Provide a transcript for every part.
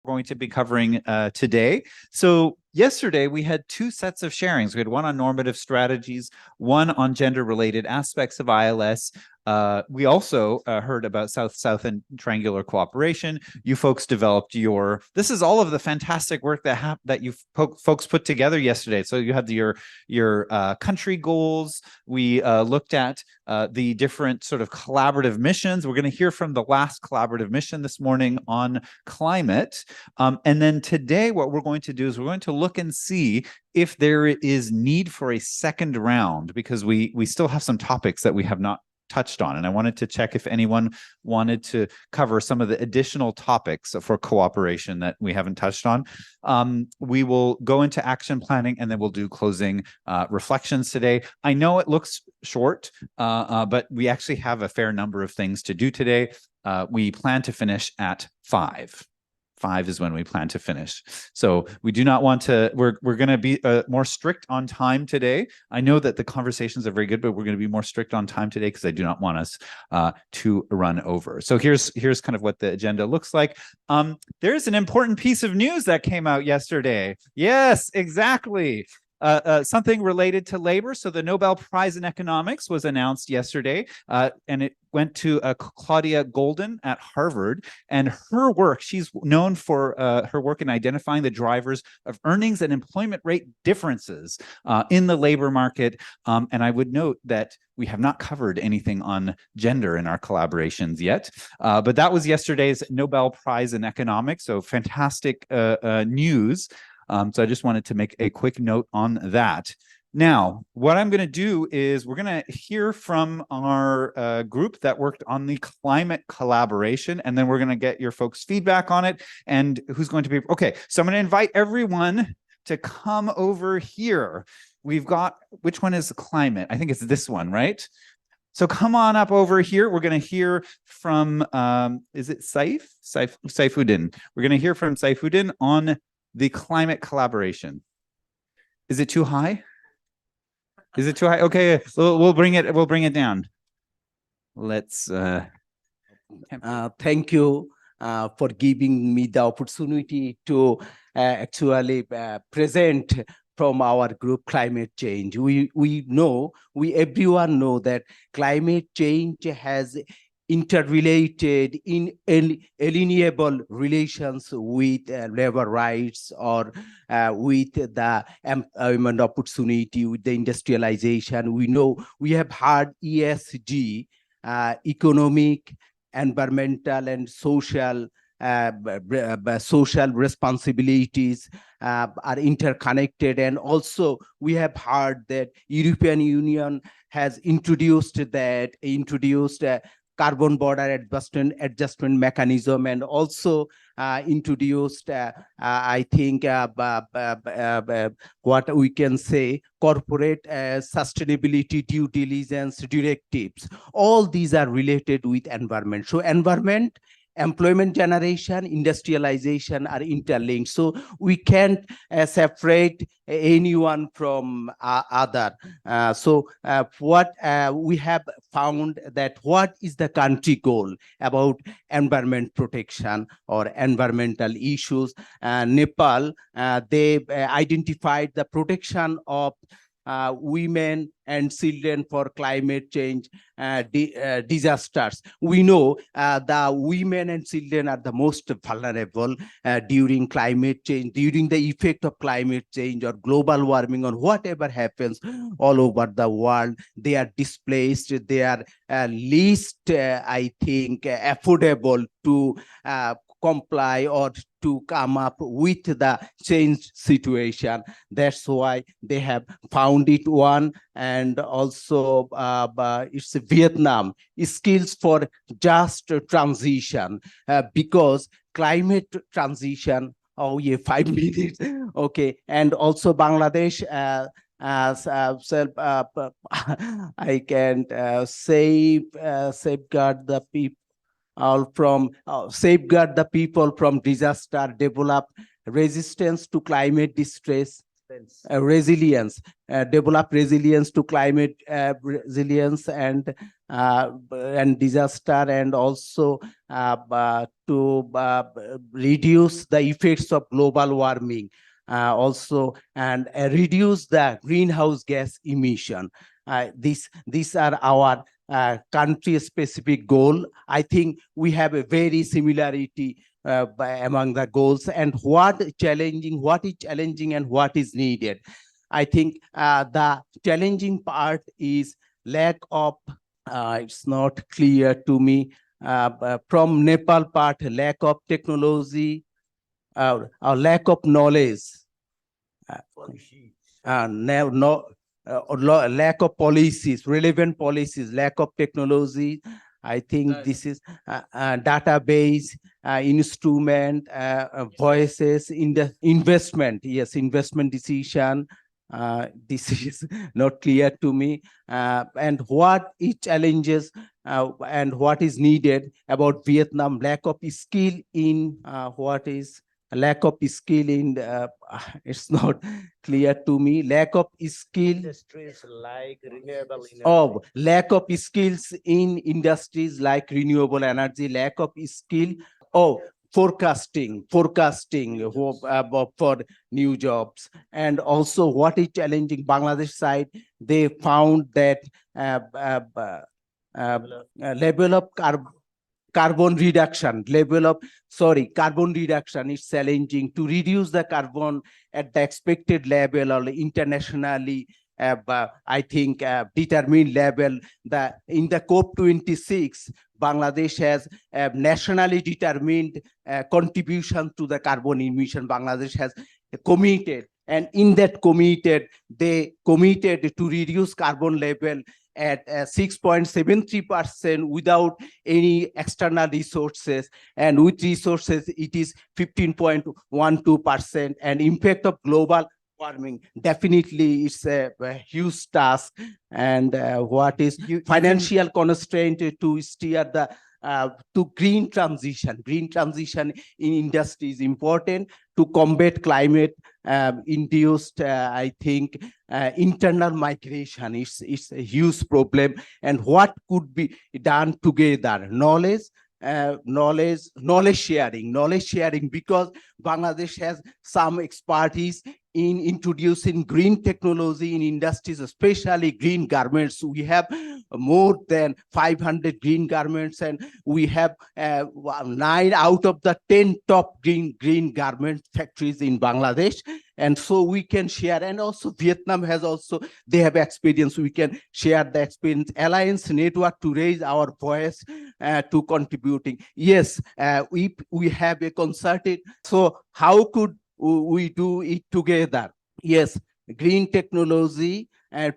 going to be covering today. So yesterday we had two sets of sharings. We had one on normative strategies, one on gender-related aspects of ILS. We also heard about South-South and triangular cooperation. You folks developed this is all of the fantastic work that you folks put together yesterday. So you had your country goals. We looked at the different sort of collaborative missions. We're going to hear from the last collaborative mission this morning on climate. And then today, what we're going to do is we're going to look and see if there is need for a second round, because we still have some topics that we have not touched on. And I wanted to check if anyone wanted to cover some of the additional topics for cooperation that we haven't touched on. We will go into action planning and then we'll do closing reflections today. I know it looks short, but we actually have a fair number of things to do today. We plan to finish at 5. 5 is when we plan to finish. So we do not want to, we're going to be more strict on time today. I know that the conversations are very good, but we're going to be more strict on time today because I do not want us to run over. So here's kind of what the agenda looks like. There's an important piece of news that came out yesterday. Yes, exactly. Something related to labor. So the Nobel Prize in Economics was announced yesterday, and it went to Claudia Golden at Harvard. And her work, she's known for her work in identifying the drivers of earnings and employment rate differences in the labor market. And I would note that we have not covered anything on gender in our collaborations yet, but that was yesterday's Nobel Prize in Economics. So fantastic news. So I just wanted to make a quick note on that. Now, what I'm going to do is we're going to hear from our group that worked on the climate collaboration, and then we're going to get your folks' feedback on it and who's going to be. Okay, so I'm going to invite everyone to come over here. We've got, which one is the climate? I think it's this one, right? So come on up over here. We're going to hear from, is it Saifuddin? We're going to hear from Saifuddin on the climate collaboration. Is it too high? Is it too high? Okay, we'll bring it down. Let's thank you for giving me the opportunity to actually present from our group climate change. Everyone know that climate change has interrelated, inalienable relations with labor rights or with the employment opportunity, with the industrialization. We know we have had ESG, economic, environmental, and social responsibilities are interconnected. And also we have heard that European Union has introduced carbon border adjustment mechanism, and also introduced, I think, what we can say, corporate sustainability due diligence directives. All these are related with environment. So environment, employment generation, industrialization are interlinked. So we can't separate anyone from other. What we have found that what is the country goal about environment protection or environmental issues. Nepal, they identified the protection of women and children for climate change disasters. We know the women and children are the most vulnerable during climate change, during the effect of climate change or global warming or whatever happens all over the world. They are displaced. They are least, I think, affordable to comply or to come up with the changed situation. That's why they have found it one. And also it's Vietnam, skills for just transition, because climate transition, 5 minutes, okay. And also Bangladesh, I can safeguard the people safeguard the people from disaster, develop resistance to climate distress, resilience, develop resilience to climate resilience, and and disaster, and also to reduce the effects of global warming, also, and reduce the greenhouse gas emission. These are our country-specific goal. I think we have a very similarity among the goals, and what is challenging and what is needed. I think the challenging part is lack of, it's not clear to me, from Nepal part, lack of technology, or lack of knowledge, lack of policies, relevant policies, lack of technology. I think this is database, instrument, voices in the investment. Yes, investment decision. This is not clear to me. And what is challenges and what is needed about Vietnam? Lack of skill in what is lack of skill in it's not clear to me. Lack of skill Industries like renewable energy. of lack of skills in industries like renewable energy, lack of skill of forecasting for new jobs. And also what is challenging Bangladesh side, they found that level of carbon reduction is challenging to reduce the carbon at the expected level or internationally I think determined level. In the COP26, Bangladesh has nationally determined contribution to the carbon emission. Bangladesh has committed, and in that they committed to reduce carbon level at 6.73% without any external resources, and with resources it is 15.12%. And impact of global warming, definitely it's a huge task. And what is financial constraint to steer the to green transition in industry is important to combat climate induced I think internal migration is a huge problem. And what could be done together? Knowledge sharing, because Bangladesh has some expertise in introducing green technology in industries, especially green garments. We have more than 500 green garments, and we have 9 out of the 10 top green garment factories in Bangladesh. And so we can share. And also Vietnam has also, they have experience. We can share the experience. Alliance network to raise our voice to contributing. Yes, we have a concerted. So how could we do it together? Yes, green technology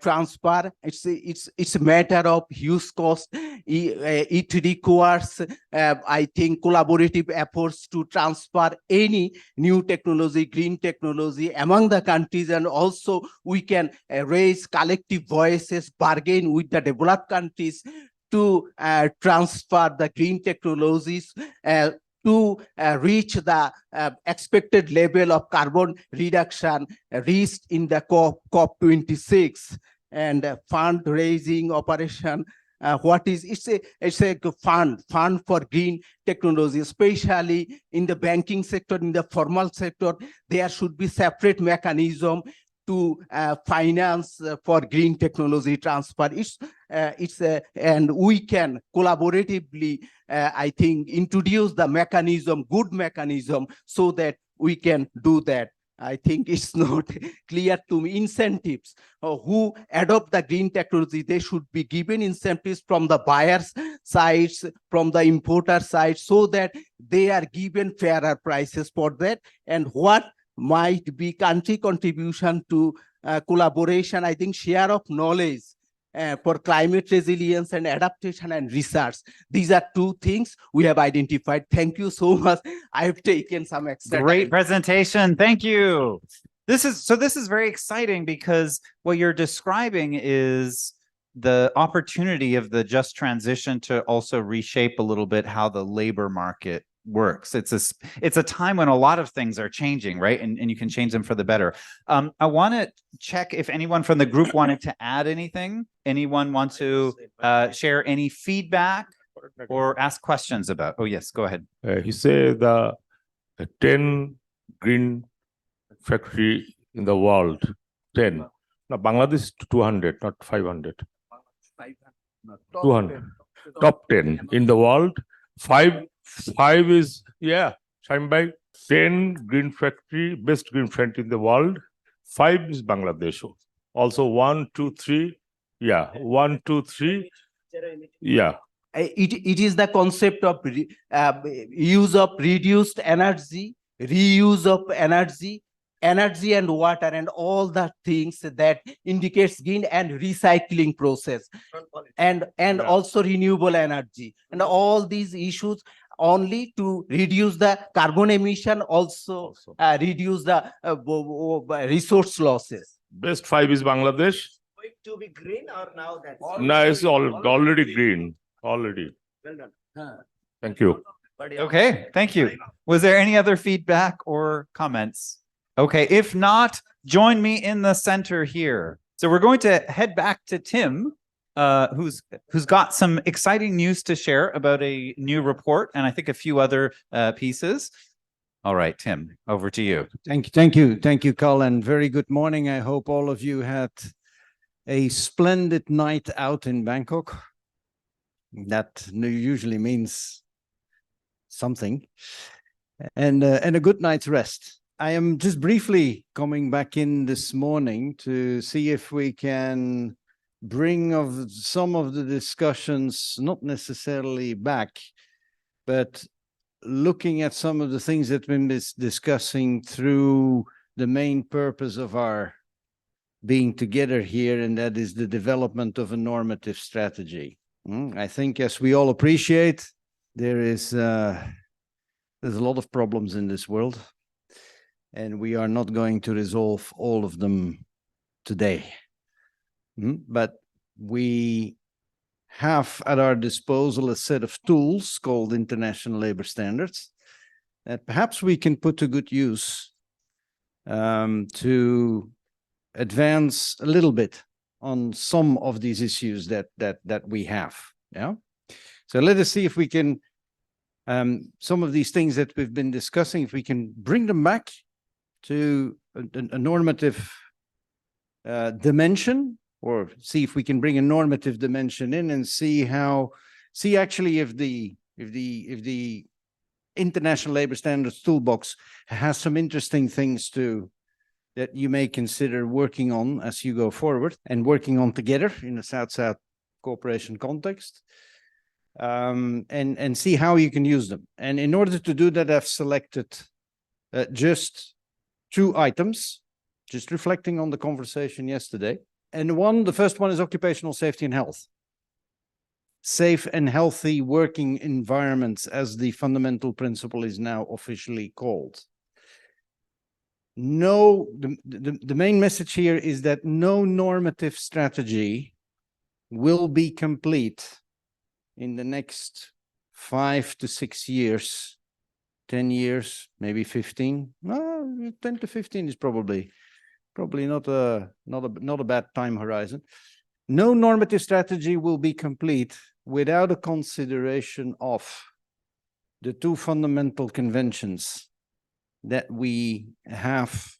transfer, it's a matter of huge cost. It requires I think collaborative efforts to transfer any new technology, green technology among the countries. And also we can raise collective voices, bargain with the developed countries to transfer the green technologies to reach the expected level of carbon reduction reached in the COP26. And fundraising operation, what is it's a fund for green technology, especially in the banking sector, in the formal sector. There should be separate mechanism to finance for green technology transfer. And we can collaboratively I think introduce the mechanism, good mechanism, so that we can do that. I think it's not clear to me. Incentives, who adopt the green technology, they should be given incentives from the buyers sides, from the importer side, so that they are given fairer prices for that. And what might be country contribution to collaboration? I think share of knowledge for climate resilience and adaptation and research. These are 2 things we have identified. Thank you so much. I have taken some extra Great time. presentation. Thank you. This is very exciting, because what you're describing is the opportunity of the just transition to also reshape a little bit how the labor market works. It's a time when a lot of things are changing, right? And you can change them for the better. I want to check if anyone from the group wanted to add anything. Anyone want to share any feedback or ask questions about? Oh, yes, go ahead. He said the 10 green factory in the world, 10. Now Bangladesh is 200, not 500. 200. Top 10 in the world. Five is, yeah, Shaim Bhai, 10 green factory, best green factory in the world. 5 is Bangladesh. Also 1, 2, 3. Yeah, 1, 2, 3. Yeah. It is the concept of use of reduced energy, reuse of energy, energy and water, and all the things that indicates green and recycling process, and Yeah. also renewable energy, and all these issues only to reduce the carbon emission, also reduce the resource losses. Best 5 is Bangladesh. Going to be green or now that? No, it's already green. Already. Well done. Thank you. Okay, thank you. Was there any other feedback or comments? Okay, if not, join me in the center here. So we're going to head back to Tim, who's got some exciting news to share about a new report and I think a few other pieces. All right, Tim, over to you. Thank you, Carl, and very good morning. I hope all of you had a splendid night out in Bangkok. That usually means something, and a good night's rest. I am just briefly coming back in this morning to see if we can bring of some of the discussions, not necessarily back, but looking at some of the things that we've been discussing through the main purpose of our being together here, and that is the development of a normative strategy. I think, as we all appreciate, there's a lot of problems in this world, and we are not going to resolve all of them today. But we have at our disposal a set of tools called international labor standards that perhaps we can put to good use to advance a little bit on some of these issues that we have. Yeah. So let us see if we can some of these things that we've been discussing, if we can bring them back to a normative dimension, or see if we can bring a normative dimension in and see actually if the international labor standards toolbox has some interesting things that you may consider working on as you go forward and working on together in a South-South cooperation context, and see how you can use them. And in order to do that, I've selected just 2 items, just reflecting on the conversation yesterday. And the first one is occupational safety and health. Safe and healthy working environments, as the fundamental principle is now officially called. No, the main message here is that no normative strategy will be complete in the next 5 to 6 years, 10 years, maybe 15. No, 10 to 15 is probably not a bad time horizon. No normative strategy will be complete without a consideration of the 2 fundamental conventions that we have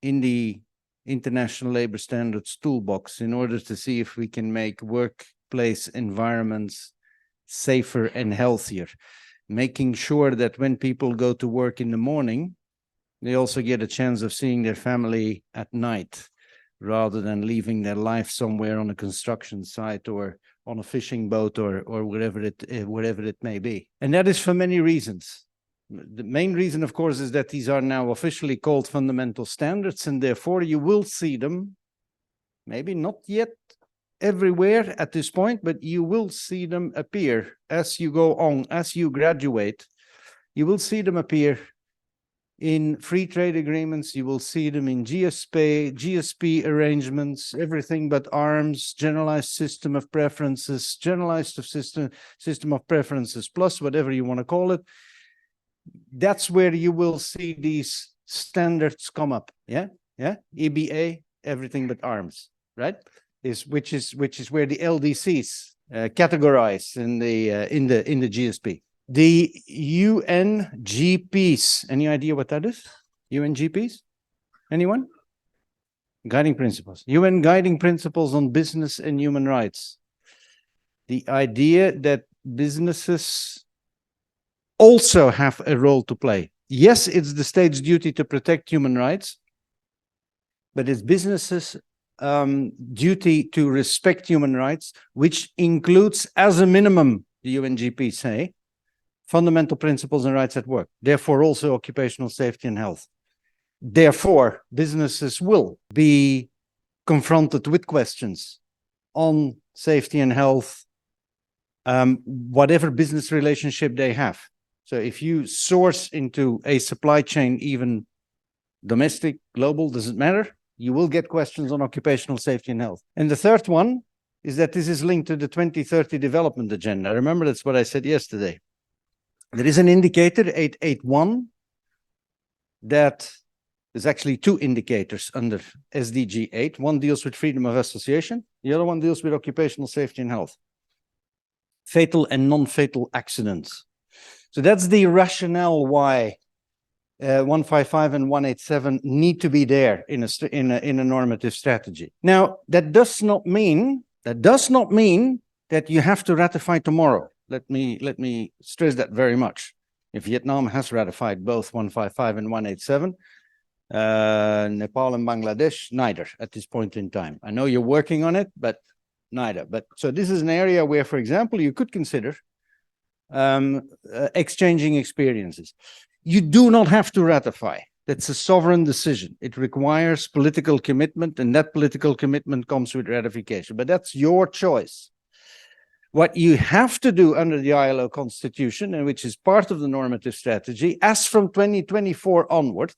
in the international labor standards toolbox in order to see if we can make workplace environments safer and healthier, making sure that when people go to work in the morning, they also get a chance of seeing their family at night, rather than leaving their life somewhere on a construction site or on a fishing boat or wherever it may be. And that is for many reasons. The main reason, of course, is that these are now officially called fundamental standards, and therefore you will see them, maybe not yet everywhere at this point, but you will see them appear as you go on, as you graduate. You will see them appear in free trade agreements, you will see them in GSP arrangements, everything but arms, generalized system of preferences, generalized system of preferences, plus whatever you want to call it. that's where you will see these standards come up. Yeah, yeah. EBA, everything but arms, right? Which is where the LDCs categorize in the GSP. The UNGPs. Any idea what that is? UNGPs? Anyone? Guiding principles. UN guiding principles on business and human rights. The idea that businesses also have a role to play. Yes, it's the state's duty to protect human rights, but it's businesses' duty to respect human rights, which includes, as a minimum, the UNGP say, fundamental principles and rights at work. Therefore, also occupational safety and health. Therefore, businesses will be confronted with questions on safety and health, whatever business relationship they have. So if you source into a supply chain, even domestic, global, doesn't matter, you will get questions on occupational safety and health. And the third one is that this is linked to the 2030 development agenda. Remember, that's what I said yesterday. There is an indicator, 881, that there's actually two indicators under SDG 8. One deals with freedom of association. The other one deals with occupational safety and health. Fatal and non-fatal accidents. So that's the rationale why 155 and 187 need to be there in a normative strategy. Now, that does not mean that you have to ratify tomorrow. Let me stress that very much. If Vietnam has ratified both 155 and 187, Nepal and Bangladesh, neither at this point in time. I know you're working on it, but neither. But so this is an area where, for example, you could consider exchanging experiences. You do not have to ratify. That's a sovereign decision. It requires political commitment, and that political commitment comes with ratification. But that's your choice. What you have to do under the ILO constitution, and which is part of the normative strategy, as from 2024 onward,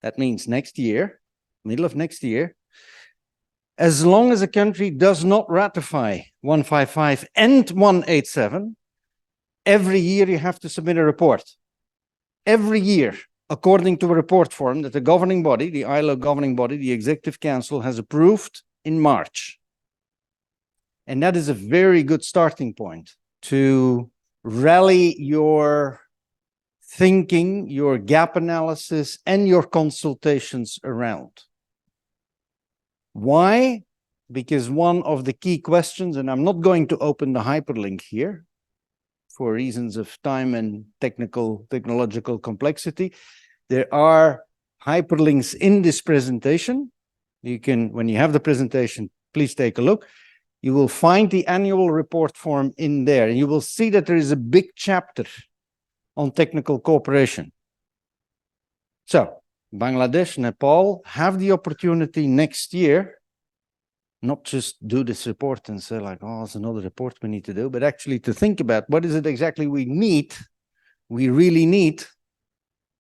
that means next year, middle of next year, as long as a country does not ratify 155 and 187, every year you have to submit a report. Every year, according to a report form that the governing body, the ILO governing body, the Executive Council, has approved in March. And that is a very good starting point to rally your thinking, your gap analysis, and your consultations around. Why? Because one of the key questions, and I'm not going to open the hyperlink here for reasons of time and technological complexity. There are hyperlinks in this presentation. You can, when you have the presentation, please take a look. You will find the annual report form in there, and you will see that there is a big chapter on technical cooperation. So, Bangladesh, Nepal have the opportunity next year, not just do this report and say like, oh, it's another report we need to do, but actually to think about what is it exactly we really need,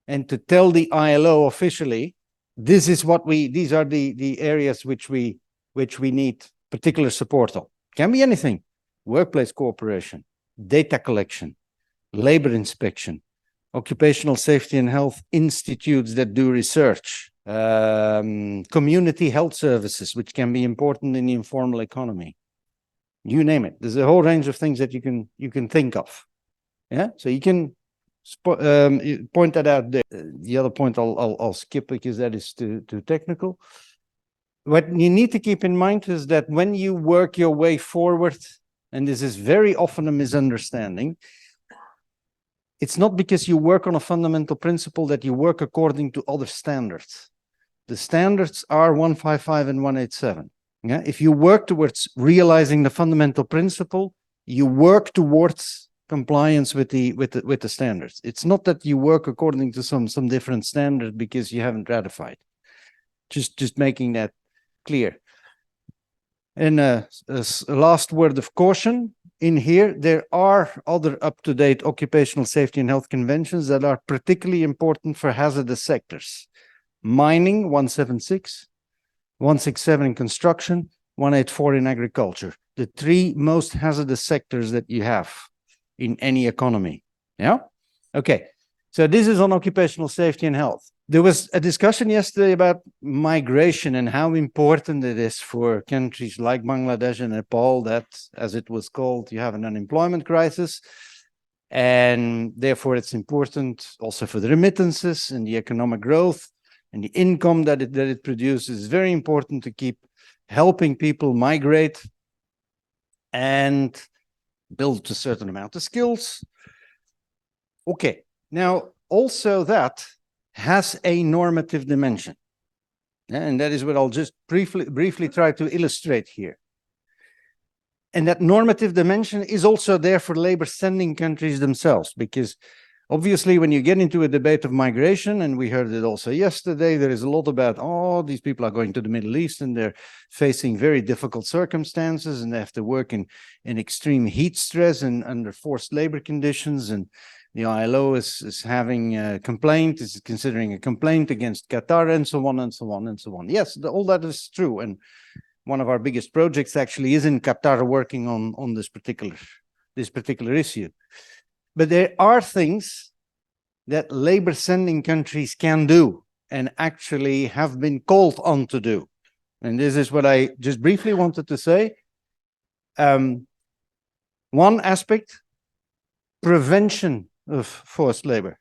and to tell the ILO officially, this is what these are the areas which we need particular support on. Can be anything: workplace cooperation, data collection, labor inspection, occupational safety and health institutes that do research, community health services, which can be important in the informal economy. You name it. There's a whole range of things that you can think of. Yeah, so you can point that out there. The other point I'll skip because that is too technical. What you need to keep in mind is that when you work your way forward, and this is very often a misunderstanding, it's not because you work on a fundamental principle that you work according to other standards. The standards are 155 and 187. Yeah? If you work towards realizing the fundamental principle, you work towards compliance with the standards. It's not that you work according to some different standard because you haven't ratified. Just making that clear. And a last word of caution. In here, there are other up-to-date occupational safety and health conventions that are particularly important for hazardous sectors. Mining, 176, 167 in construction, 184 in agriculture. The three most hazardous sectors that you have in any economy. Yeah? Okay. So this is on occupational safety and health. There was a discussion yesterday about migration and how important it is for countries like Bangladesh and Nepal that, as it was called, you have an unemployment crisis. And therefore, it's important also for the remittances and the economic growth and the income that it produces. It's very important to keep helping people migrate and build a certain amount of skills. Okay, now also that has a normative dimension. And that is what I'll just briefly try to illustrate here. And that normative dimension is also there for labor sending countries themselves, because obviously when you get into a debate of migration, and we heard it also yesterday, there is a lot about, oh, these people are going to the Middle East and they're facing very difficult circumstances and they have to work in extreme heat stress and under forced labor conditions. And the ILO is having a complaint, is considering a complaint against Qatar and so on and so on and so on. Yes, all that is true. And one of our biggest projects actually is in Qatar working on this particular issue. But there are things that labor sending countries can do and actually have been called on to do. And this is what I just briefly wanted to say. One aspect, prevention of forced labor.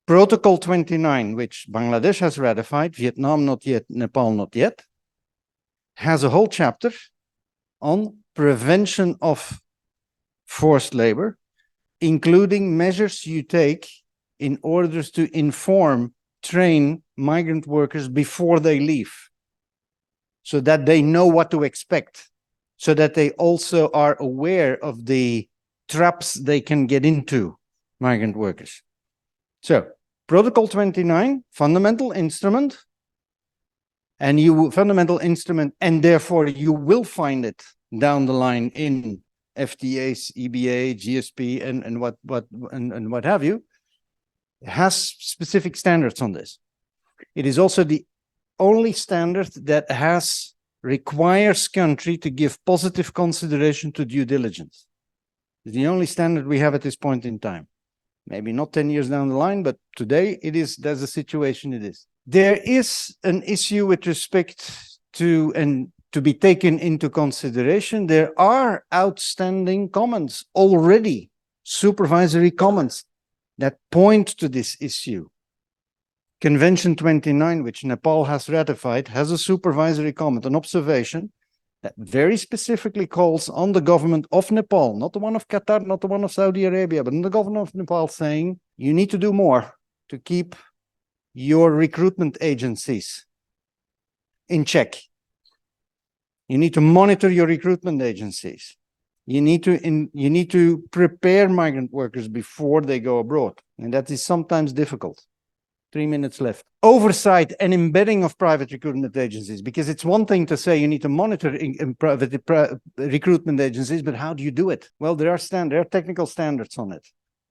Protocol 29, which Bangladesh has ratified, Vietnam not yet, Nepal not yet, has a whole chapter on prevention of forced labor, including measures you take in order to inform, train migrant workers before they leave, so that they know what to expect, so that they also are aware of the traps they can get into, migrant workers. So, Protocol 29, fundamental instrument, and fundamental instrument, and therefore you will find it down the line in FTAs, EBA, GSP, and what have you, has specific standards on this. It is also the only standard that requires country to give positive consideration to due diligence. It's the only standard we have at this point in time. Maybe not 10 years down the line, but today there's a situation it is. There is an issue with respect to, and to be taken into consideration, there are outstanding comments already, supervisory comments that point to this issue. Convention 29, which Nepal has ratified, has a supervisory comment, an observation that very specifically calls on the government of Nepal, not the one of Qatar, not the one of Saudi Arabia, but the government of Nepal, saying you need to do more to keep your recruitment agencies in check. You need to monitor your recruitment agencies. You need to prepare migrant workers before they go abroad. And that is sometimes difficult. 3 minutes left. Oversight and embedding of private recruitment agencies, because it's one thing to say you need to monitor in private recruitment agencies, but how do you do it? Well, there are technical standards on it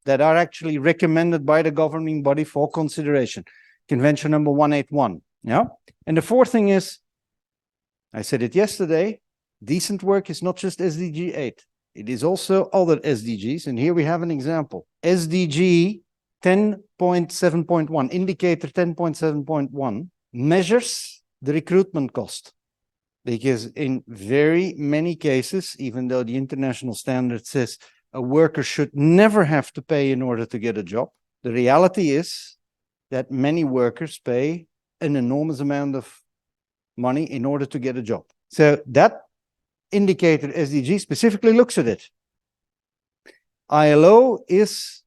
that are actually recommended by the governing body for consideration. Convention number 181. Yeah. And the fourth thing is, I said it yesterday, decent work is not just SDG 8. It is also other SDGs. And here we have an example. SDG 10.7.1, indicator 10.7.1, measures the recruitment cost. Because in very many cases, even though the international standard says a worker should never have to pay in order to get a job, the reality is that many workers pay an enormous amount of money in order to get a job. So that indicator SDG specifically looks at it. ILO is,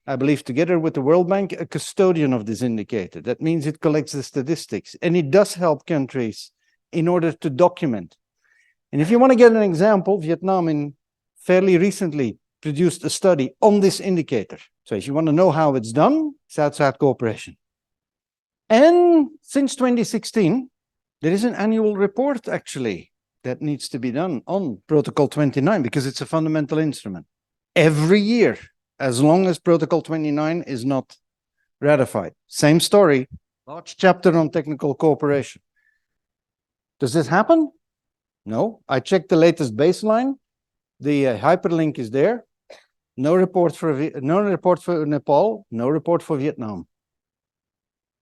I believe, together with the World Bank, a custodian of this indicator. That means it collects the statistics, and it does help countries in order to document. And if you want to get an example, Vietnam fairly recently produced a study on this indicator. So if you want to know how it's done, South-South cooperation. And since 2016, there is an annual report actually that needs to be done on Protocol 29 because it's a fundamental instrument. Every year, as long as Protocol 29 is not ratified. Same story, large chapter on technical cooperation. Does this happen? No. I checked the latest baseline. The hyperlink is there. no report for Nepal, no report for Vietnam.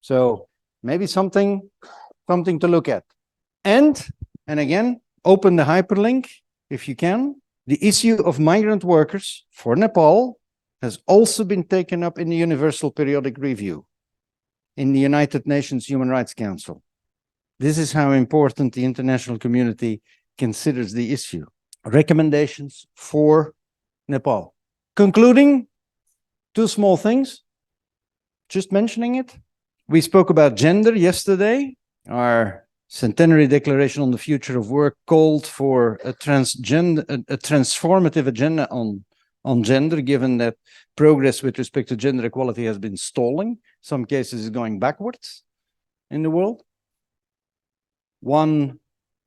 So maybe something to look at. And again, open the hyperlink if you can. The issue of migrant workers for Nepal has also been taken up in the Universal Periodic Review in the United Nations Human Rights Council. This is how important the international community considers the issue. Recommendations for Nepal. Concluding, two small things, just mentioning it. We spoke about gender yesterday. Our Centenary Declaration on the Future of Work called for a transformative agenda on gender, given that progress with respect to gender equality has been stalling. Some cases is going backwards in the world. One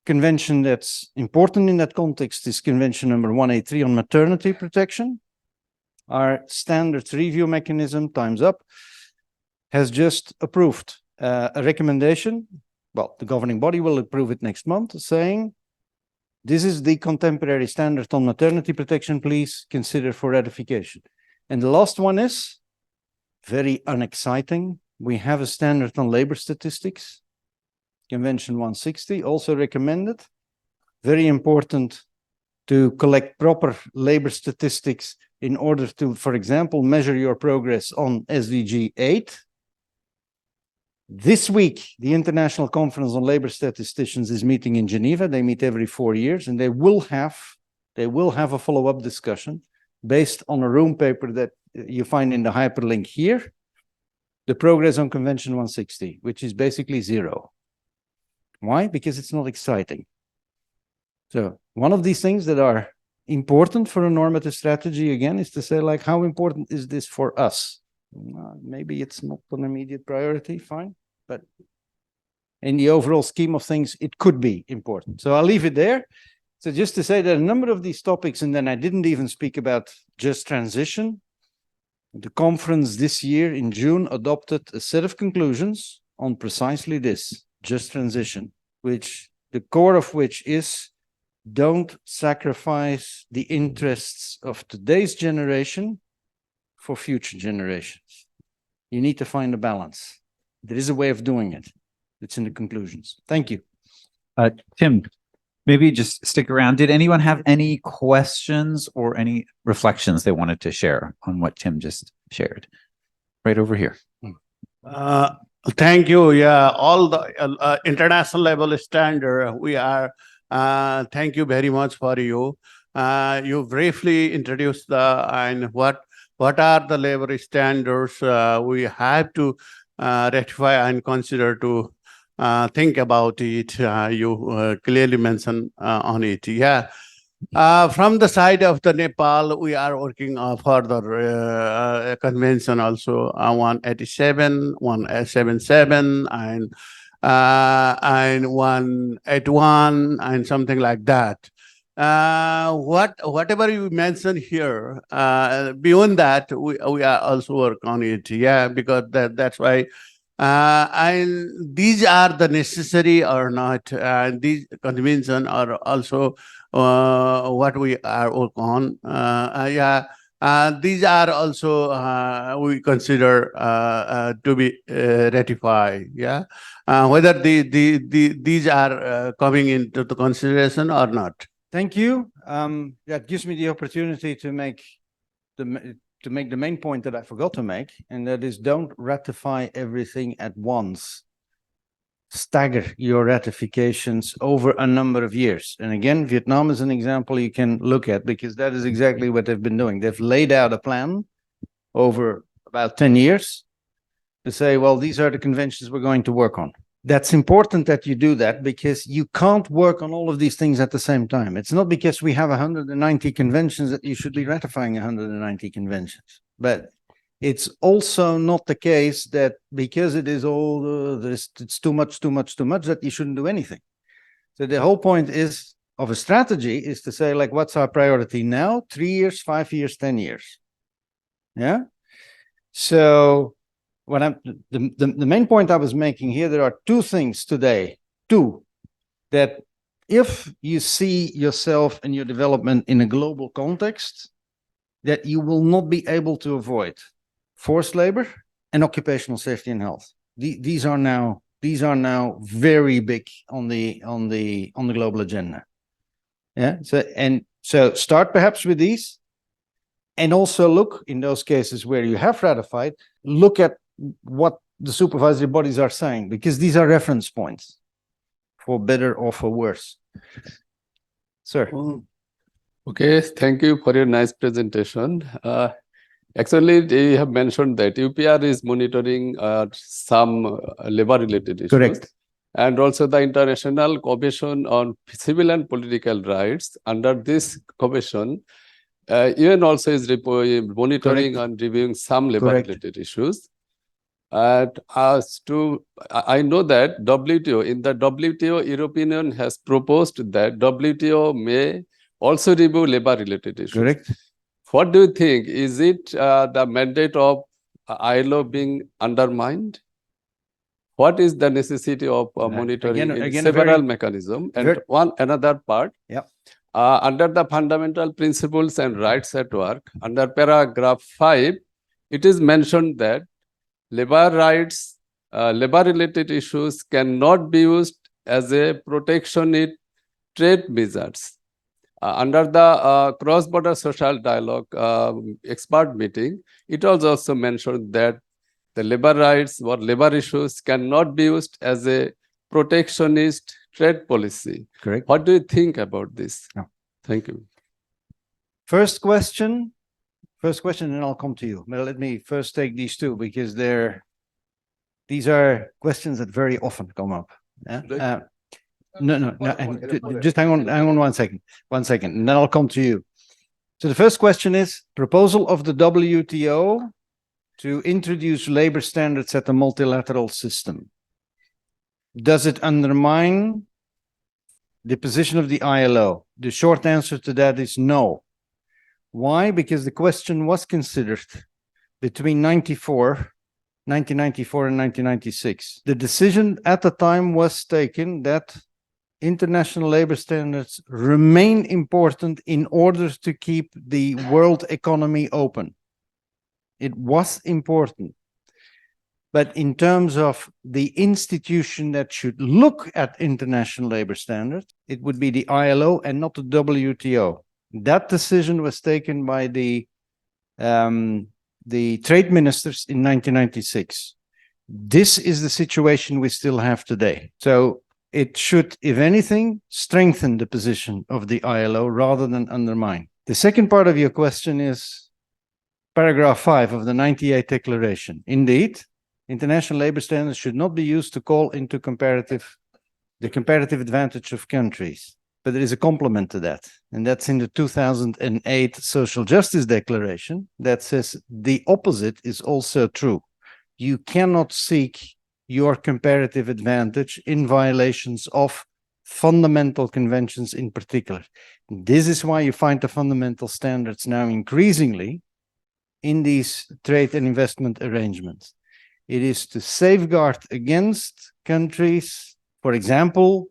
convention that's important in that context is Convention number 183 on maternity protection. Our standards review mechanism, time's up, has just approved a recommendation. Well, the governing body will approve it next month, saying this is the contemporary standard on maternity protection, please consider for ratification. And the last one is very unexciting. We have a standard on labor statistics, Convention 160, also recommended. Very important to collect proper labor statistics in order to, for example, measure your progress on SDG 8. This week, the International Conference on Labor Statisticians is meeting in Geneva. They meet every 4 years, and they will have a follow-up discussion based on a room paper that you find in the hyperlink here, the progress on Convention 160, which is basically zero. Why? Because it's not exciting. So one of these things that are important for a normative strategy, again, is to say, like, how important is this for us? Maybe it's not an immediate priority, fine, but in the overall scheme of things, it could be important. So I'll leave it there. So just to say that a number of these topics, and then I didn't even speak about just transition. The conference this year in June adopted a set of conclusions on precisely this, just transition, which the core of which is don't sacrifice the interests of today's generation for future generations. You need to find a balance. There is a way of doing it. It's in the conclusions. Thank you. Tim, maybe just stick around. Did anyone have any questions or any reflections they wanted to share on what Tim just shared? Right over here. Thank you. Yeah, all the international level standard, we are, thank you very much for you. You briefly introduced and what are the labor standards we have to ratify and consider to think about it. You clearly mentioned on it. Yeah. From the side of the Nepal, we are working for the convention also 187, 177, and 181, and something like that. Whatever you mentioned here, beyond that, we are also work on it. Yeah, because that's why. And these are the necessary or not. These convention are also what we are work on. Yeah, these are also we consider to be ratified. Yeah, whether these are coming into the consideration or not. Thank you. That gives me the opportunity to make the main point that I forgot to make, and that is don't ratify everything at once. Stagger your ratifications over a number of years. And again, Vietnam is an example you can look at, because that is exactly what they've been doing. They've laid out a plan over about 10 years to say, well, these are the conventions we're going to work on. That's important that you do that, because you can't work on all of these things at the same time. It's not because we have 190 conventions that you should be ratifying 190 conventions. But it's also not the case that because it is all, it's too much, that you shouldn't do anything. So the whole point is of a strategy is to say, like, what's our priority now? 3 years, 5 years, 10 years. Yeah. So the main point I was making here, there are two things today, that if you see yourself and your development in a global context, that you will not be able to avoid forced labor and occupational safety and health. These are now very big on the global agenda. Yeah. So start perhaps with these, and also look in those cases where you have ratified, look at what the supervisory bodies are saying, because these are reference points for better or for worse. Sir. Okay, thank you for your nice presentation. Actually, you have mentioned that UPR is monitoring some labor-related issues. Correct. And also the International Commission on Civil and Political Rights. Under this commission, UN also is monitoring and reviewing some labor-related issues. And I know that WTO, in the WTO, European Union has proposed that WTO may also review labor-related issues. Correct. What do you think? Is it the mandate of ILO being undermined? What is the necessity of monitoring several mechanisms? And another part, under the fundamental principles and rights at work, under paragraph 5, it is mentioned that labor rights, labor-related issues cannot be used as a protectionist trade measures. Under the cross-border social dialogue expert meeting, it was also mentioned that the labor rights or labor issues cannot be used as a protectionist trade policy. Correct. What do you think about this? Thank you. First question, and I'll come to you. But let me first take these two, because these are questions that very often come up. Yeah? No. Just hang on 1 second, and then I'll come to you. So the first question is proposal of the WTO to introduce labor standards at the multilateral system. Does it undermine the position of the ILO? The short answer to that is no. Why? Because the question was considered between 1994 and 1996. The decision at the time was taken that international labor standards remain important in order to keep the world economy open. It was important. But in terms of the institution that should look at international labor standards, it would be the ILO and not the WTO. That decision was taken by the trade ministers in 1996. This is the situation we still have today. So it should, if anything, strengthen the position of the ILO rather than undermine. The second part of your question is paragraph 5 of the 98 Declaration. Indeed, international labor standards should not be used to call into the comparative advantage of countries. But there is a complement to that, and that's in the 2008 Social Justice Declaration that says the opposite is also true. You cannot seek your comparative advantage in violations of fundamental conventions in particular. This is why you find the fundamental standards now increasingly in these trade and investment arrangements. It is to safeguard against countries, for example,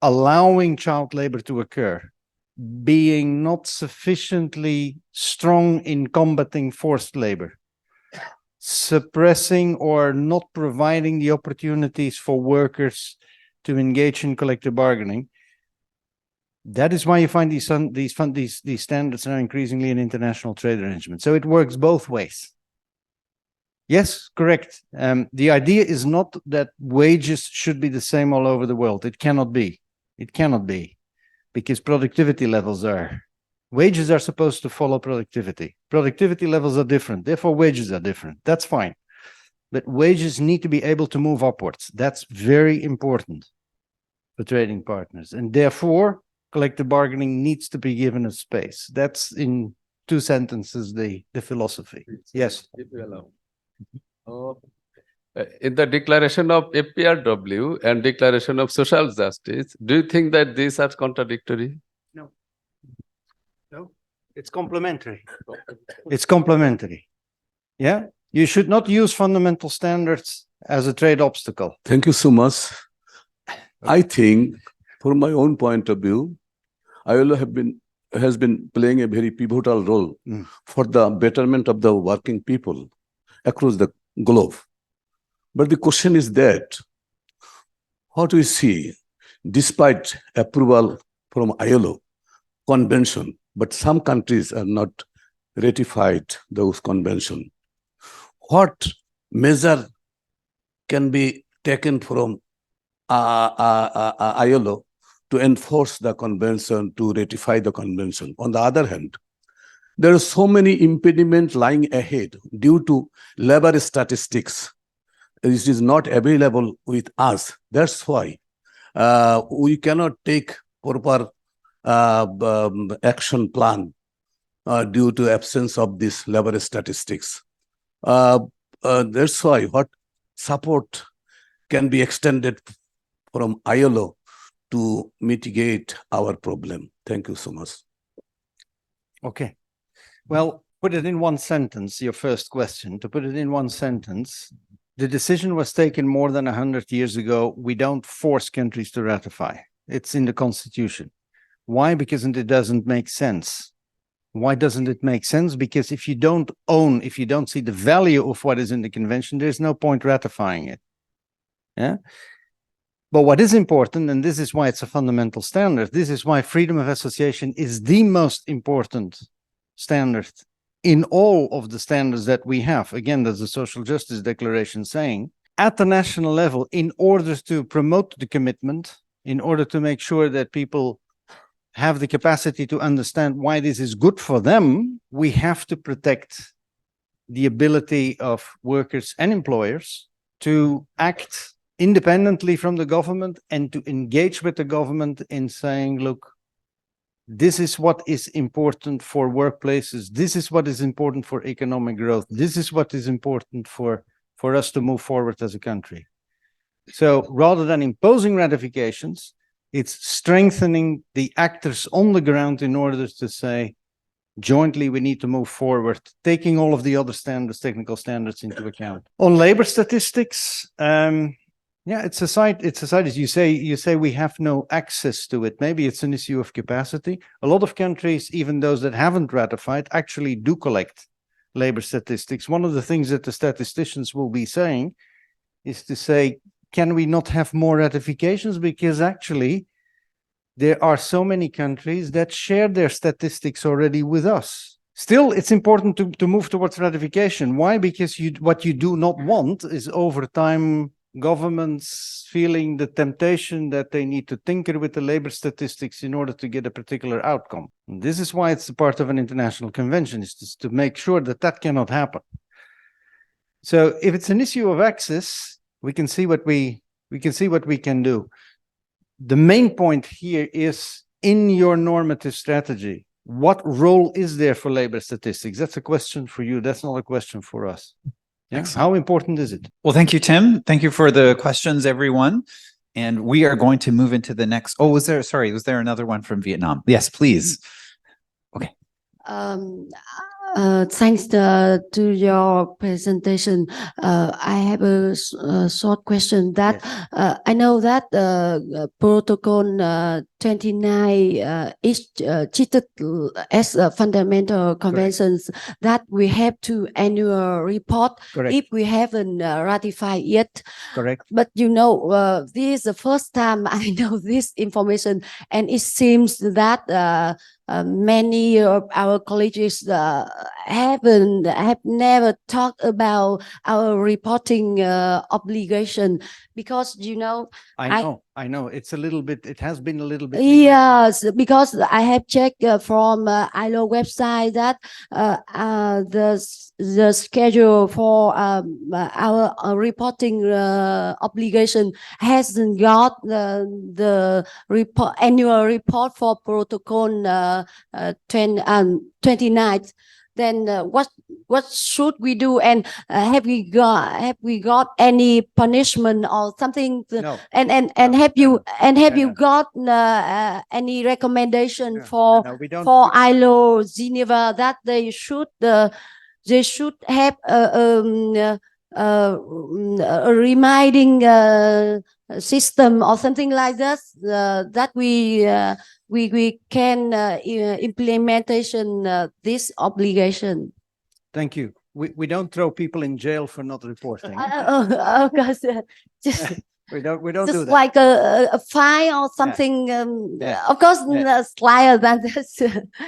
allowing child labor to occur, being not sufficiently strong in combating forced labor, suppressing or not providing the opportunities for workers to engage in collective bargaining. That is why you find these standards now increasingly in international trade arrangements. So it works both ways. Yes, correct. The idea is not that wages should be the same all over the world. It cannot be. It cannot be, because productivity levels are. Wages are supposed to follow productivity. Productivity levels are different, therefore wages are different. That's fine. But wages need to be able to move upwards. That's very important for trading partners. And therefore, collective bargaining needs to be given a space. That's in 2 sentences, the philosophy. Yes. If you allow. In the declaration of FPRW and declaration of social justice, do you think that these are contradictory? No. It's complementary. It's complementary. Yeah. You should not use fundamental standards as a trade obstacle. Thank you so much. I think, from my own point of view, ILO have been has been playing a very pivotal role Mm. for the betterment of the working people across the globe. But the question is that, what we see, despite approval from ILO convention, but some countries are not ratified those convention. What measure can be taken from ILO to enforce the convention, to ratify the convention? On the other hand, there are so many impediments lying ahead due to labor statistics. It is not available with us. That's why we cannot take proper action plan due to absence of this labor statistics. That's why what support can be extended from ILO to mitigate our problem. Thank you so much. Okay. Well, put it in one sentence, your first question. To put it in one sentence, the decision was taken more than 100 years ago. We don't force countries to ratify. It's in the Constitution. Why? Because it doesn't make sense. Why doesn't it make sense? Because if you don't see the value of what is in the convention, there's no point ratifying it. Yeah. But what is important, and this is why it's a fundamental standard, this is why freedom of association is the most important standard in all of the standards that we have. Again, there's the Social Justice Declaration saying, at the national level, in order to promote the commitment, in order to make sure that people have the capacity to understand why this is good for them, we have to protect the ability of workers and employers to act independently from the government and to engage with the government in saying, look, this is what is important for workplaces. This is what is important for economic growth. This is what is important for us to move forward as a country. So rather than imposing ratifications, it's strengthening the actors on the ground in order to say, jointly, we need to move forward, taking all of the other standards, technical standards into account. On labor statistics, yeah, it's a side, as you say we have no access to it. Maybe it's an issue of capacity. A lot of countries, even those that haven't ratified, actually do collect labor statistics. One of the things that the statisticians will be saying is to say, can we not have more ratifications? Because actually, there are so many countries that share their statistics already with us. Still, it's important to move towards ratification. Why? Because what you do not want is over time governments feeling the temptation that they need to tinker with the labor statistics in order to get a particular outcome. And this is why it's a part of an international convention, is to make sure that that cannot happen. So if it's an issue of access, we can see what we can do. The main point here is, in your normative strategy, what role is there for labor statistics? That's a question for you. That's not a question for us. Yeah? How important is it? Well, thank you, Tim. Thank you for the questions, everyone. And we are going to move into the next. Oh, was there another one from Vietnam? Yes, please. Okay. Thanks to your presentation. I have a short question that I know that Protocol 29 is treated as fundamental conventions. Correct. That we have to annual report. Correct. If we haven't ratified yet. Correct. But you know, this is the first time I know this information, and it seems that many of our colleges have never talked about our reporting obligation, because you know I know it's a little bit, it has been a little bit. Yes, because I have checked from ILO website that the schedule for our reporting obligation hasn't got the annual report for Protocol 29. Then what should we do? And have we got any punishment or something? No. And have you got any recommendation for ILO Geneva that they should have reminding system or something like this that we can implementation this obligation. Thank you. We don't throw people in jail for not reporting. Of course, just We don't do just that. like a fine or something. Yeah. Of course, Yeah. slighter than this.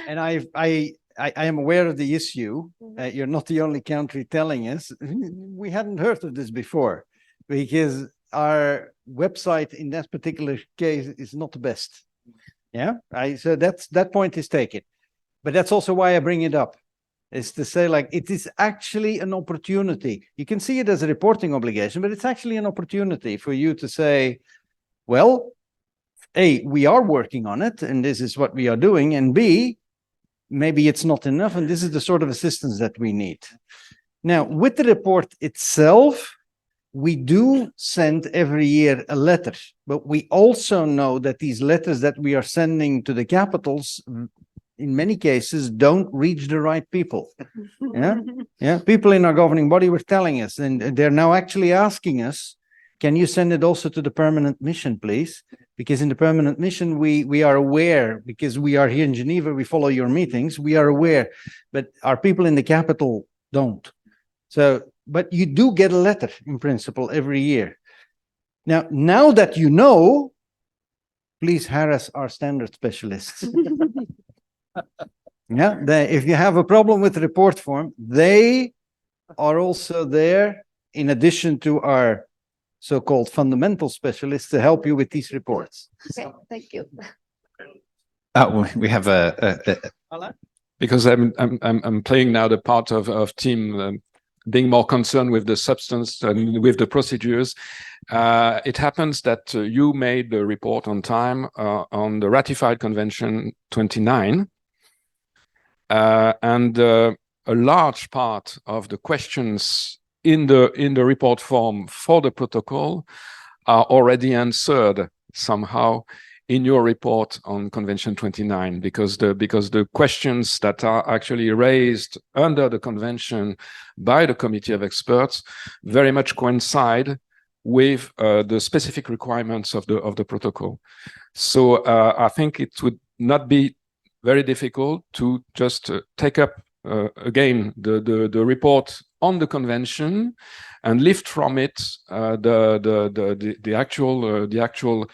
And I am aware of the issue. You're not the only country telling us. We hadn't heard of this before, because our website in that particular case is not the best. Yeah, so that point is taken, but that's also why I bring it up, is to say, like, it is actually an opportunity. You can see it as a reporting obligation, but it's actually an opportunity for you to say, well, A, we are working on it, and this is what we are doing, and B, maybe it's not enough, and this is the sort of assistance that we need. Now, with the report itself, we do send every year a letter, but we also know that these letters that we are sending to the capitals, in many cases, don't reach the right people. Yeah, people in our governing body were telling us, and they're now actually asking us, can you send it also to the permanent mission, please? Because in the permanent mission, we are aware, because we are here in Geneva, we follow your meetings, we are aware, but our people in the capital don't. So, but you do get a letter in principle every year. Now that you know, please harass our standard specialists. Yeah, if you have a problem with the report form, they are also there in addition to our so-called fundamental specialists to help you with these reports. Okay, thank you. We have because I'm playing now the part of team being more concerned with the substance and with the procedures. It happens that you made the report on time on the ratified Convention 29, and a large part of the questions in the report form for the protocol are already answered somehow in your report on Convention 29, because the questions that are actually raised under the convention by the committee of experts very much coincide with the specific requirements of the protocol. So I think it would not be very difficult to just take up again the report on the convention and lift from it the actual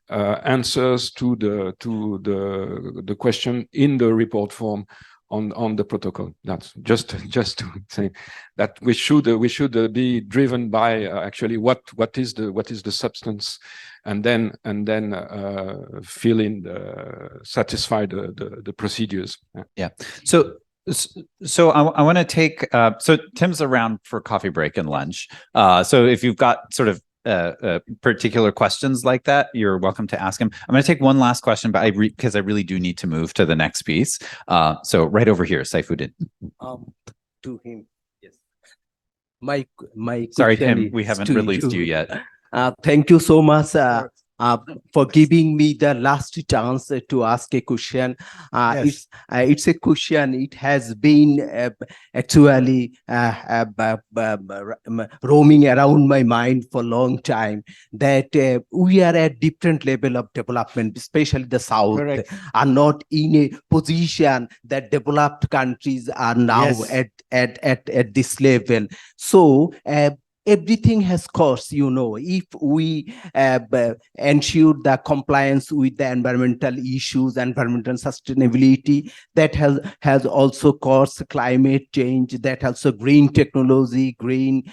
answers to the question in the report form on the protocol. That's just to say that we should be driven by actually what is the substance, and then fill in satisfy the procedures. Yeah. So I want to take so Tim's around for coffee break and lunch. So if you've got sort of particular questions like that, you're welcome to ask him. I'm going to take one last question, but because I really do need to move to the next piece. So right over here, Saifuddin. To him, yes. My Sorry, question Tim, we is haven't to released you. you yet. Thank you so much for giving me the last chance to ask a question. Yes. It's a question. It has been actually roaming around my mind for a long time, that we are at different level of development, especially the South. Correct. Are not in a position that developed countries are now Yes. at this level. So everything has costs, if we ensure the compliance with the environmental issues, environmental sustainability, that has also costs, climate change, that also green technology, green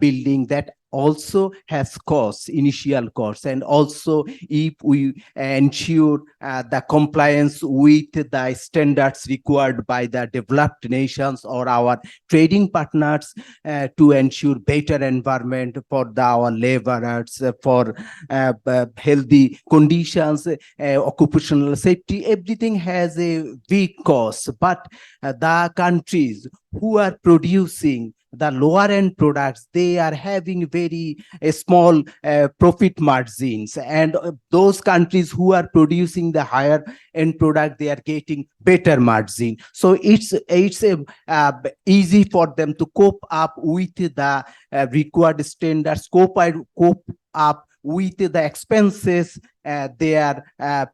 building, that also has costs, initial costs. And also if we ensure the compliance with the standards required by the developed nations or our trading partners to ensure better environment for our laborers, for healthy conditions, occupational safety, everything has a big cost. But the countries who are producing the lower end products, they are having very small profit margins, and those countries who are producing the higher end product, they are getting better margin. So it's easy for them to cope up with the required standards, cope up with the expenses they are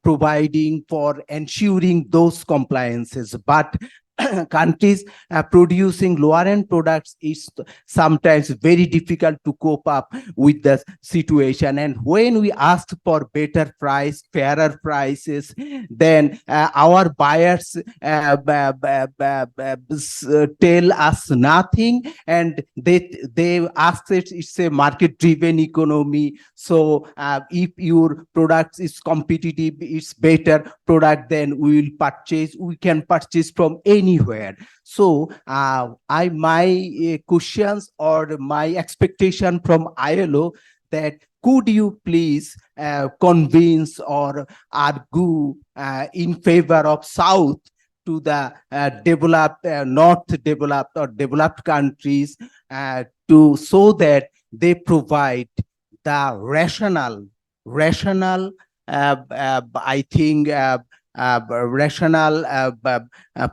providing for ensuring those compliances. But countries producing lower end products is sometimes very difficult to cope up with the situation. And when we ask for better price, fairer prices, then our buyers tell us nothing, and they ask it, it's a market driven economy. So if your product is competitive, it's better product, then we can purchase from anywhere. So my questions or my expectation from ILO, that could you please convince or argue in favor of South to the developed, not developed or developed countries, so that they provide the rational, I think, rational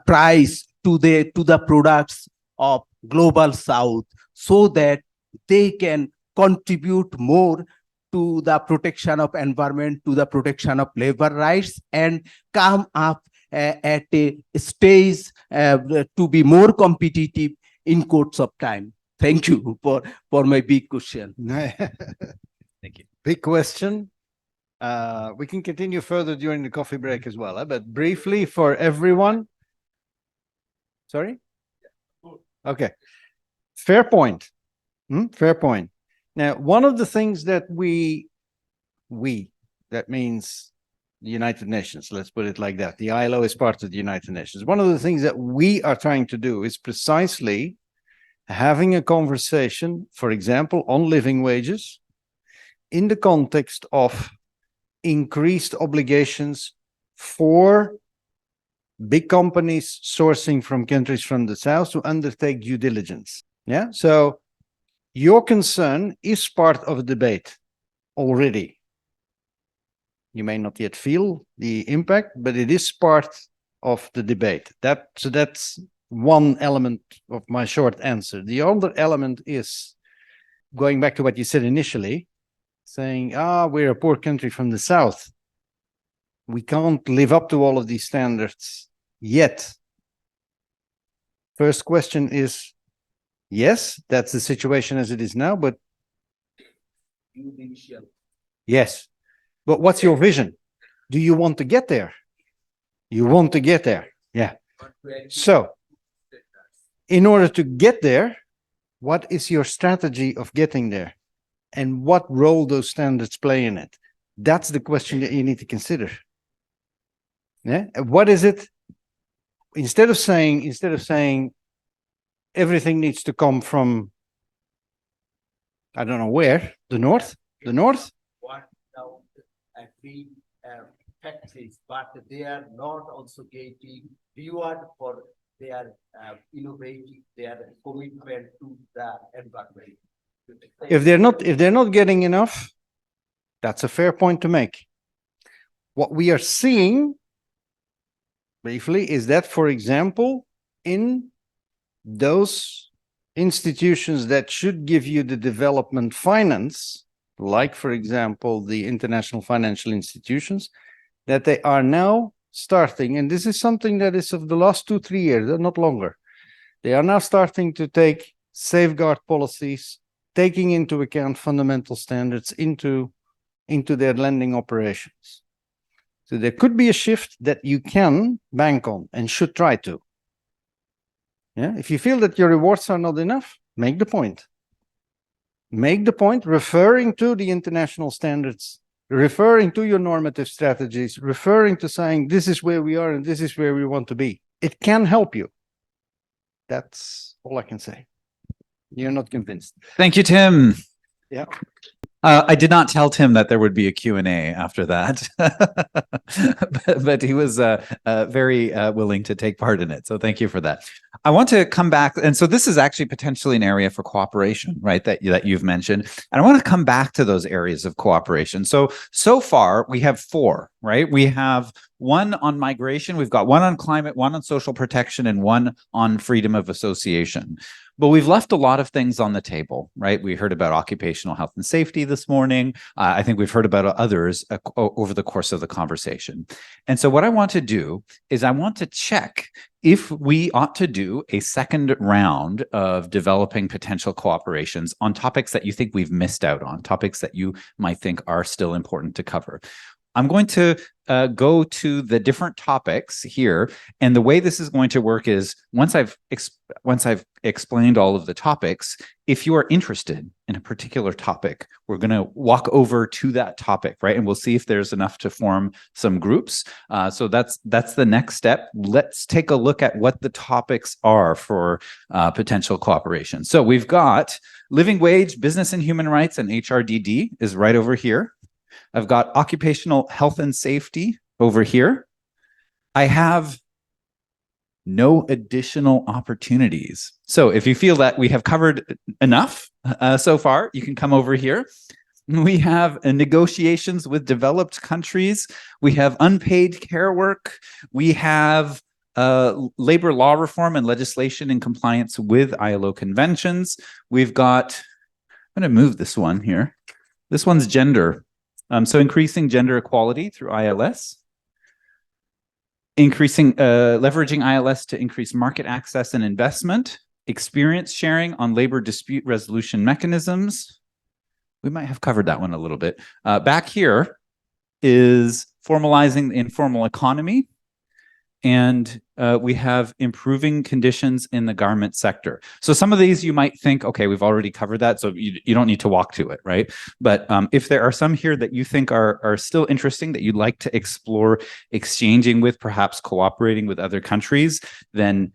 price to the products of global South, so that they can contribute more to the protection of environment, to the protection of labor rights, and come up at a stage to be more competitive in course of time. Thank you for my big question. Thank you. Big question. We can continue further during the coffee break as well, but briefly for everyone. Sorry? Okay. Fair point. Fair point. Now, one of the things that that means the United Nations, let's put it like that. The ILO is part of the United Nations. One of the things that we are trying to do is precisely having a conversation, for example, on living wages in the context of increased obligations for big companies sourcing from countries from the South to undertake due diligence. Yeah. So your concern is part of a debate already. You may not yet feel the impact, but it is part of the debate. So that's one element of my short answer. The other element is going back to what you said initially, saying, we're a poor country from the South. We can't live up to all of these standards yet. First question is, yes, that's the situation as it is now, but yes. But what's your vision? Do you want to get there? You want to get there. Yeah. So, in order to get there, what is your strategy of getting there? And what role those standards play in it? That's the question that you need to consider. Yeah. What is it? Instead of saying everything needs to come from, I don't know where, the north? What now big factories, but they are not also getting reward for their innovative, their commitment to the environment. If they're not getting enough, that's a fair point to make. What we are seeing briefly is that, for example, in those institutions that should give you the development finance, like, for example, the international financial institutions, that they are now starting, and this is something that is of the last 2-3 years, not longer. They are now starting to take safeguard policies, taking into account fundamental standards into their lending operations. So there could be a shift that you can bank on and should try to. Yeah, if you feel that your rewards are not enough, make the point. Make the point referring to the international standards, referring to your normative strategies, referring to saying this is where we are and this is where we want to be. It can help you. That's all I can say. You're not convinced. Thank you, Tim. Yeah. I did not tell Tim that there would be a Q&A after that, but he was very willing to take part in it. So thank you for that. I want to come back. And so this is actually potentially an area for cooperation, right, that you've mentioned. And I want to come back to those areas of cooperation. So far, we have 4, right? We have one on migration. We've got one on climate, one on social protection, and one on freedom of association. But we've left a lot of things on the table, right? We heard about occupational health and safety this morning. I think we've heard about others over the course of the conversation. And so what I want to do is I want to check if we ought to do a second round of developing potential cooperations on topics that you think we've missed out on, topics that you might think are still important to cover. I'm going to go to the different topics here, and the way this is going to work is once I've explained all of the topics, if you are interested in a particular topic, we're going to walk over to that topic, right? And we'll see if there's enough to form some groups. So that's the next step. Let's take a look at what the topics are for potential cooperation. So we've got living wage, business and human rights, and HRDD is right over here. I've got occupational health and safety over here. I have no additional opportunities. So if you feel that we have covered enough so far, you can come over here. We have negotiations with developed countries. We have unpaid care work. We have labor law reform and legislation in compliance with ILO conventions. We've got, I'm going to move this one here. This one's gender. So increasing gender equality through ILS, leveraging ILS to increase market access and investment, experience sharing on labor dispute resolution mechanisms. We might have covered that one a little bit. Back here is formalizing the informal economy, and we have improving conditions in the garment sector. So some of these you might think, okay, we've already covered that, so you don't need to walk to it, right? But if there are some here that you think are still interesting, that you'd like to explore exchanging with, perhaps cooperating with other countries, then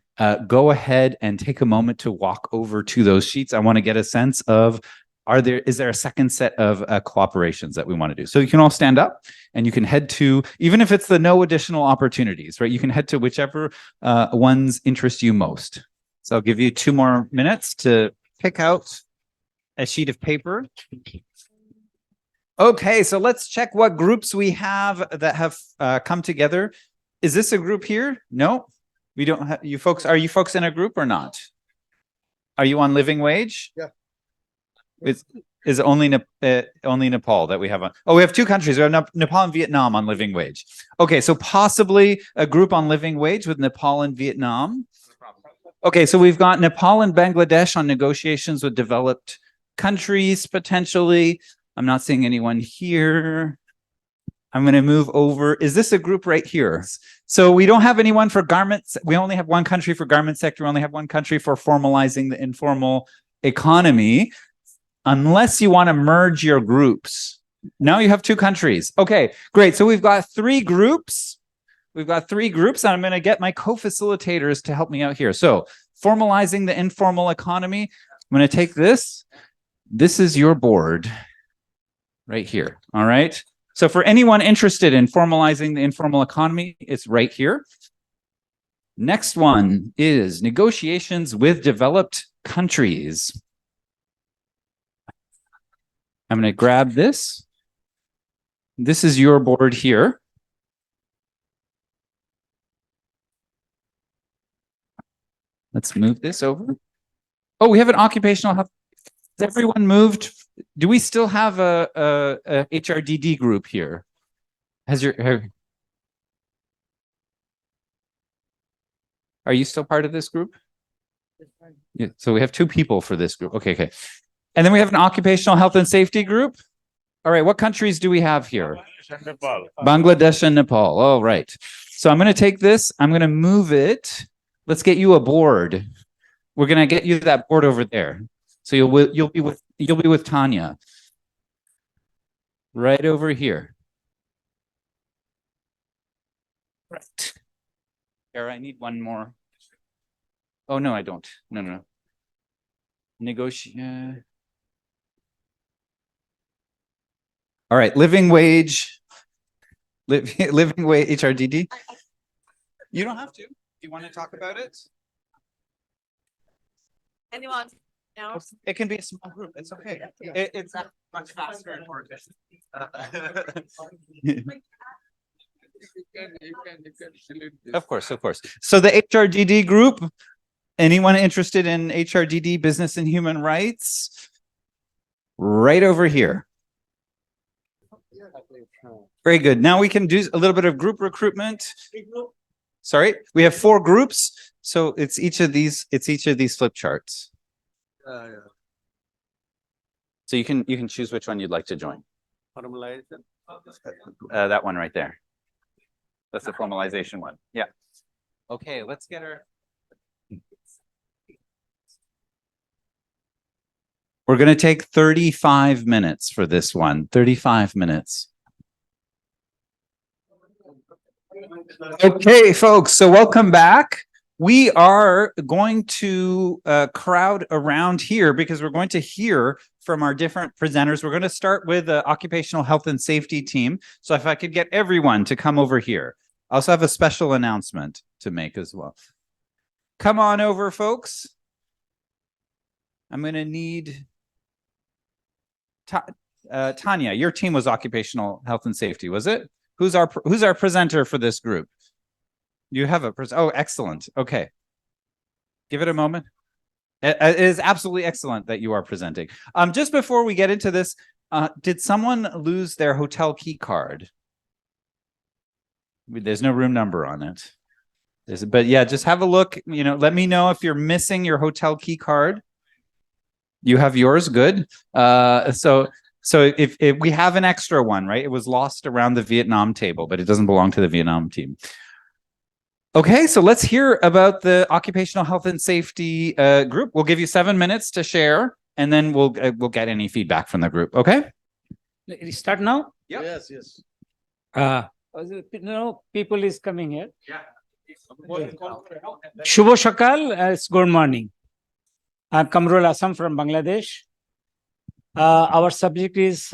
go ahead and take a moment to walk over to those sheets. I want to get a sense of, is there a second set of cooperations that we want to do? So you can all stand up and you can head to, even if it's the no additional opportunities, right? You can head to whichever ones interest you most. So I'll give you 2 more minutes to pick out a sheet of paper. Okay, so let's check what groups we have that have come together. Is this a group here? No, we don't have you folks. Are you folks in a group or not? Are you on living wage? Yeah. Is it only Nepal that we have on? Oh, we have 2 countries. We have Nepal and Vietnam on living wage. Okay, so possibly a group on living wage with Nepal and Vietnam. Okay, so we've got Nepal and Bangladesh on negotiations with developed countries, potentially. I'm not seeing anyone here. I'm going to move over. Is this a group right here? So we don't have anyone for garments. We only have 1 country for garment sector. We only have 1 country for formalizing the informal economy. Unless you want to merge your groups. Now you have 2 countries. Okay, great. So we've got 3 groups. We've got 3 groups, and I'm going to get my co-facilitators to help me out here. So formalizing the informal economy. I'm going to take this. This is your board right here. All right. So for anyone interested in formalizing the informal economy, it's right here. Next one is negotiations with developed countries. I'm going to grab this. This is your board here. Let's move this over. Oh, we have an occupational health. Has everyone moved? Do we still have a HRDD group here? Are you still part of this group? Yeah, so we have 2 people for this group. Okay. And then we have an occupational health and safety group. All right, what countries do we have here? Bangladesh and Nepal. All right. So I'm going to take this. I'm going to move it. Let's get you a board. We're going to get you that board over there. So you'll be with Tanya. Right over here. Right. Here, I need one more. Oh no, I don't. No. Negotiate. All right, living wage, living wage, HRDD. You don't have to. Do you want to talk about it? Anyone else? It can be a small group. It's okay. It's much faster and more efficient. Of course, of course. So the HRDD group, anyone interested in HRDD, business and human rights? Right over here. Very good. Now we can do a little bit of group recruitment. Sorry, we have 4 groups. So it's each of these flip charts. So you can choose which one you'd like to join. Formalization. That one right there. That's the formalization one. Yeah. Okay, let's get her. We're going to take 35 minutes for this one. 35 minutes. Okay, folks, so welcome back. We are going to crowd around here because we're going to hear from our different presenters. We're going to start with the occupational health and safety team. So if I could get everyone to come over here. I also have a special announcement to make as well. Come on over, folks. I'm going to need Tanya. Your team was occupational health and safety, was it? Who's our presenter for this group? You have a oh, excellent. Okay. Give it a moment. It is absolutely excellent that you are presenting. Just before we get into this, did someone lose their hotel key card? There's no room number on it. But yeah, just have a look. Let me know if you're missing your hotel key card. You have yours, good. So if we have an extra one, right? It was lost around the Vietnam table, but it doesn't belong to the Vietnam team. Okay, so let's hear about the occupational health and safety group. We'll give you 7 minutes to share, and then we'll get any feedback from the group. Okay? Start now? Yep. Yes. People is coming here. Yeah. Shubho Shakal, it's good morning. I'm Kamrul Assam from Bangladesh. Our subject is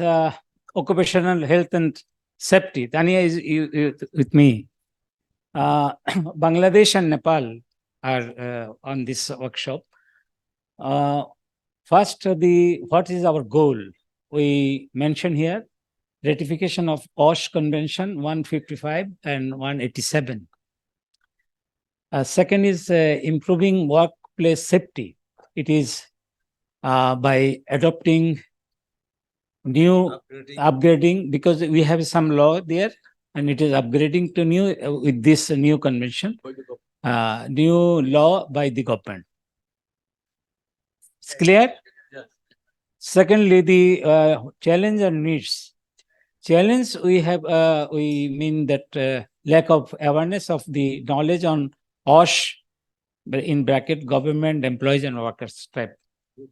occupational health and safety. Tanya is with me. Bangladesh and Nepal are on this workshop. First, what is our goal? We mention here ratification of OSH Convention 155 and 187. Second is improving workplace safety. It is by adopting new upgrading, because we have some law there, and it is upgrading to new with this new convention, new law by the government. It's clear? Yes. Secondly, the challenge and needs. Challenge we have, we mean that lack of awareness of the knowledge on OSH, in bracket government, employees and workers type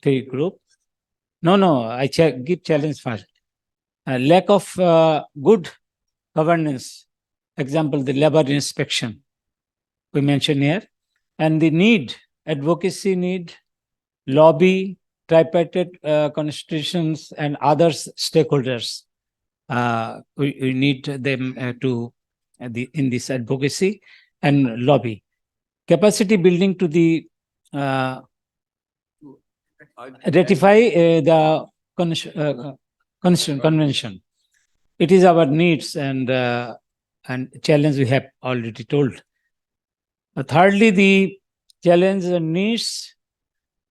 3 group. No, I give challenge first. Lack of good governance, example, the labor inspection we mentioned here, and the need, advocacy need, lobby, tripartite constitutions and other stakeholders. We need them in this advocacy and lobby. Capacity building to the ratify the convention. It is our needs and challenge we have already told. Thirdly, the challenge and needs,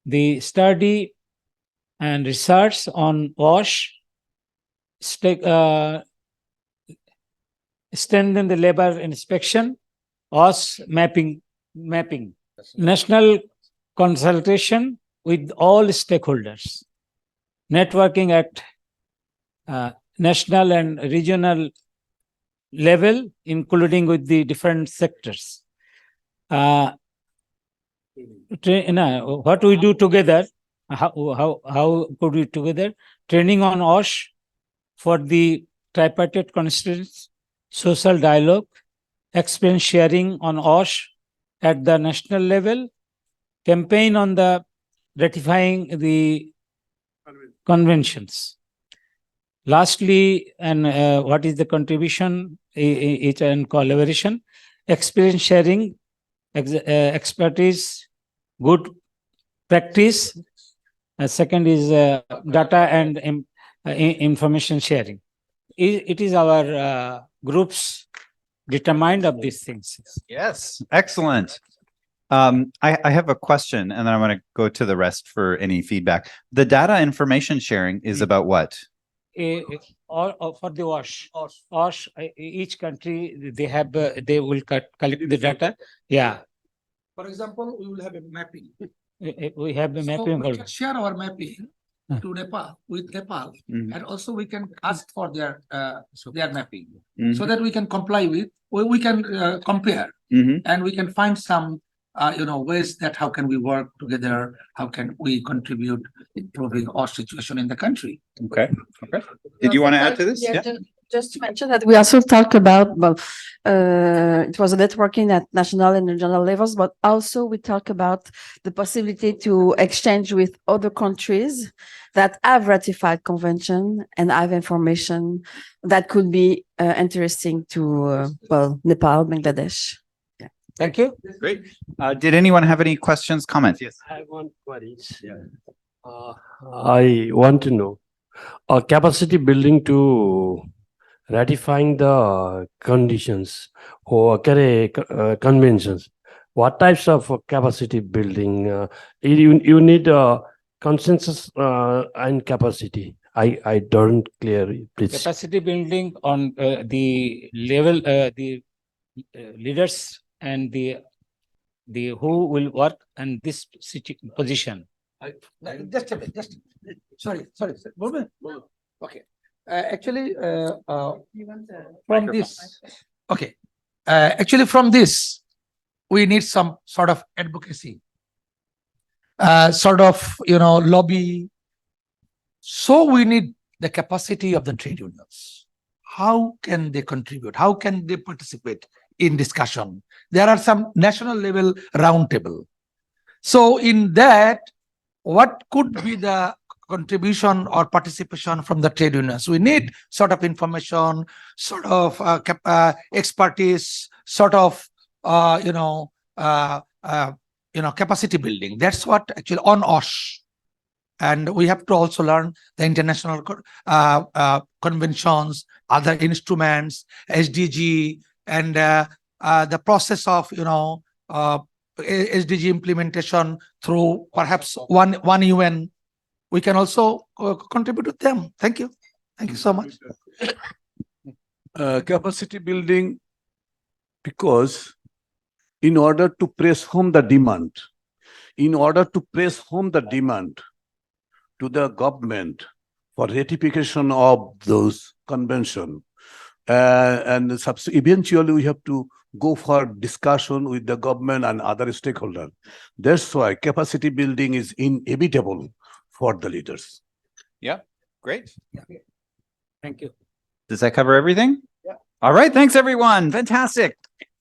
the study and research on WASH, strengthen the labor inspection, WASH mapping, national consultation with all stakeholders, networking at national and regional level, including with the different sectors. What we do together, how could we together? Training on OSH for the tripartite constituents, social dialogue, experience sharing on OSH at the national level, campaign on the ratifying the conventions. Lastly, and what is the contribution? Each and collaboration, experience sharing, expertise, good practice. Second is data and information sharing. It is our groups determined of these things. Yes, excellent. I have a question, and then I want to go to the rest for any feedback. The data information sharing is about what? Or for the WASH, each country they have they will collect the data. Yeah, For example, we will have a mapping. we have the So mapping. we can share our mapping to Nepal with Nepal, and also we can ask for their mapping so that we can comply with, or we can compare, and we can find some ways that how can we work together, how can we contribute improving our situation in the country. Okay. Okay. Did you want to add to this? Yeah. Just to mention that we also talk about, it was a networking at national and regional levels, but also we talk about the possibility to exchange with other countries that have ratified convention and have information that could be interesting to, Nepal, Bangladesh. Thank you. Great. Did anyone have any questions, comments? Yes. I want queries. I want to know capacity building to ratifying the conditions or conventions. What types of capacity building? You need consensus and capacity. I don't clear it, please. Capacity building on the level, the leaders and the who will work in this position. Just a minute, sorry. Okay. Actually, from this, we need some sort of advocacy, lobby. So we need the capacity of the trade unions. How can they contribute? How can they participate in discussion? There are some national level roundtable. So in that, what could be the contribution or participation from the trade unions? We need sort of information, sort of expertise, sort of capacity building. That's what actually on OSH. And we have to also learn the international conventions, other instruments, SDG, and the process of SDG implementation through perhaps one UN. We can also contribute to them. Thank you. Thank you so much. Capacity building, because in order to press home the demand, to the government for ratification of those conventions, and eventually we have to go for discussion with the government and other stakeholders. That's why capacity building is inevitable for the leaders. Yeah, great. Thank you. Does that cover everything? Yeah. All right, thanks everyone. Fantastic.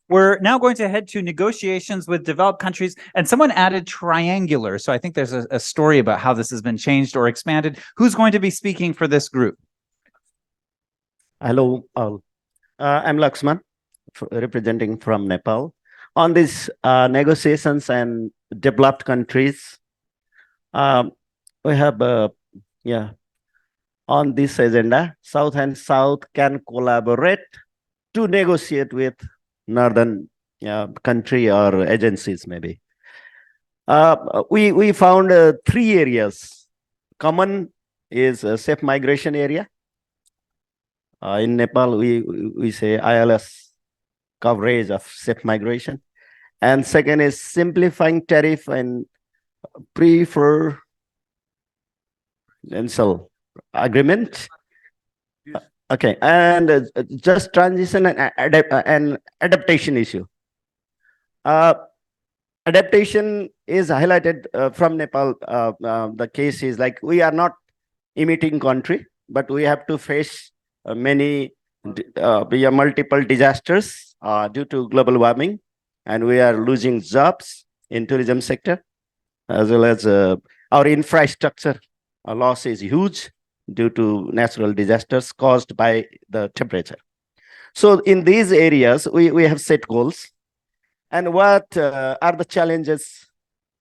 We're now going to head to negotiations with developed countries, and someone added triangular. So I think there's a story about how this has been changed or expanded. Who's going to be speaking for this group? Hello, all. I'm Laxman, representing from Nepal. On these negotiations and developed countries, we have, on this agenda, South and South can collaborate to negotiate with Northern country or agencies, maybe. We found 3 areas. Common is a safe migration area. In Nepal, we say ILS coverage of safe migration. And second is simplifying tariff and preferential agreement. Okay, and just transition and adaptation issue. Adaptation is highlighted from Nepal. The case is like we are not emitting country, but we have to face multiple disasters due to global warming, and we are losing jobs in tourism sector, as well as our infrastructure loss is huge. due to natural disasters caused by the temperature. So in these areas, we have set goals. And what are the challenges?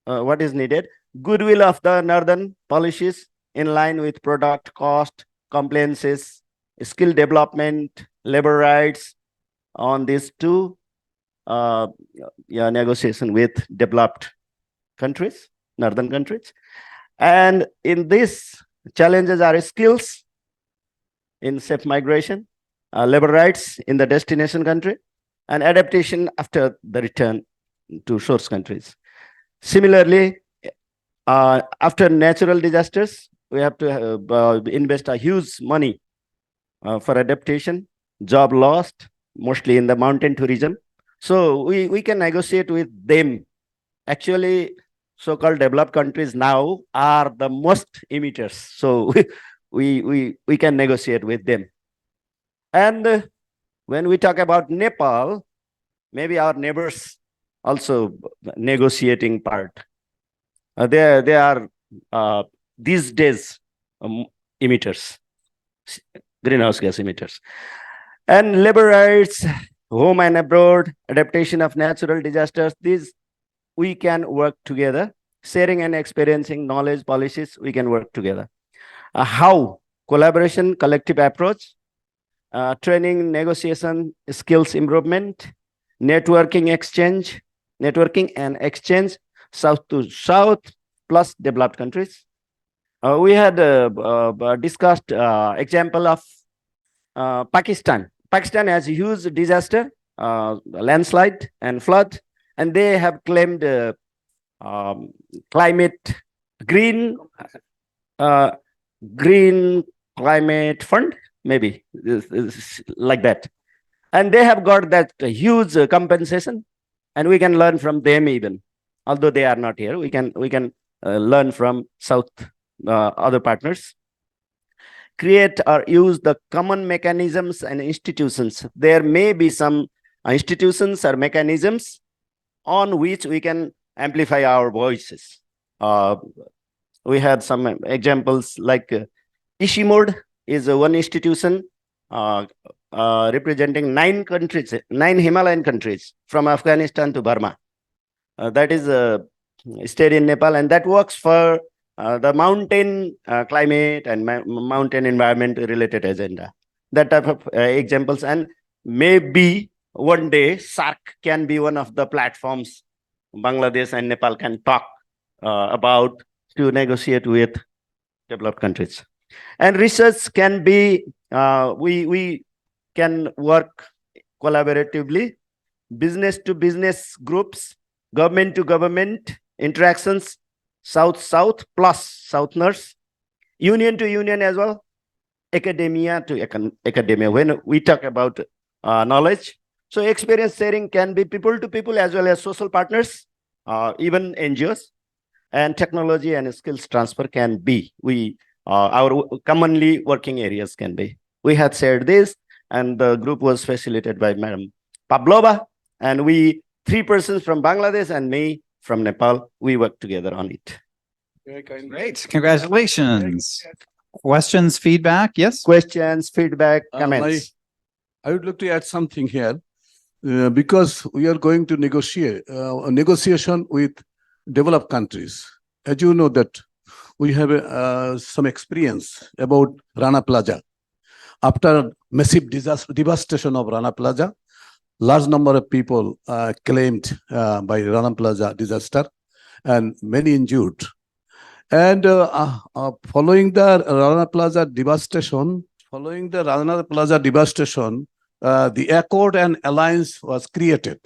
What is needed? Goodwill of the northern policies in line with product cost, compliances, skill development, labor rights on these two negotiation with developed countries, northern countries. And in this, challenges are skills in safe migration, labor rights in the destination country, and adaptation after the return to source countries. Similarly, after natural disasters, we have to invest a huge money for adaptation, job lost, mostly in the mountain tourism. So we can negotiate with them. Actually, so-called developed countries now are the most emitters. So we can negotiate with them. And when we talk about Nepal, maybe our neighbors also negotiating part. They are these days emitters, greenhouse gas emitters. And labor rights, home and abroad, adaptation of natural disasters, these we can work together. Sharing and experiencing knowledge, policies, we can work together. How? Collaboration, collective approach, training, negotiation, skills improvement, networking and exchange, south to south, plus developed countries. We had discussed example of Pakistan. Pakistan has a huge disaster, landslide and flood, and they have claimed climate green climate fund, maybe like that, and they have got that huge compensation, and we can learn from them even, although they are not here. We can learn from South other partners. Create or use the common mechanisms and institutions. There may be some institutions or mechanisms on which we can amplify our voices. We had some examples like Ishimod is one institution representing 9 countries, 9 Himalayan countries from Afghanistan to Burma. That is a state in Nepal, and that works for the mountain climate and mountain environment related agenda. That type of examples, and maybe one day SARC can be one of the platforms Bangladesh and Nepal can talk about to negotiate with developed countries. And research can be, we can work collaboratively, business to business groups, government to government interactions, South-South plus Southerners, union to union as well, academia to academia. When we talk about knowledge, so experience sharing can be people to people as well as social partners, even NGOs, and technology and skills transfer can be. Our commonly working areas can be. We had shared this, and the group was facilitated by Madam Pavlova, and we 3 persons from Bangladesh and me from Nepal, we work together on it. Great, congratulations. Questions, feedback? Yes? Questions, feedback, comments. I would like to add something here, because we are going to negotiate a negotiation with developed countries. As you know that we have some experience about Rana Plaza. After massive devastation of Rana Plaza, large number of people claimed by Rana Plaza disaster, and many injured. And following the Rana Plaza devastation, the accord and alliance was created,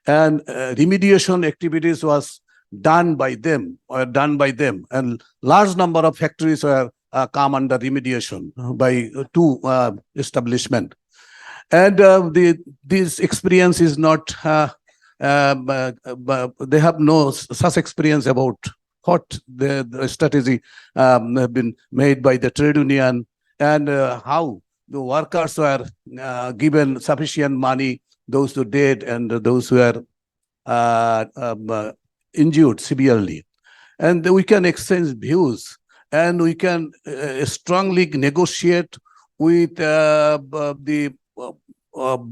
and remediation activities was done by them, and large number of factories were come under remediation by 2 establishment. And this experience is not, they have no such experience about what the strategy have been made by the trade union, and how the workers were given sufficient money, those who dead and those who were injured severely. And we can exchange views. and we can strongly negotiate with the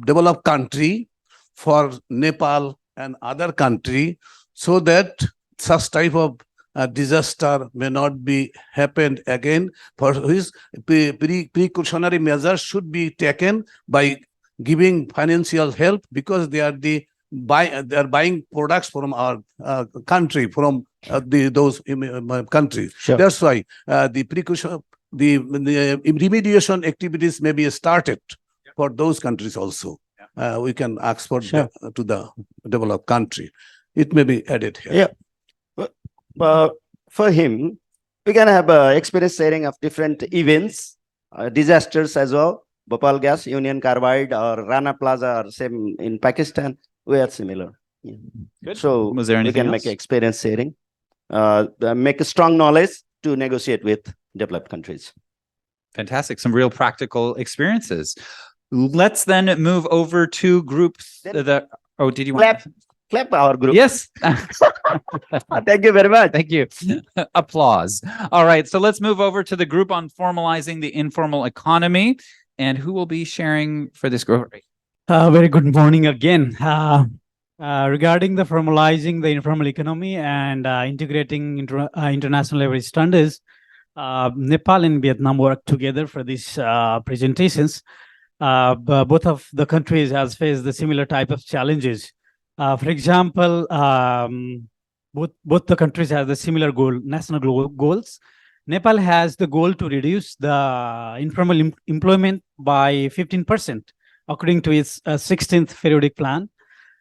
developed country for Nepal and other country, so that such type of disaster may not be happened again. For which precautionary measures should be taken by giving financial help, because they are buying products from our country, from those countries. Sure. That's why the remediation activities may be started for those countries also. We can ask for Sure. to the developed country. It may be added here. Yeah. For him, we can have experience sharing of different events, disasters as well. Bhopal Gas, Union Carbide, or Rana Plaza, or same in Pakistan, we are similar. Yeah. Good. So Was there we anything can else? make experience sharing, make a strong knowledge to negotiate with developed countries. Fantastic. Some real practical experiences. Let's then move over to groups that, oh, did you want Clap our group. Yes. Thank you very much. Thank you. Applause. All right. So let's move over to the group on formalizing the informal economy. And who will be sharing for this group? Very good morning again. Regarding the formalizing the informal economy and integrating international labor standards, Nepal and Vietnam worked together for these presentations. Both of the countries has faced the similar type of challenges. For example, both the countries have the similar national goals. Nepal has the goal to reduce the informal employment by 15%, according to its 16th periodic plan.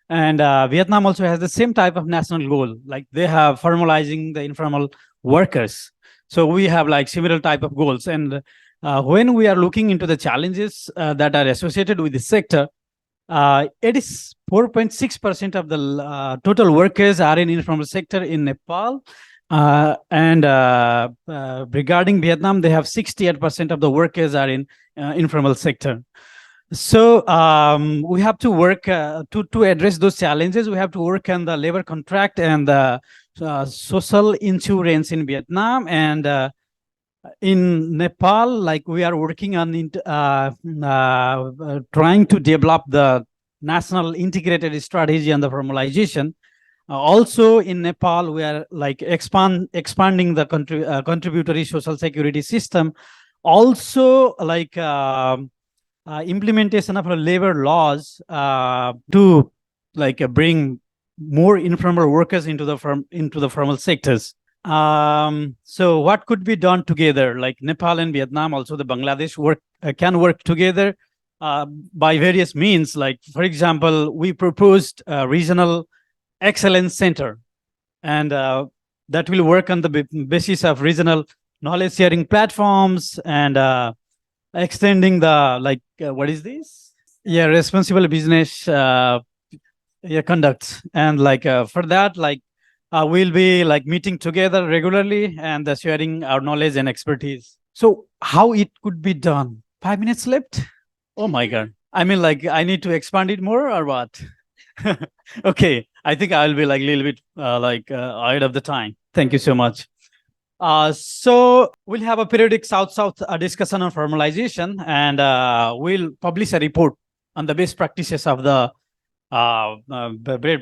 And Vietnam also has the same type of national goal, like they have formalizing the informal workers. So we have like similar type of goals. And when we are looking into the challenges that are associated with the sector, it is 4.6% of the total workers are in informal sector in Nepal. Regarding Vietnam, they have 68% of the workers are in informal sector. So we have to work to address those challenges. We have to work on the labor contract and the social insurance in Vietnam, and in Nepal, like we are working on trying to develop the national integrated strategy on the formalization. Also in Nepal, we are like expanding the contributory social security system. Also, like implementation of labor laws to like bring more informal workers into the formal sectors. So what could be done together? Like Nepal and Vietnam, also the Bangladesh can work together by various means. Like for example, we proposed a regional excellence center, and that will work on the basis of regional knowledge sharing platforms and extending the what is this? Yeah, responsible business conduct, and for that we'll be like meeting together regularly and sharing our knowledge and expertise. So how it could be done? 5 minutes left? Oh my God. I mean, like I need to expand it more or what? Okay, I think I'll be like a little bit ahead of the time. Thank you so much. So we'll have a periodic South-South discussion on formalization, and we'll publish a report on the best practices of the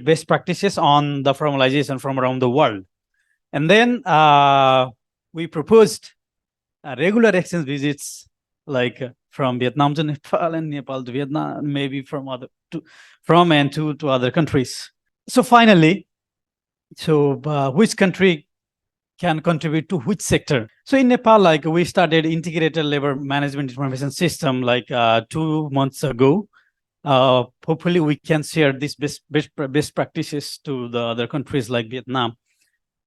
best practices on the formalization from around the world. And then we proposed regular exchange visits, like from Vietnam to Nepal and Nepal to Vietnam, maybe from to other countries. So finally, which country can contribute to which sector? So in Nepal, like we started integrated labor management information system like 2 months ago. Hopefully we can share these best practices to the other countries like Vietnam.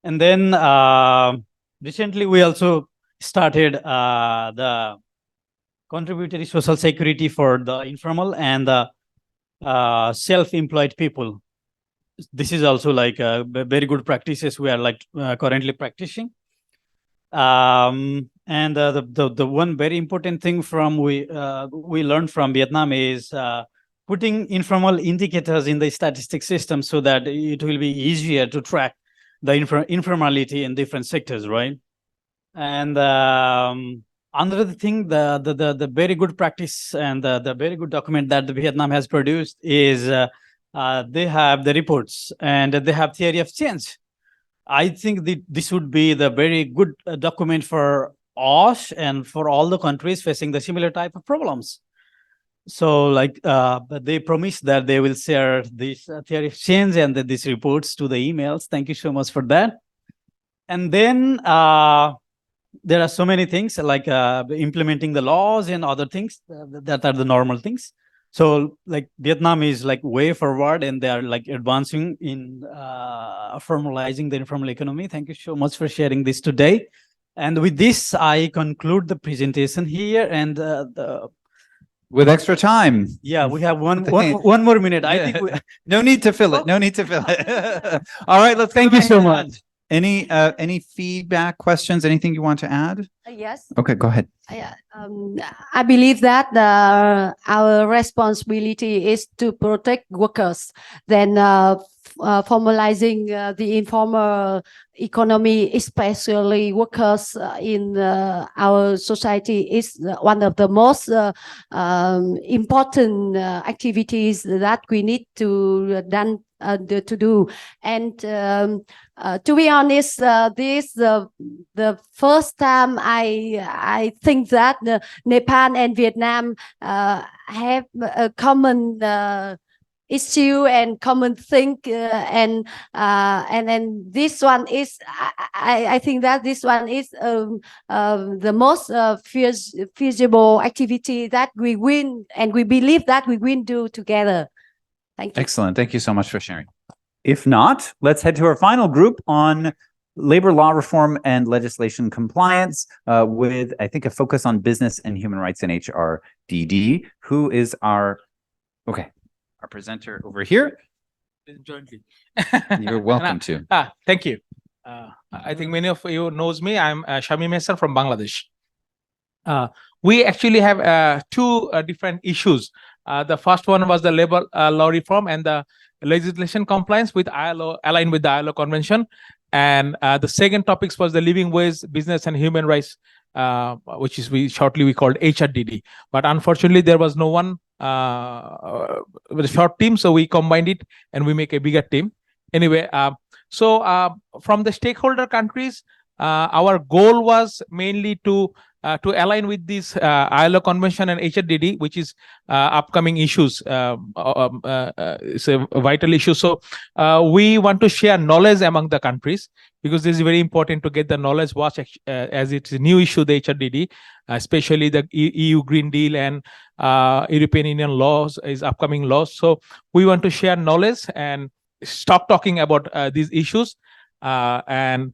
And then recently we also started the contributory social security for the informal and the self-employed people. This is also like a very good practices we are like currently practicing. And the one very important thing from we learned from Vietnam is putting informal indicators in the statistics system so that it will be easier to track the informality in different sectors, right? And another thing, the very good practice and the very good document that Vietnam has produced is they have the reports and they have theory of change. I think this would be the very good document for us and for all the countries facing the similar type of problems. So like they promised that they will share this theory of change and these reports to the emails. Thank you so much for that. And then there are so many things like implementing the laws and other things that are the normal things. So like Vietnam is like way forward and they are like advancing in formalizing the informal economy. Thank you so much for sharing this today. And with this, I conclude the presentation here and with extra time. Yeah, we have one more minute. I think no need to fill it. No need to fill it. All right, let's thank you so much. Any feedback, questions, anything you want to add? Yes. Okay, go ahead. I believe that our responsibility is to protect workers. Then formalizing the informal economy, especially workers in our society, is one of the most important activities that we need to do. And to be honest, this the first time I think that Nepal and Vietnam have a common issue and common thing, and then this one is I think that this one is the most feasible activity that we win, and we believe that we will do together. Thank you. Excellent. Thank you so much for sharing. If not, let's head to our final group on labor law reform and legislation compliance with, I think, a focus on business and human rights in HRDD. Who is our presenter over here? Jointly. You're welcome to. Thank you. I think many of you knows me. I'm Shami Mehsar from Bangladesh. We actually have two different issues. The first one was the labor law reform and the legislation compliance with ILO, aligned with the ILO convention. And the second topics was the living wage, business and human rights, which is we called HRDD. But unfortunately, there was no one with a short team, so we combined it and we make a bigger team. Anyway, so from the stakeholder countries, our goal was mainly to align with this ILO convention and HRDD, which is upcoming issues. It's a vital issue. So we want to share knowledge among the countries, because this is very important to get the knowledge watch as it's a new issue, the HRDD, especially the EU Green Deal and European Union laws is upcoming laws. So we want to share knowledge and stop talking about these issues, and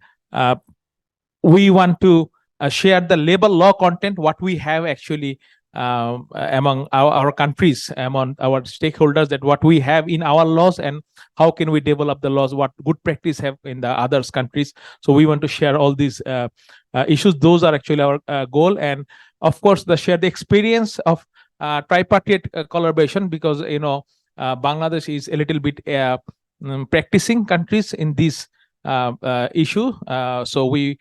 we want to share the labor law content, what we have actually among our countries, among our stakeholders, that what we have in our laws and how can we develop the laws, what good practice have in the others countries. So we want to share all these issues. Those are actually our goal. And of course, share the experience of tripartite collaboration, because Bangladesh is a little bit practicing countries in this issue. So we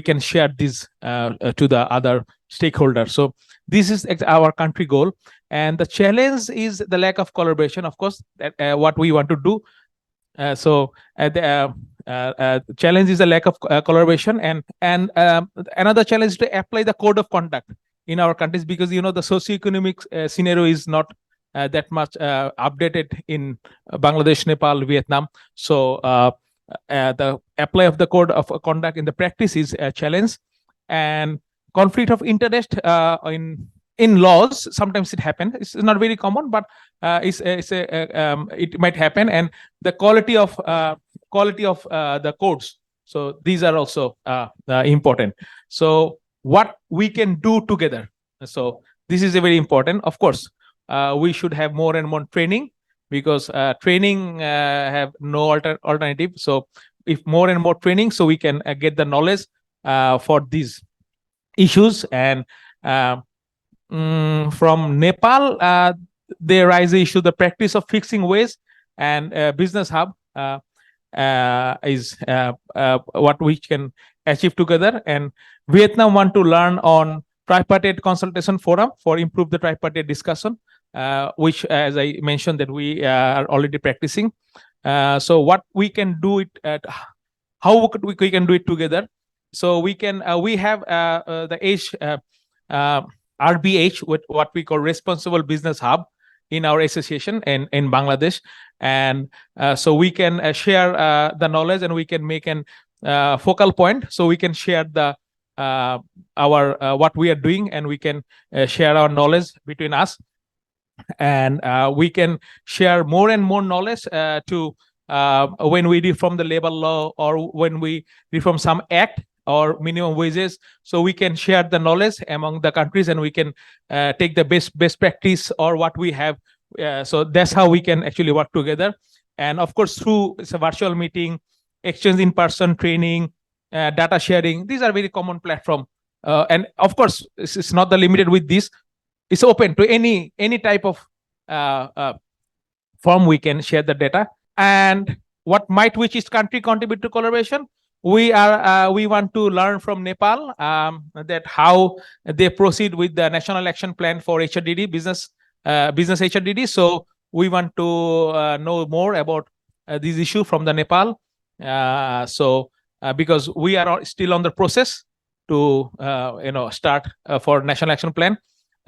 can share this to the other stakeholders. So this is our country goal, and the challenge is the lack of collaboration. Of course, what we want to do. So the challenge is the lack of collaboration, and another challenge is to apply the code of conduct in our countries, because the socioeconomic scenario is not that much updated in Bangladesh, Nepal, Vietnam. So the apply of the code of conduct in the practice is a challenge. And conflict of interest in laws, sometimes it happens. It's not very common, but it might happen. And the quality of the codes. So these are also important. So what we can do together. So this is a very important. Of course, we should have more and more training, because training have no alternative. So if more and more training, so we can get the knowledge for these issues. And from Nepal, they rise the issue, the practice of fixing waste and business hub is what we can achieve together. And Vietnam want to learn on tripartite consultation forum for improve the tripartite discussion, which, as I mentioned, that we are already practicing. So what we can do it at, how we can do it together. So we can we have the RBH, with what we call Responsible Business Hub in our association in Bangladesh, and so we can share the knowledge, and we can make an focal point, so we can share the our what we are doing, and we can share our knowledge between us, and we can share more and more knowledge to when we reform the labor law, or when we reform some act or minimum wages, so we can share the knowledge among the countries, and we can take the best practice or what we have. So that's how we can actually work together. And of course, through it's a virtual meeting, exchange in person training, data sharing, these are very common platform. And of course, it's not the limited with this. It's open to any type of form. We can share the data. And what might which is country contribute to collaboration? We want to learn from Nepal that how they proceed with the National Action Plan for HRDD, business HRDD. So we want to know more about this issue from the Nepal. Because we are still on the process to start for National Action Plan.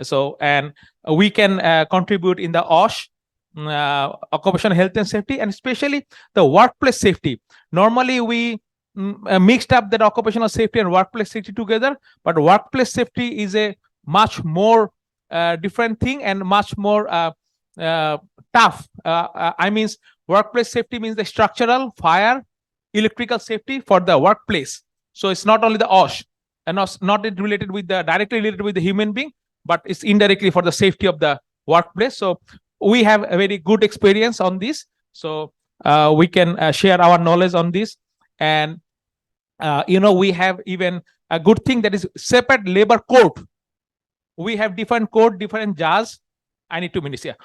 So, and we can contribute in the OSH, occupational health and safety, and especially the workplace safety. Normally we mixed up that occupational safety and workplace safety together, but workplace safety is a much more different thing and much more tough. I mean, workplace safety means the structural, fire, electrical safety for the workplace. So it's not only the OSH, and not related with the directly related with the human being, but it's indirectly for the safety of the workplace. So we have a very good experience on this. So we can share our knowledge on this. And we have even a good thing, that is separate labor code. We have different code, different jars. I need 2 minutes here.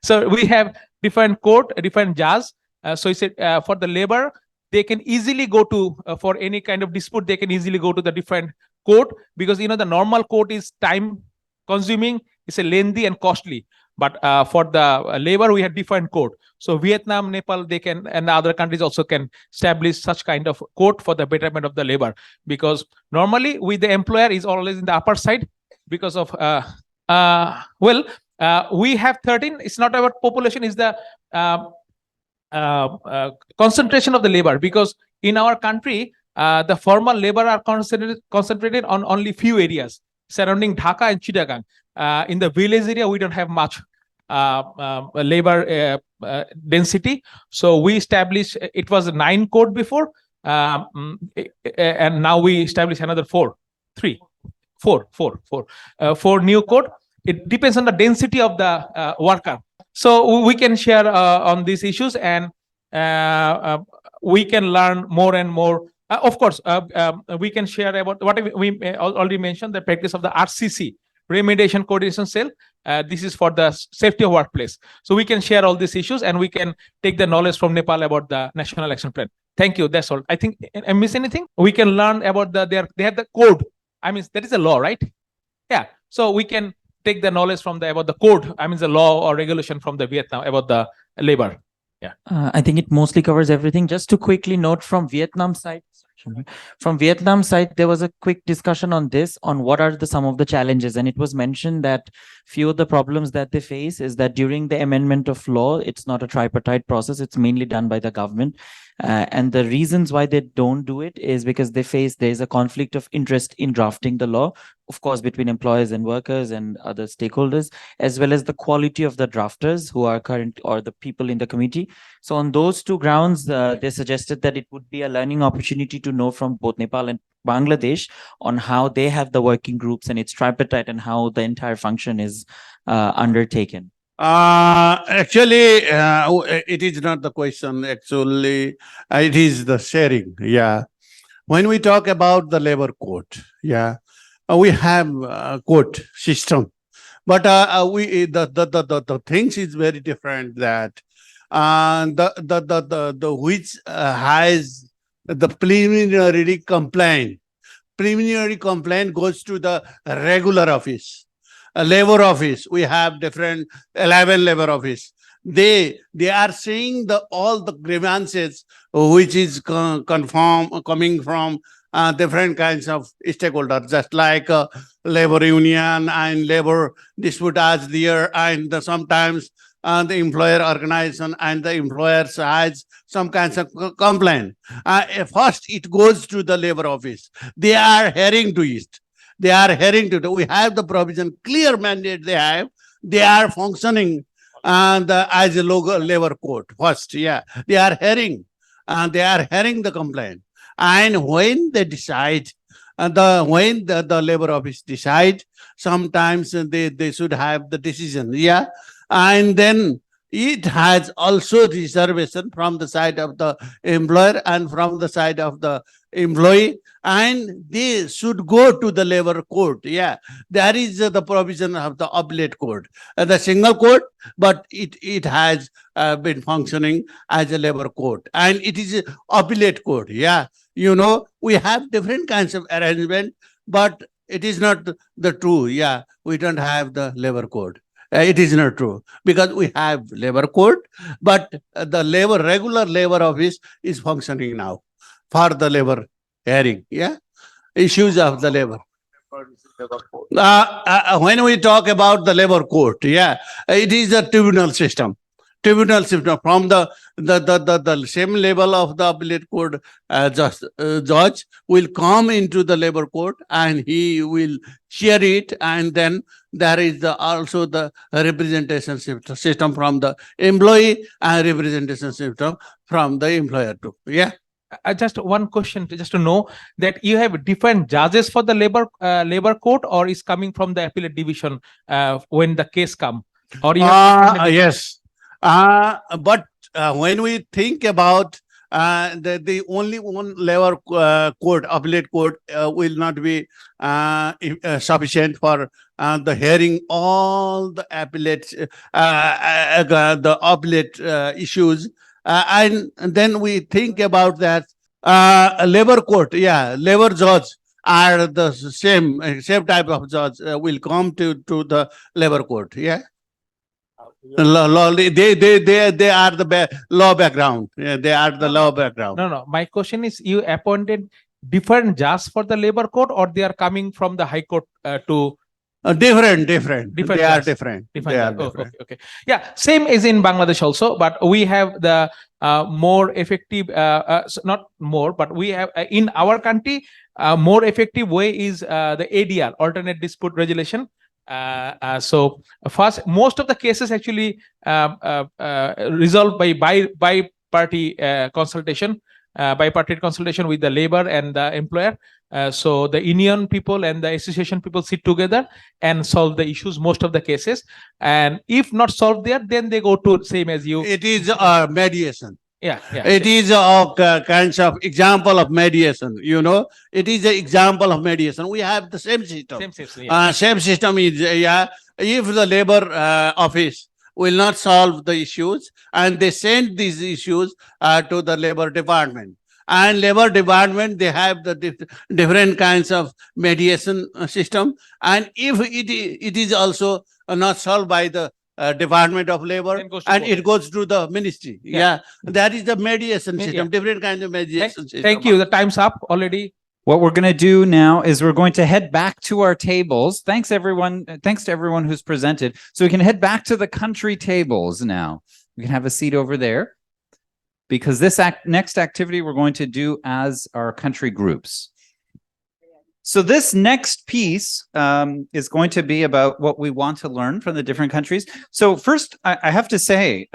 So we have different code, different jars. So it's for the labor, they can easily go to for any kind of dispute, they can easily go to the different code, because the normal code is time consuming, it's a lengthy and costly. But for the labor, we have different code. So Vietnam, Nepal, they can, and other countries also can establish such kind of code for the betterment of the labor. Because normally with the employer is always in the upper side, because of we have 13. It's not about population, is the concentration of the labor, because in our country the formal labor are concentrated on only few areas surrounding Dhaka and Chittagong. In the village area, we don't have much labor density. So we established, it was 9 code before, and now we establish another 4 new code. It depends on the density of the worker. So we can share on these issues, and we can learn more and more. Of course, we can share about what we already mentioned, the practice of the RCC, Remediation Coordination Cell. This is for the safety of workplace. So we can share all these issues, and we can take the knowledge from Nepal about the National Action Plan. Thank you. That's all. I think I miss anything. We can learn about they have the code. I mean, that is a law, right? Yeah. So we can take the knowledge from about the code. I mean, the law or regulation from the Vietnam about the labor. Yeah. I think it mostly covers everything. Just to quickly note from Vietnam side. From Vietnam side, there was a quick discussion on this, on what are some of the challenges. And it was mentioned that few of the problems that they face is that during the amendment of law, it's not a tripartite process. It's mainly done by the government. And the reasons why they don't do it is because there is a conflict of interest in drafting the law, of course, between employers and workers and other stakeholders, as well as the quality of the drafters who are current, or the people in the committee. So on those 2 grounds, they suggested that it would be a learning opportunity to know from both Nepal and Bangladesh on how they have the working groups and its tripartite, and how the entire function is undertaken. Actually, it is not the question. Actually, it is the sharing. Yeah. When we talk about the labor code, yeah, we have a code system, but the things is very different. That the which has the preliminary complaint. Preliminary complaint goes to the regular office. A labor office, we have different 11 labor office. They are saying all the grievances which is coming from different kinds of stakeholders, just like labor union and labor dispute as there, and sometimes the employer organization and the employers has some kinds of complaint. First, it goes to the labor office. They are hearing to it. They are hearing to it. We have the provision, clear mandate they have. They are functioning as a local labor court. First, yeah, they are hearing. They are hearing the complaint. And when they decide, when the labor office decide, sometimes they should have the decision. Yeah. And then it has also reservation from the side of the employer and from the side of the employee, and they should go to the labor court. Yeah, there is the provision of the appellate court, the single court, but it has been functioning as a labor court, and it is an appellate court. Yeah, we have different kinds of arrangement, but it is not the true. Yeah, we don't have the labor court. It is not true because we have labor court, but the regular labor office is functioning now for the labor hearing. Yeah, issues of the labor. When we talk about the labor court, yeah, it is a tribunal system. Tribunal system from the same level of the appellate court judge will come into the labor court and he will chair it, and then there is also the representation system from the employee and representation system from the employer too. Yeah. Just one question, just to know that you have different judges for the labor court, or is coming from the appellate division when the case come, or you have yes. But when we think about the only one labor court, appellate court, will not be sufficient for the hearing all the appellate issues, and then we think about that labor court. Yeah, labor judge are the same type of judge will come to the labor court. Yeah. They are the law background. Yeah, they are the law background. No. My question is, you appointed different judges for the labor court, or they are coming from the high court to different. They are judges? different. They are different. Okay. Yeah, same is in Bangladesh also, but we have the more effective, not more, but we have in our country, more effective way is the ADR, alternate dispute resolution. So first, most of the cases actually resolved by party consultation, bipartite consultation with the labor and the employer. So the union people and the association people sit together and solve the issues, most of the cases. And if not solved there, then they go to same as you. It is mediation. Yeah. It is a kinds of example of mediation. It is an example of mediation. We have the same system. Same system. Yeah. Same system is if the labor office will not solve the issues, and they send these issues to the labor department. And labor department, they have the different kinds of mediation system. And if it is also not solved by the Department of Labor, and it goes to the ministry. Yeah, that is the mediation system, different kinds of mediation system. Thank you. The time's up already. What we're going to do now is we're going to head back to our tables. Thanks everyone. Thanks to everyone who's presented. So we can head back to the country tables now. We can have a seat over there, because this next activity we're going to do as our country groups. So this next piece is going to be about what we want to learn from the different countries. So first, I have to say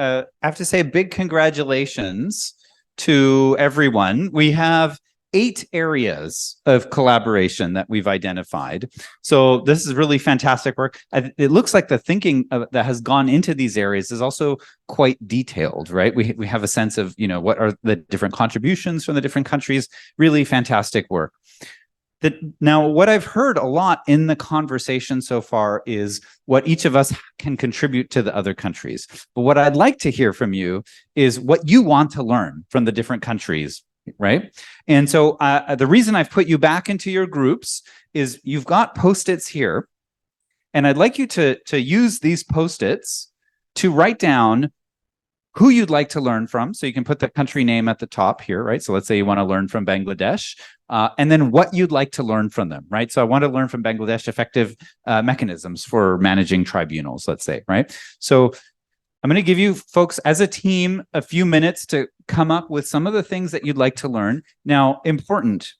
big congratulations to everyone. We have 8 areas of collaboration that we've identified. So this is really fantastic work. It looks like the thinking that has gone into these areas is also quite detailed, right? We have a sense of, what are the different contributions from the different countries. Really fantastic work. Now, what I've heard a lot in the conversation so far is what each of us can contribute to the other countries. But what I'd like to hear from you is what you want to learn from the different countries right? And so the reason I've put you back into your groups is you've got Post-its here, and I'd like you to use these Post-its to write down who you'd like to learn from. So you can put the country name at the top here, right? So let's say you want to learn from Bangladesh, and then what you'd like to learn from them, right? So I want to learn from Bangladesh effective mechanisms for managing tribunals, let's say, right? So I'm going to give you folks as a team a few minutes to come up with some of the things that you'd like to learn. Now, important,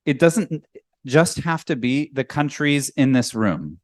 it doesn't just have to be the countries in this room.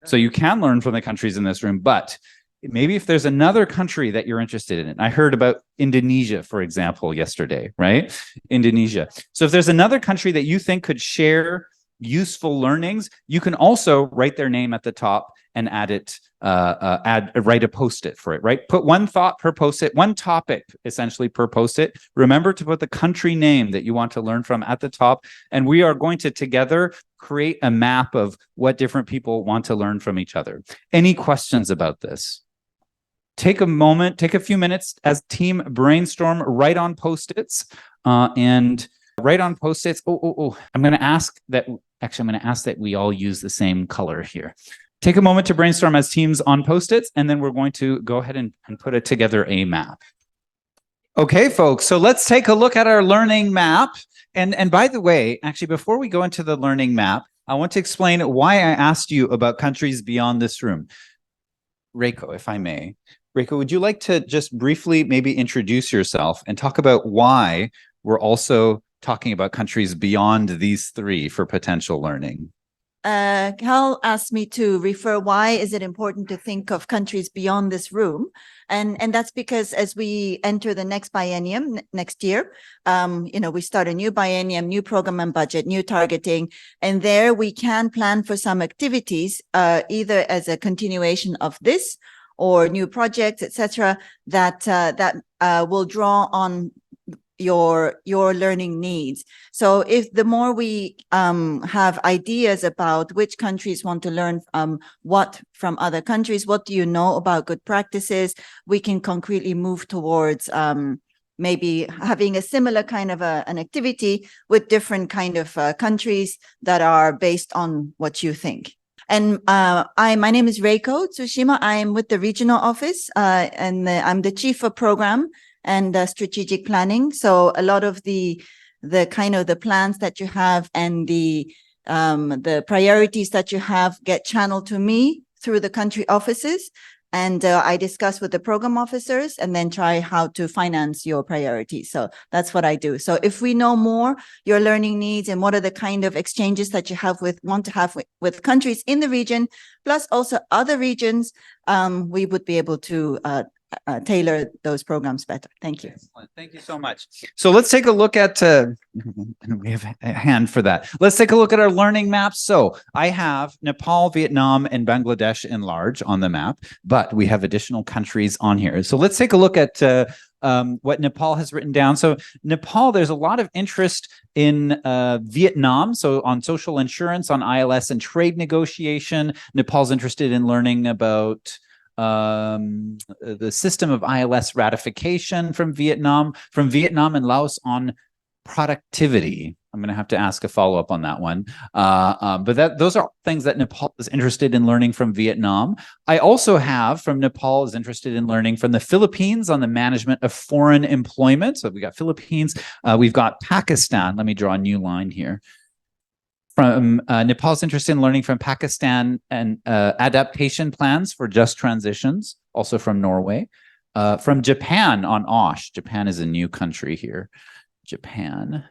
So you can learn from the countries in this room, but maybe if there's another country that you're interested in. I heard about Indonesia, for example, yesterday, right? Indonesia. So if there's another country that you think could share useful learnings, you can also write their name at the top and add it, write a Post-it for it, right? Put one thought per Post-it, one topic essentially per Post-it. Remember to put the country name that you want to learn from at the top. And we are going to together create a map of what different people want to learn from each other. Any questions about this? Take a moment, take a few minutes as team brainstorm, write on Post-its and write on Post-its. I'm going to ask that we all use the same color here. Take a moment to brainstorm as teams on Post-its, and then we're going to go ahead and put it together a map. Okay, folks, so let's take a look at our learning map. And by the way, actually, before we go into the learning map, I want to explain why I asked you about countries beyond this room. Reiko, if I may. Reiko, would you like to just briefly maybe introduce yourself and talk about why we're also talking about countries beyond these three for potential learning? Cal asked me to refer why is it important to think of countries beyond this room. And that's because as we enter the next biennium next year, we start a new biennium, new program and budget, new targeting, and there we can plan for some activities, either as a continuation of this or new projects, etc., that will draw on your learning needs. So if the more we have ideas about which countries want to learn what from other countries, what do you know about good practices, we can concretely move towards maybe having a similar kind of an activity with different kind of countries that are based on what you think. And my name is Reiko Tsushima. I am with the regional office and I'm the chief of program and strategic planning. So a lot of the kind of the plans that you have and the priorities that you have get channeled to me through the country offices. And I discuss with the program officers and then try how to finance your priorities. So that's what I do. So if we know more your learning needs and what are the kind of exchanges that you want to have with countries in the region, plus also other regions, we would be able to tailor those programs better. Thank you. Excellent. Thank you so much. So let's take a look at, we have a hand for that. Let's take a look at our learning maps. So I have Nepal, Vietnam, and Bangladesh in large on the map, but we have additional countries on here. So let's take a look at what Nepal has written down. So Nepal, there's a lot of interest in Vietnam. So on social insurance, on ILS and trade negotiation, Nepal's interested in learning about the system of ILS ratification from Vietnam and Laos on productivity. I'm going to have to ask a follow-up on that one. But those are things that Nepal is interested in learning from Vietnam. I also have from Nepal is interested in learning from the Philippines on the management of foreign employment. So we got Philippines. We've got Pakistan. Let me draw a new line here. From Nepal's interested in learning from Pakistan and adaptation plans for just transitions, also from Norway. From Japan on OSH. Japan is a new country here. Japan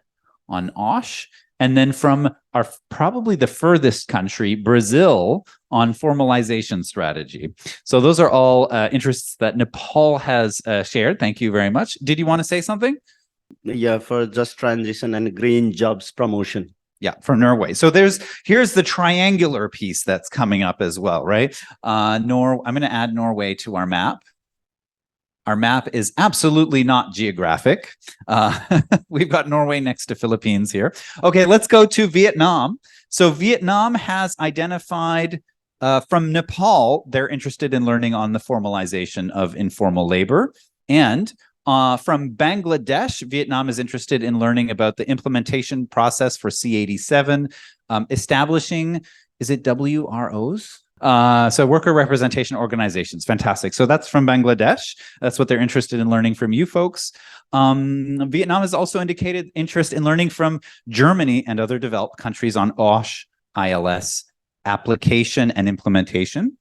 on OSH. And then from our probably the furthest country, Brazil, on formalization strategy. So those are all interests that Nepal has shared. Thank you very much. Did you want to say something? Yeah, for just transition and green jobs promotion. Yeah, from Norway. So here's the triangular piece that's coming up as well, right? I'm going to add Norway to our map. Our map is absolutely not geographic. We've got Norway next to Philippines here. Okay, let's go to Vietnam. So Vietnam has identified from Nepal, they're interested in learning on the formalization of informal labor. And From Bangladesh, Vietnam is interested in learning about the implementation process for C87, establishing, is it WROs? So worker representation organizations. Fantastic. So that's from Bangladesh. That's what they're interested in learning from you folks. Vietnam has also indicated interest in learning from Germany and other developed countries on OSH, ILS, application and implementation.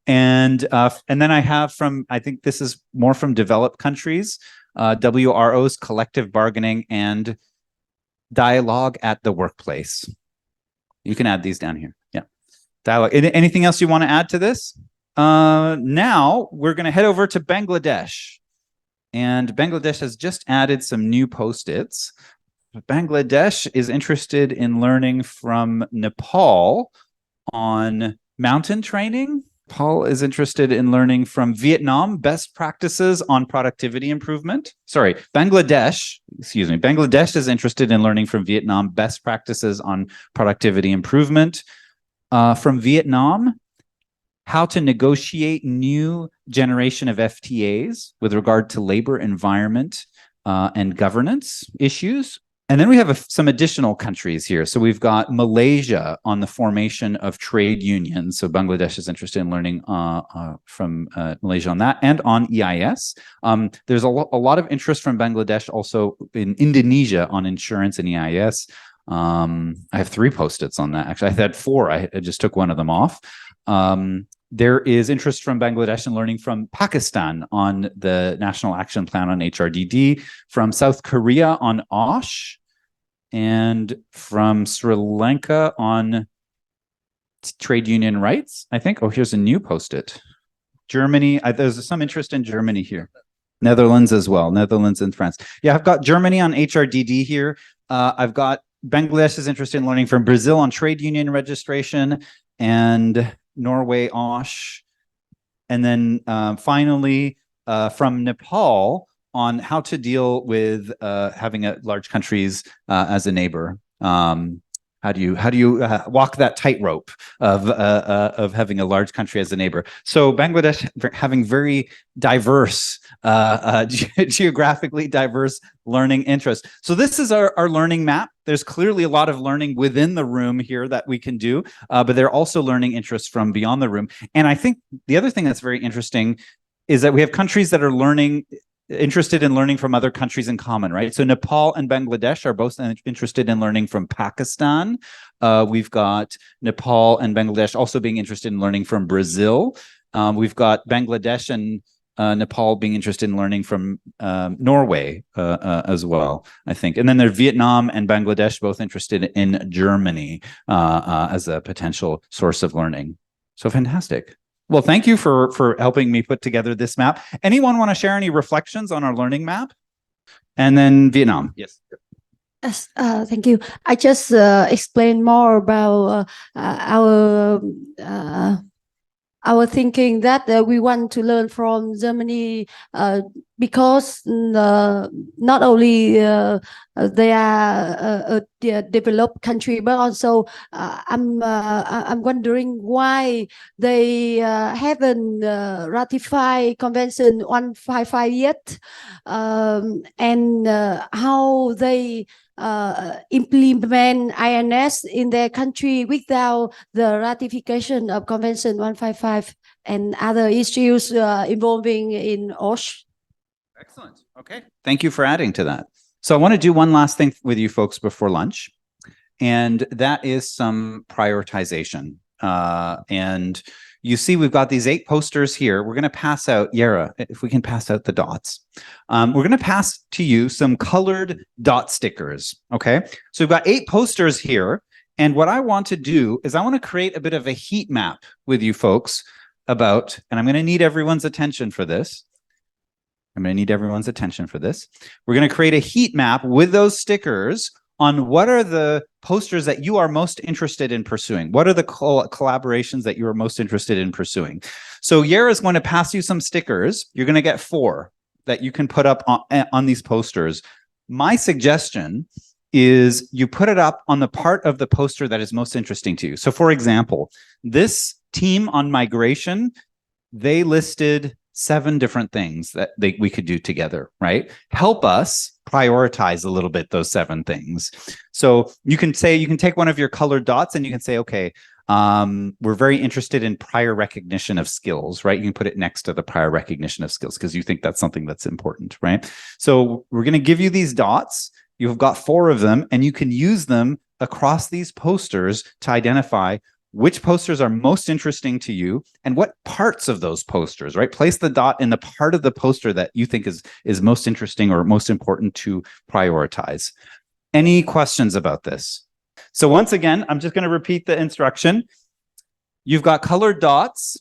And then I have from, I think this is more from developed countries, WROs, collective bargaining and dialogue at the workplace. You can add these down here. Yeah. Dialogue. Anything else you want to add to this? Now we're going to head over to Bangladesh. And Bangladesh has just added some new post-its. Bangladesh is interested in learning from Nepal on mountain training. Paul is interested in learning from Vietnam best practices on productivity improvement. Sorry, Bangladesh is interested in learning from Vietnam best practices on productivity improvement. From Vietnam, how to negotiate new generation of FTAs with regard to labor, environment, and governance issues. And then we have some additional countries here. So we've got Malaysia on the formation of trade unions. So Bangladesh is interested in learning from Malaysia on that and on EIS. There's a lot of interest from Bangladesh also in Indonesia on insurance and EIS. I have 3 post-its on that. Actually, I had 4. I just took one of them off. There is interest from Bangladesh in learning from Pakistan on the National Action Plan on HRDD, from South Korea on OSH, and from Sri Lanka on trade union rights, I think. Oh, here's a new post-it. Germany, there's some interest in Germany here. Netherlands as well, Netherlands and France. Yeah, I've got Germany on HRDD here. I've got Bangladesh is interested in learning from Brazil on trade union registration, and Norway, OSH, and then finally from Nepal on how to deal with having large countries as a neighbor. How do you walk that tightrope of having a large country as a neighbor? So Bangladesh having very diverse, geographically diverse learning interests. So this is our learning map. There's clearly a lot of learning within the room here that we can do, but there are also learning interests from beyond the room. And I think the other thing that's very interesting is that we have countries that are interested in learning from other countries in common, right? So Nepal and Bangladesh are both interested in learning from Pakistan. We've got Nepal and Bangladesh also being interested in learning from Brazil. We've got Bangladesh and Nepal being interested in learning from Norway as well, I think. And then there's Vietnam and Bangladesh both interested in Germany as a potential source of learning. So fantastic. Well, thank you for helping me put together this map. Anyone want to share any reflections on our learning map? And then Vietnam. Yes. Yes, thank you. I just explain more about our thinking that we want to learn from Germany because not only they are a developed country, but also I'm wondering why they haven't ratified Convention 155 yet, and how they implement INS in their country without the ratification of Convention 155 and other issues involving in OSH. Excellent. Okay. Thank you for adding to that. So I want to do one last thing with you folks before lunch, and that is some prioritization. And you see we've got these 8 posters here. We're going to pass out, Yara, if we can pass out the dots. We're going to pass to you some colored dot stickers, okay? So we've got 8 posters here, and what I want to do is I want to create a bit of a heat map with you folks about, and I'm going to need everyone's attention for this. We're going to create a heat map with those stickers on what are the posters that you are most interested in pursuing. What are the collaborations that you are most interested in pursuing? So Yara is going to pass you some stickers. You're going to get 4 that you can put up on these posters. My suggestion is you put it up on the part of the poster that is most interesting to you. So for example, this team on migration, they listed 7 different things that we could do together, right? Help us prioritize a little bit those 7 things. So you can take one of your colored dots and you can say, okay, we're very interested in prior recognition of skills, right? You can put it next to the prior recognition of skills because you think that's something that's important, right? So we're going to give you these dots. You've got 4 of them, and you can use them across these posters to identify which posters are most interesting to you and what parts of those posters, right? Place the dot in the part of the poster that you think is most interesting or most important to prioritize. Any questions about this? So once again, I'm just going to repeat the instruction. You've got colored dots.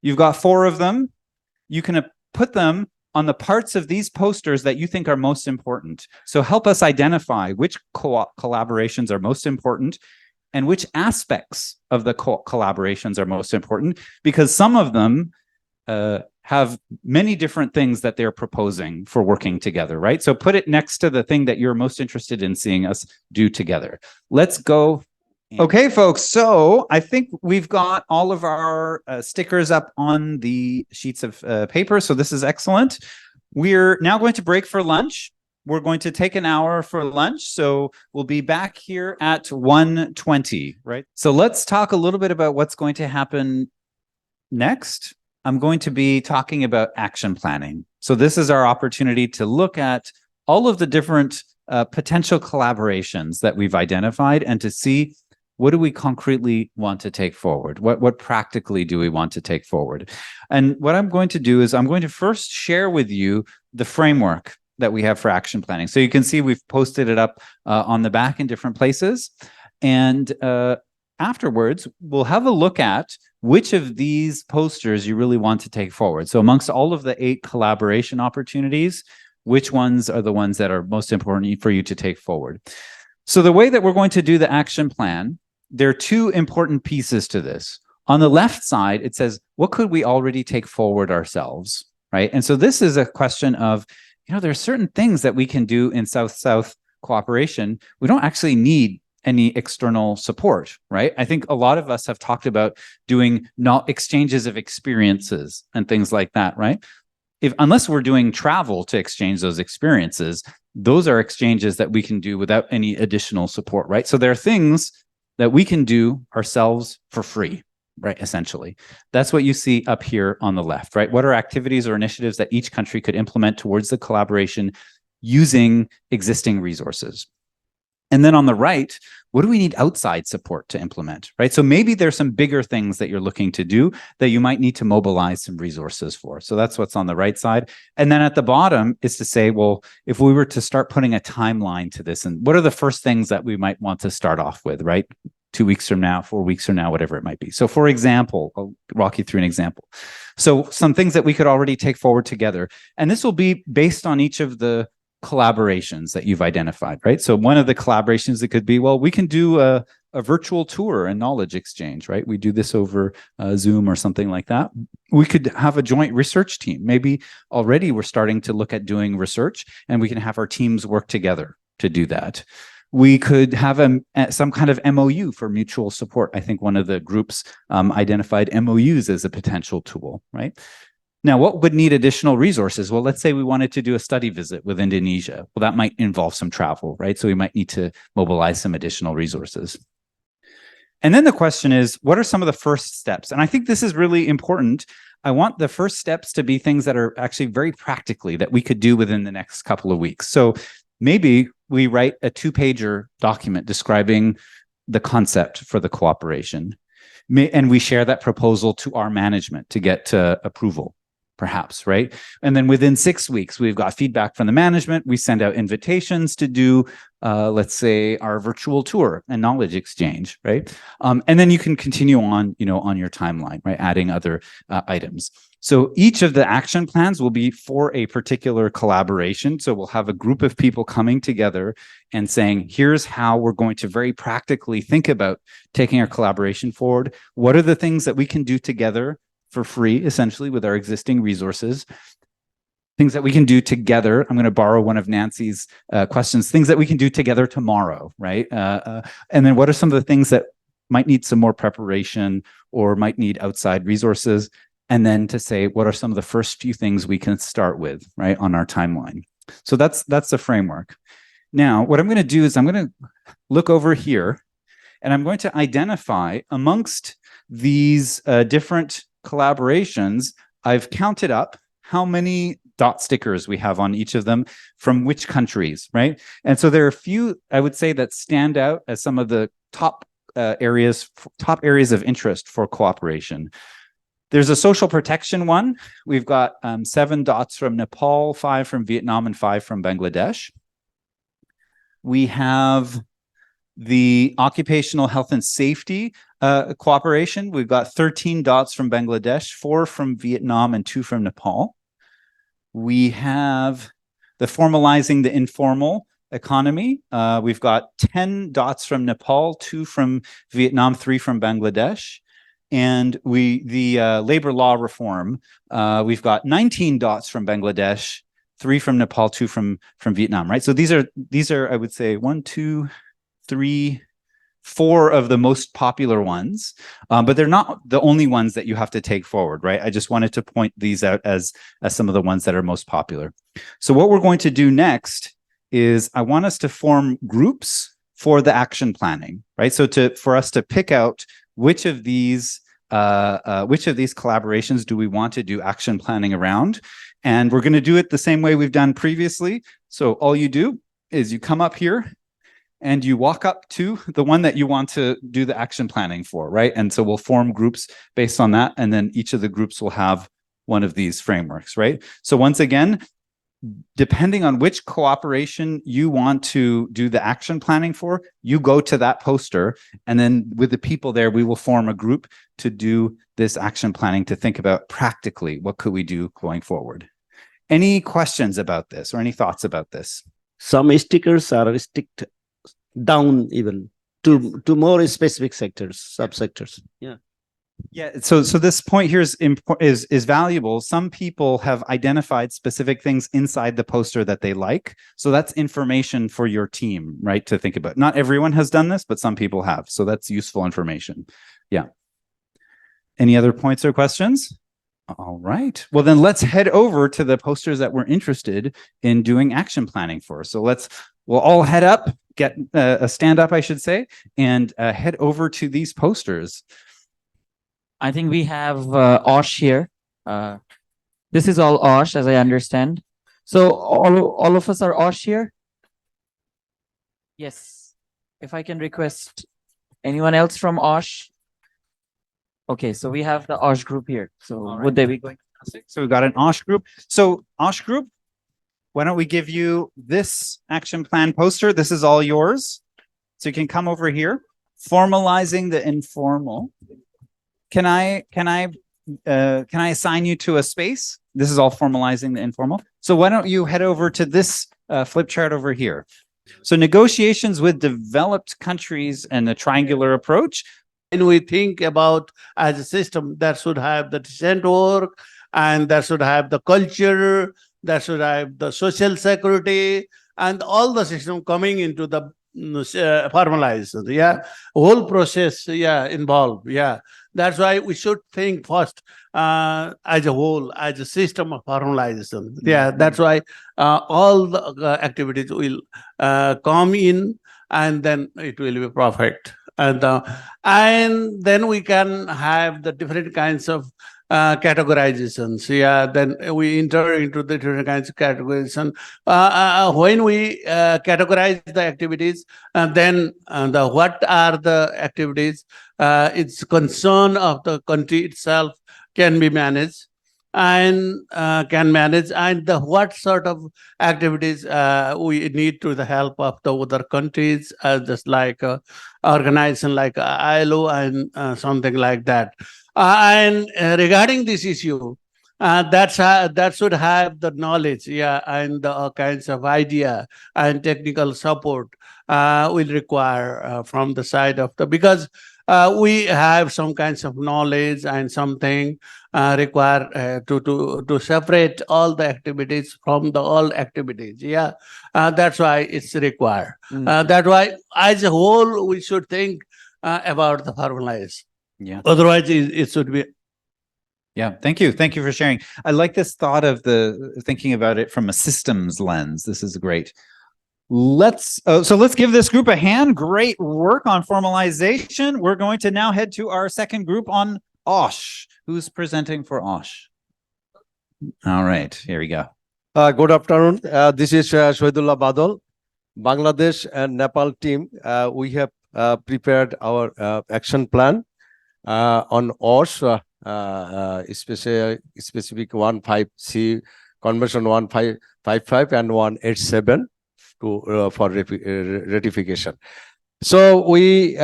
You've got 4 of them. You can put them on the parts of these posters that you think are most important. So help us identify which collaborations are most important and which aspects of the collaborations are most important, because some of them have many different things that they're proposing for working together, right? So put it next to the thing that you're most interested in seeing us do together. Let's go. Okay, folks, so I think we've got all of our stickers up on the sheets of paper, so this is excellent. We're now going to break for lunch. We're going to take an hour for lunch, so we'll be back here at 1:20, right? So let's talk a little bit about what's going to happen next. I'm going to be talking about action planning. So this is our opportunity to look at all of the different potential collaborations that we've identified and to see what do we concretely want to take forward? What practically do we want to take forward? And what I'm going to do is I'm going to first share with you the framework that we have for action planning. So you can see we've posted it up on the back in different places. And afterwards, we'll have a look at which of these posters you really want to take forward. So amongst all of the 8 collaboration opportunities, which ones are the ones that are most important for you to take forward? So the way that we're going to do the action plan, there are 2 important pieces to this. On the left side, it says, what could we already take forward ourselves, right? And so this is a question of, there are certain things that we can do in South-South cooperation. We don't actually need any external support, right? I think a lot of us have talked about doing exchanges of experiences and things like that, right? Unless we're doing travel to exchange those experiences, those are exchanges that we can do without any additional support, right? So there are things that we can do ourselves for free, right? Essentially, that's what you see up here on the left, right? What are activities or initiatives that each country could implement towards the collaboration using existing resources? And then on the right, what do we need outside support to implement, right? So maybe there's some bigger things that you're looking to do that you might need to mobilize some resources for. So that's what's on the right side. And then at the bottom is to say, well, if we were to start putting a timeline to this, and what are the first things that we might want to start off with, right? 2 weeks from now, 4 weeks from now, whatever it might be. So for example, I'll walk you through an example. So some things that we could already take forward together, and this will be based on each of the collaborations that you've identified, right? So one of the collaborations that could be, well, we can do a virtual tour and knowledge exchange, right? We do this over Zoom or something like that. We could have a joint research team. Maybe already we're starting to look at doing research, and we can have our teams work together to do that. We could have some kind of MOU for mutual support. I think one of the groups identified MOUs as a potential tool, right? Now, what would need additional resources? Well, let's say we wanted to do a study visit with Indonesia. Well, that might involve some travel, right? So we might need to mobilize some additional resources. And then the question is, what are some of the first steps? And I think this is really important. I want the first steps to be things that are actually very practically that we could do within the next couple of weeks. So maybe we write a 2-pager document describing the concept for the cooperation. And we share that proposal to our management to get approval, perhaps, right? And then within 6 weeks, we've got feedback from the management. We send out invitations to do, let's say, our virtual tour and knowledge exchange, right? And then you can continue on, on your timeline, right? Adding other items. So each of the action plans will be for a particular collaboration. So we'll have a group of people coming together and saying, here's how we're going to very practically think about taking our collaboration forward. What are the things that we can do together for free, essentially, with our existing resources? Things that we can do together. I'm going to borrow one of Nancy's questions. Things that we can do together tomorrow, right? And then what are some of the things that might need some more preparation or might need outside resources? and then to say, what are some of the first few things we can start with, right, on our timeline? So that's the framework. Now, what I'm going to do is I'm going to look over here, and I'm going to identify amongst these different collaborations, I've counted up how many dot stickers we have on each of them from which countries, right? And so there are a few, I would say, that stand out as some of the top areas of interest for cooperation. There's a social protection one. We've got 7 dots from Nepal, 5 from Vietnam, and 5 from Bangladesh. We have the occupational health and safety cooperation. We've got 13 dots from Bangladesh, 4 from Vietnam, and 2 from Nepal. We have the formalizing the informal economy. We've got 10 dots from Nepal, 2 from Vietnam, 3 from Bangladesh. And the labor law reform, we've got 19 dots from Bangladesh, 3 from Nepal, 2 from Vietnam, right? So these are, I would say, 1, 2, 3, 4 of the most popular ones, but they're not the only ones that you have to take forward, right? I just wanted to point these out as some of the ones that are most popular. So what we're going to do next is I want us to form groups for the action planning, right? So for us to pick out which of these collaborations do we want to do action planning around, and we're going to do it the same way we've done previously. So all you do is you come up here and you walk up to the one that you want to do the action planning for, right? And so we'll form groups based on that, and then each of the groups will have one of these frameworks, right? So once again, depending on which cooperation you want to do the action planning for, you go to that poster, and then with the people there, we will form a group to do this action planning, to think about practically what could we do going forward. Any questions about this or any thoughts about this? Some stickers are restricted down even to more specific sectors, subsectors. Yeah. Yeah, so this point here is valuable. Some people have identified specific things inside the poster that they like. So that's information for your team, right, to think about. Not everyone has done this, but some people have. So that's useful information. Yeah. Any other points or questions? All right. Well, then let's head over to the posters that we're interested in doing action planning for. So we'll all head up, get a stand up, I should say, and head over to these posters. I think we have Osh here. This is all Osh, as I understand. So all of us are Osh here? Yes. If I can request anyone else from Osh? Okay, so we have the Osh group here. So would they be going? So we've got an Osh group. So Osh group, why don't we give you this action plan poster? This is all yours. So you can come over here. Formalizing the informal. Can I assign you to a space? This is all formalizing the informal. So why don't you head over to this flip chart over here? So negotiations with developed countries and a triangular approach. When we think about as a system that should have the decent work, and that should have the culture, that should have the social security, and all the system coming into the formalized, yeah, whole process, yeah, involved, yeah. That's why we should think first as a whole, as a system of formalization. Yeah, that's why all the activities will come in, and then it will be perfect. And then we can have the different kinds of categorizations. Yeah, then we enter into the different kinds of categorization. When we categorize the activities, then what are the activities? Its concern of the country itself can be managed, and what sort of activities we need to the help of the other countries, just like organization like ILO and something like that. And regarding this issue, that should have the knowledge, yeah, and the kinds of idea and technical support will require from the side of because we have some kinds of knowledge and something require to separate all the activities from the all activities. Yeah, that's why it's required. That's why, as a whole, we should think about the formalized. Yeah. Otherwise, it should be Yeah, thank you. Thank you for sharing. I like this thought of the thinking about it from a systems lens. This is great. Let's give this group a hand. Great work on formalization. We're going to now head to our second group on OSH. Who's presenting for OSH? All right, here we go. Good afternoon. This is Shahidullah Badal, Bangladesh and Nepal team. We have prepared our action plan on OSH, specific 15C, Convention 1555 and 187 for ratification. So we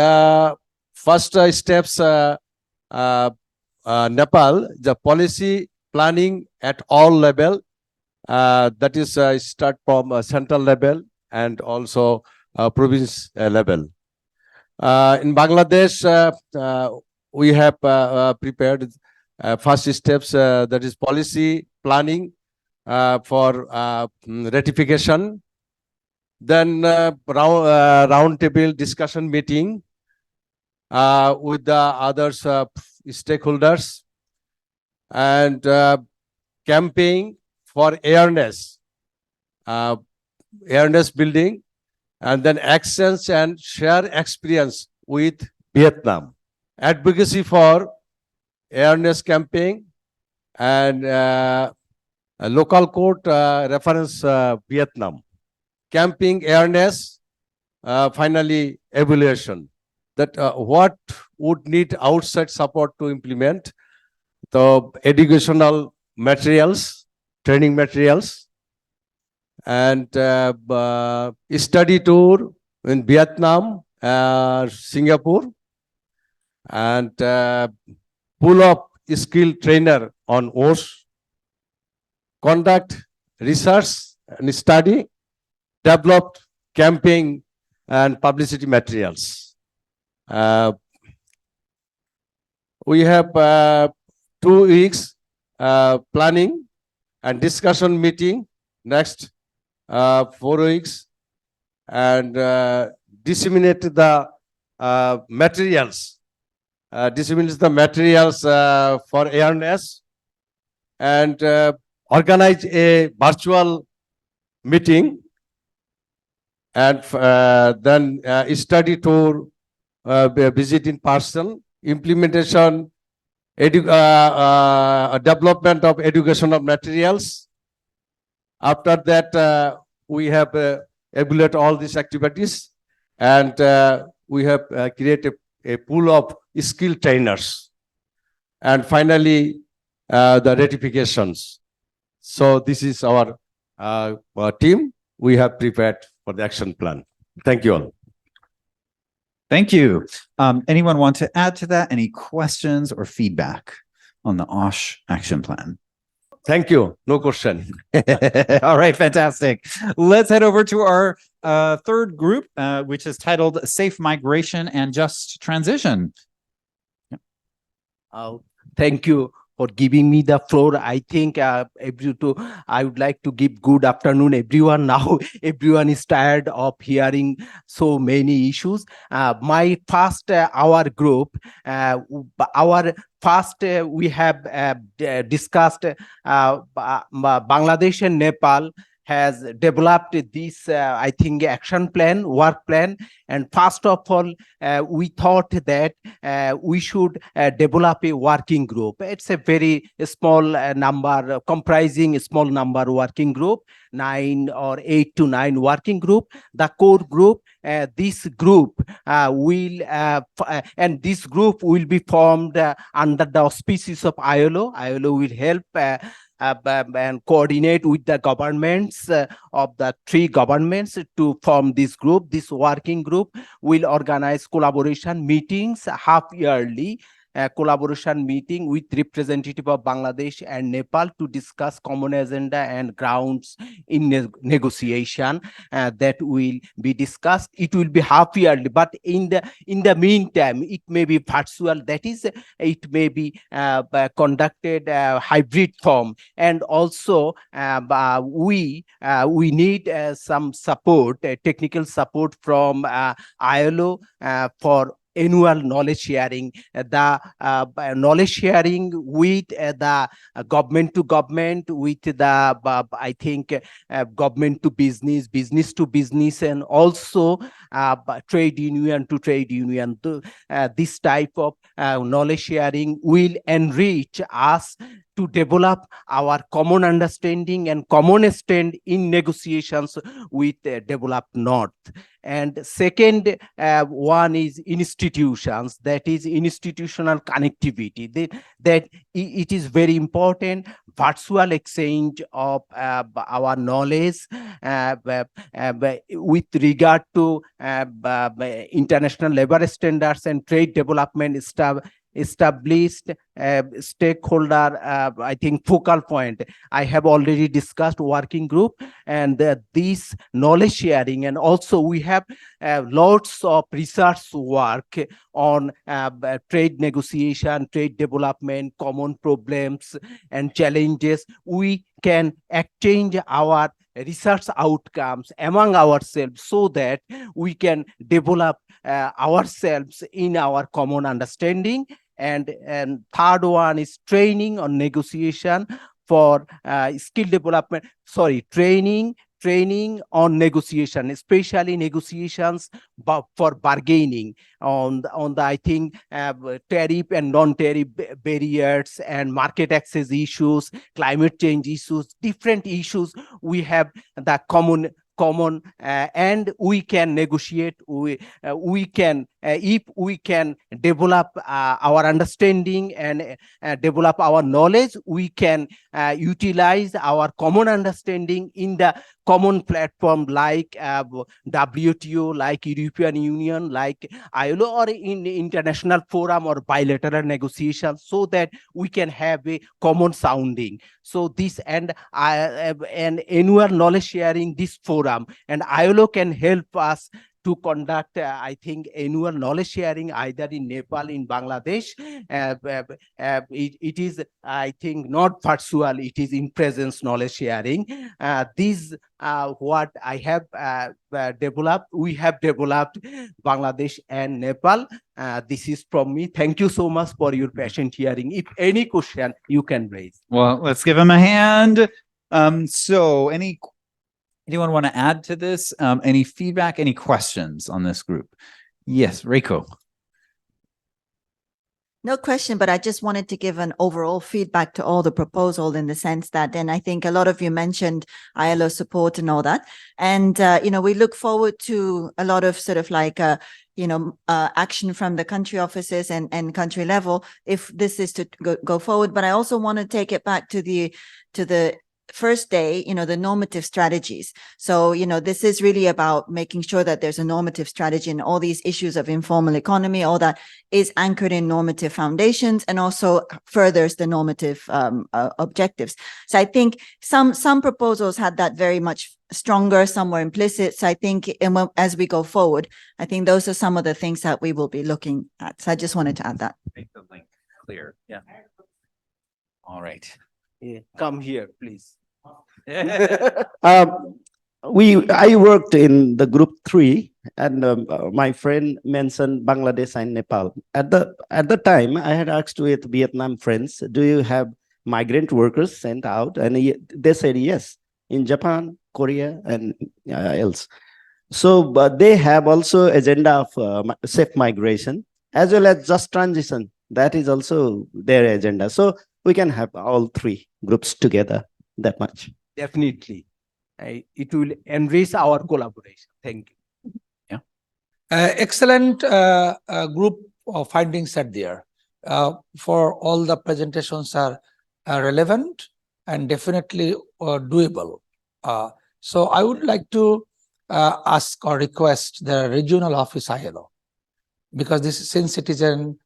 first steps Nepal, the policy planning at all level, that is start from central level and also province level. In Bangladesh, we have prepared first steps, that is policy planning for ratification, then round table discussion meeting with the others stakeholders, and campaign for awareness building, and then actions and share experience with Vietnam. Advocacy for awareness campaign and a local court reference Vietnam. Camping awareness, finally evaluation. That what would need outside support to implement the educational materials, training materials, and study tour in Vietnam, Singapore, and pull up skill trainer on OSH, conduct research and study, developed campaign and publicity materials. We have 2 weeks planning and discussion meeting, next 4 weeks, and disseminate the materials. Disseminate the materials for awareness, and organize a virtual meeting, and then study tour, visit in person, implementation, development of educational materials. After that, we have evaluated all these activities, and we have created a pool of skill trainers, and finally the ratifications. So this is our team. We have prepared for the action plan. Thank you all. Thank you. Anyone want to add to that? Any questions or feedback on the OSH action plan? Thank you. No question. All right, fantastic. Let's head over to our third group, which is titled Safe Migration and Just Transition. Thank you for giving me the floor. I think I would like to give good afternoon, everyone. Now everyone is tired of hearing so many issues. My first our group, we have discussed Bangladesh and Nepal has developed this, I think, action plan, work plan. And first of all, we thought that we should develop a working group. It's a very small number, comprising a small number working group, 9 or 8 to 9 working group. The core group, this group this group will be formed under the auspices of ILO. ILO will help and coordinate with the governments of the 3 governments to form this group. This working group will organize collaboration meetings half-yearly, collaboration meeting with representative of Bangladesh and Nepal to discuss common agenda and grounds in negotiation that will be discussed. It will be half-yearly, but in the meantime, it may be virtual. That is, it may be conducted hybrid form. And also, we need some support, technical support from ILO for annual knowledge sharing, knowledge sharing with the government to government, with the I think government to business, business to business, and also trade union to trade union. This type of knowledge sharing will enrich us to develop our common understanding and common stand in negotiations with developed North. And second one is institutions, that is institutional connectivity. That it is very important, virtual exchange of our knowledge with regard to international labor standards and trade development established stakeholder, I think, focal point. I have already discussed working group, and this knowledge sharing, and also we have lots of research work on trade negotiation, trade development, common problems and challenges. We can exchange our research outcomes among ourselves so that we can develop ourselves in our common understanding. And third one is training on negotiation for skill development, training on negotiation, especially negotiations for bargaining on the I think tariff and non-tariff barriers and market access issues, climate change issues, different issues. We have the common and we can negotiate. We can if we can develop our understanding and develop our knowledge, we can utilize our common understanding in the common platform like WTO, like European Union, like ILO, or in international forum or bilateral negotiations, so that we can have a common sounding. So this and annual knowledge sharing, this forum and ILO can help us to conduct, I think, annual knowledge sharing either in Nepal, in Bangladesh. It is, I think, not virtual, it is in presence knowledge sharing. These what I have developed, we have developed Bangladesh and Nepal. This is from me. Thank you so much for your patient hearing. If any question you can raise. Well, let's give him a hand. So anyone want to add to this? Any feedback, any questions on this group? Yes, Reiko. No question, but I just wanted to give an overall feedback to all the proposal in the sense that, and I think a lot of you mentioned ILO support and all that. And, we look forward to a lot of sort of like, action from the country offices and country level if this is to go forward. But I also want to take it back to the first day, the normative strategies. So, this is really about making sure that there's a normative strategy and all these issues of informal economy, all that is anchored in normative foundations and also furthers the normative objectives. So I think some proposals had that very much stronger, some were implicit. So I think as we go forward, I think those are some of the things that we will be looking at. So I just wanted to add that. Make the link clear. Yeah. All right. Yeah, come here, please. I worked in the group 3, and my friend mentioned Bangladesh and Nepal. At the time, I had asked with Vietnam friends, do you have migrant workers sent out? And they said yes, in Japan, Korea, and else. So, but they have also agenda of safe migration as well as just transition. That is also their agenda. So we can have all 3 groups together that much. Definitely. It will enrich our collaboration. Thank you. Yeah. Excellent group of findings are there. For all the presentations are relevant and definitely doable. So I would like to ask or request the regional office ILO, because since it is an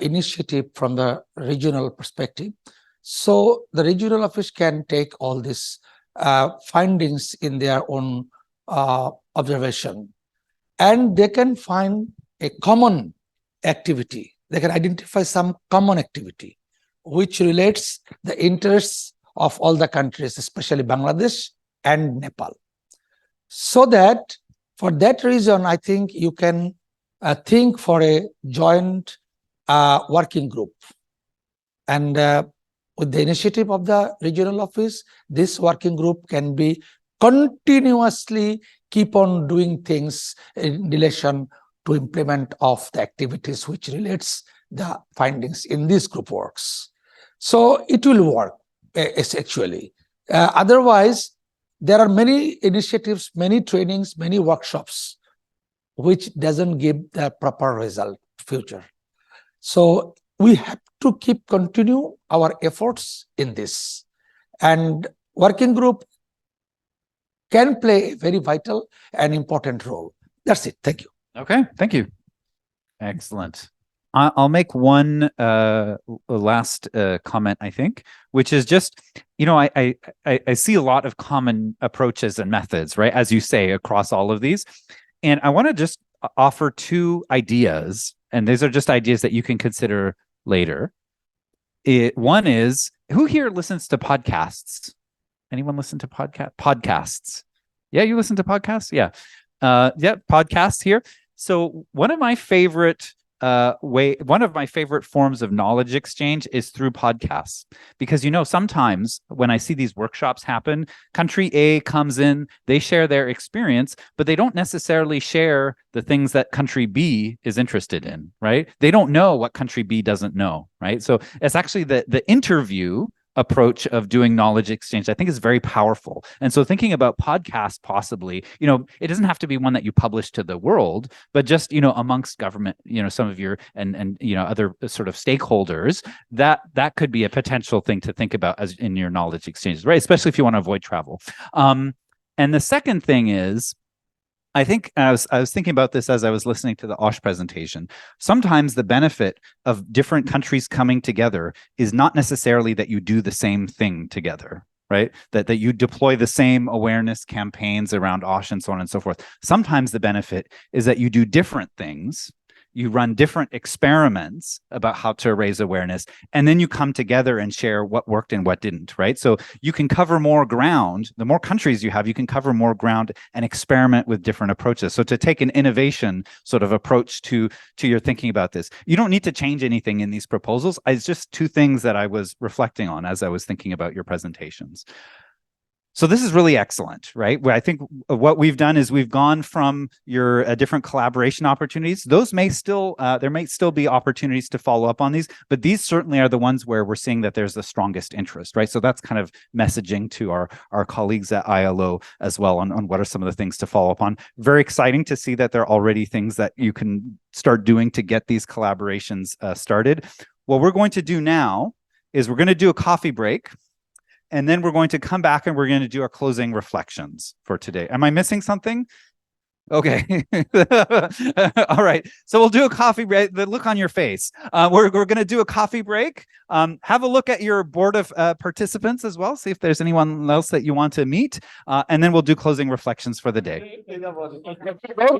initiative from the regional perspective, so the regional office can take all these findings in their own observation, and they can find a common activity. They can identify some common activity which relates the interests of all the countries, especially Bangladesh and Nepal. So that for that reason, I think you can think for a joint working group. And with the initiative of the regional office, this working group can be continuously keep on doing things in relation to implement of the activities which relates the findings in this group works. So it will work actually. Otherwise, there are many initiatives, many trainings, many workshops, which doesn't give the proper result future. So we have to continue our efforts in this. And working group can play a very vital and important role. That's it. Thank you. Okay, thank you. Excellent. I'll make one last comment, I think, which is just, I see a lot of common approaches and methods, right, as you say, across all of these. And I want to just offer two ideas, and these are just ideas that you can consider later. One is, who here listens to podcasts? Anyone listen to podcasts? Yeah, you listen to podcasts? Yeah. Yeah, podcasts here. So one of my favorite forms of knowledge exchange is through podcasts, because sometimes when I see these workshops happen, country A comes in, they share their experience, but they don't necessarily share the things that country B is interested in, right? They don't know what country B doesn't know, right? So it's actually the interview approach of doing knowledge exchange, I think, is very powerful. And so thinking about podcasts, possibly, it doesn't have to be one that you publish to the world, but just, amongst government, some of your and other sort of stakeholders, that could be a potential thing to think about as in your knowledge exchanges, right? Especially if you want to avoid travel. And the second thing is, I think I was thinking about this as I was listening to the OSH presentation. Sometimes the benefit of different countries coming together is not necessarily that you do the same thing together, right? That you deploy the same awareness campaigns around OSH and so on and so forth. Sometimes the benefit is that you do different things. You run different experiments about how to raise awareness, and then you come together and share what worked and what didn't, right? So you can cover more ground. The more countries you have, you can cover more ground and experiment with different approaches. So to take an innovation sort of approach to your thinking about this, you don't need to change anything in these proposals. It's just two things that I was reflecting on as I was thinking about your presentations. So this is really excellent, right? I think what we've done is we've gone from your different collaboration opportunities. Those may still, there may still be opportunities to follow up on these, but these certainly are the ones where we're seeing that there's the strongest interest, right? So that's kind of messaging to our colleagues at ILO as well on what are some of the things to follow up on. Very exciting to see that there are already things that you can start doing to get these collaborations started. What we're going to do now is we're going to do a coffee break. And then we're going to come back and we're going to do our closing reflections for today. Am I missing something? Okay. All right. So we'll do a coffee break. The look on your face. We're going to do a coffee break. Have a look at your board of participants as well. See if there's anyone else that you want to meet. And then we'll do closing reflections for the day.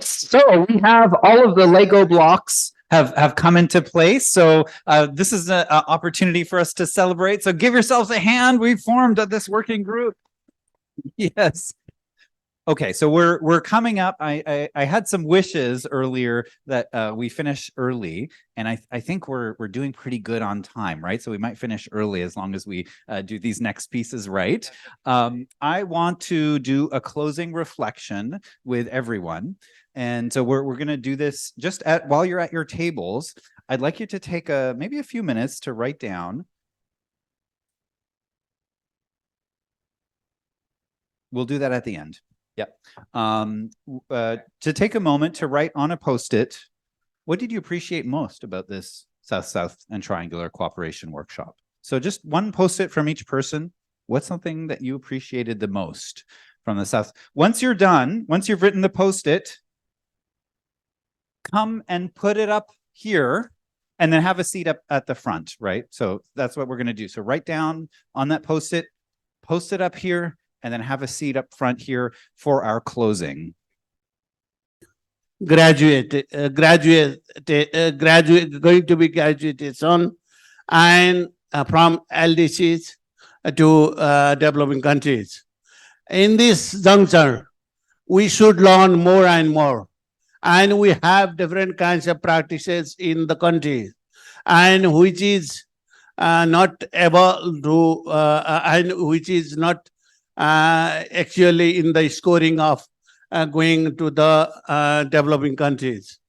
So we have all of the Lego blocks have come into place. So this is an opportunity for us to celebrate. So give yourselves a hand. We formed this working group. Yes. Okay, so we're coming up. I had some wishes earlier that we finish early, and I think we're doing pretty good on time, right? So we might finish early as long as we do these next pieces right. I want to do a closing reflection with everyone. And so we're going to do this just while you're at your tables. I'd like you to take maybe a few minutes to write down. We'll do that at the end. Yep. To take a moment to write on a Post-it, what did you appreciate most about this South-South and Triangular Cooperation Workshop? So just one Post-it from each person. What's something that you appreciated the most from the South? Once you're done, once you've written the Post-it, come and put it up here and then have a seat up at the front, right? So that's what we're going to do. So write down on that Post-it, post it up here, and then have a seat up front here for our closing. Graduate, going to be graduated soon, and from LDCs to developing countries. In this juncture, we should learn more and more. and we have different kinds of practices in the country, and which is not able to, and which is not actually in the scoring of going to the developing countries.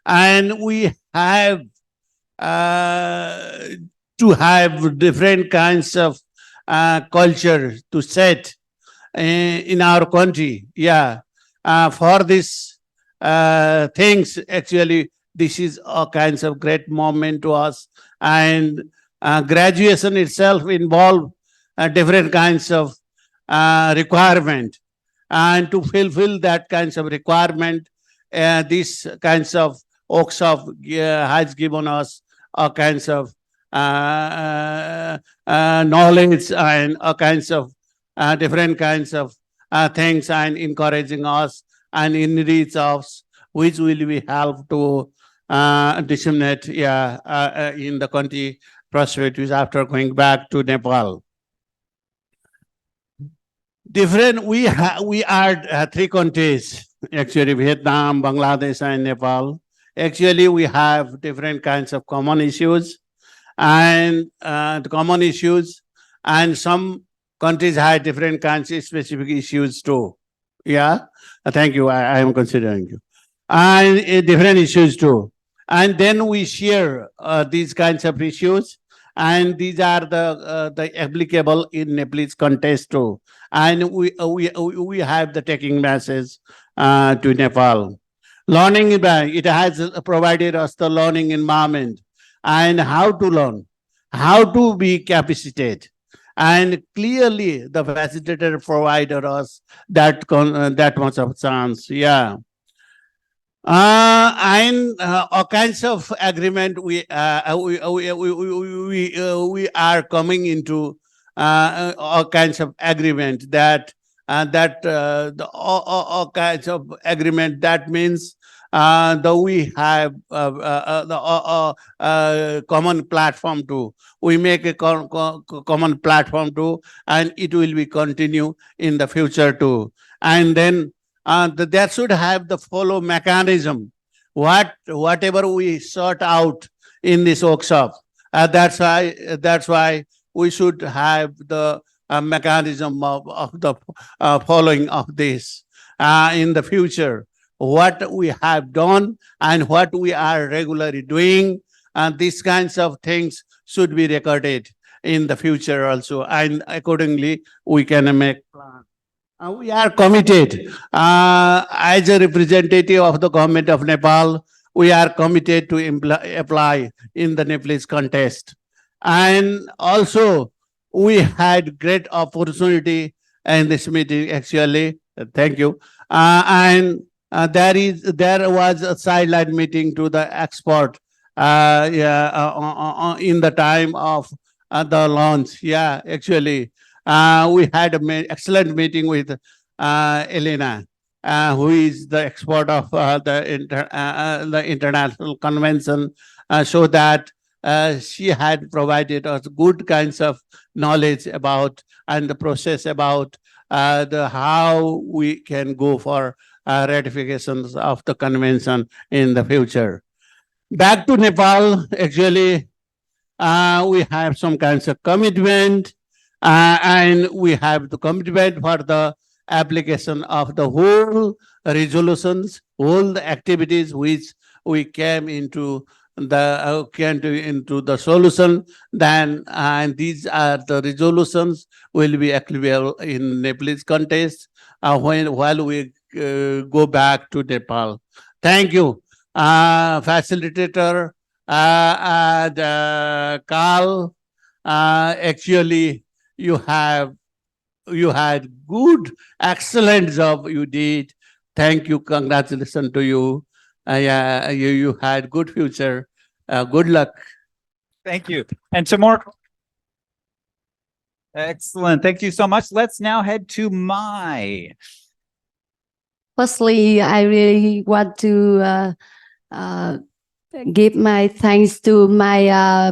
And we have to have different kinds of culture to set in our country. Yeah, for this things, actually, this is a kinds of great moment to us. And graduation itself involve different kinds of requirement. And to fulfill that kinds of requirement, these kinds of workshop has given us all kinds of knowledge and all kinds of different kinds of things, and encouraging us and enrich us, which will be help to disseminate in the country perspectives after going back to Nepal. Different, we are three countries, actually, Vietnam, Bangladesh, and Nepal. Actually, we have different kinds of common issues, and and some countries have different kinds of specific issues too. Yeah, thank you. I am considering you. And different issues too. And then we share these kinds of issues, and these are the applicable in Nepalese context too. And we have the taking message to Nepal. Learning, it has provided us the learning environment and how to learn, how to be capacitated. And clearly the facilitator provided us that much of chance. Yeah. And all kinds of agreement we are coming into all kinds of agreement that all kinds of agreement. That means we have the common platform too. We make a common platform too, and it will be continue in the future too. And then that should have the follow mechanism. Whatever we sort out in this workshop, that's why we should have the mechanism of the following of this in the future. What we have done and what we are regularly doing, and these kinds of things should be recorded in the future also, and accordingly we can make plans. We are committed as a representative of the government of Nepal. We are committed to apply in the Nepalese context. And also, we had great opportunity in this meeting, actually. Thank you. And there was a sideline meeting to the export in the time of the launch. Yeah, actually. We had an excellent meeting with Elena, who is the expert of the international convention, so that she had provided us good kinds of knowledge about and the process about how we can go for ratifications of the convention in the future. Back to Nepal, actually, we have some kinds of commitment. And we have the commitment for the application of the whole resolutions, all the activities which we came into the solution. Then, and these are the resolutions will be applicable in Nepalese context while we go back to Nepal. Thank you, facilitator and Carl. Actually, you had good, excellent job you did. Thank you. Congratulations to you. You had good future. Good luck. Thank you. And some more. Excellent. Thank you so much. Let's now head to Mai. Firstly, I really want to give my thanks to my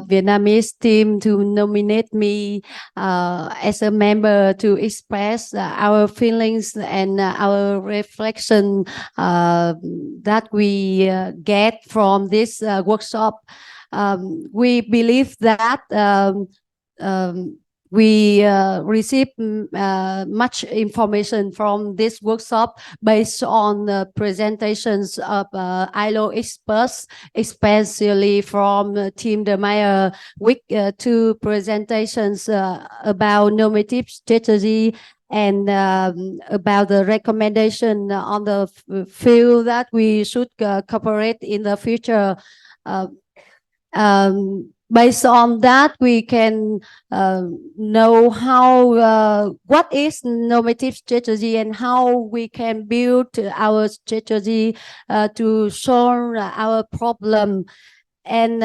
Vietnamese team to nominate me as a member to express our feelings and our reflection that we get from this workshop. We believe that we received much information from this workshop based on the presentations of ILO experts, especially from Team De Meyer, with two presentations about normative strategy and about the recommendation on the field that we should cooperate in the future. Based on that, we can know how what is normative strategy and how we can build our strategy to solve our problem. And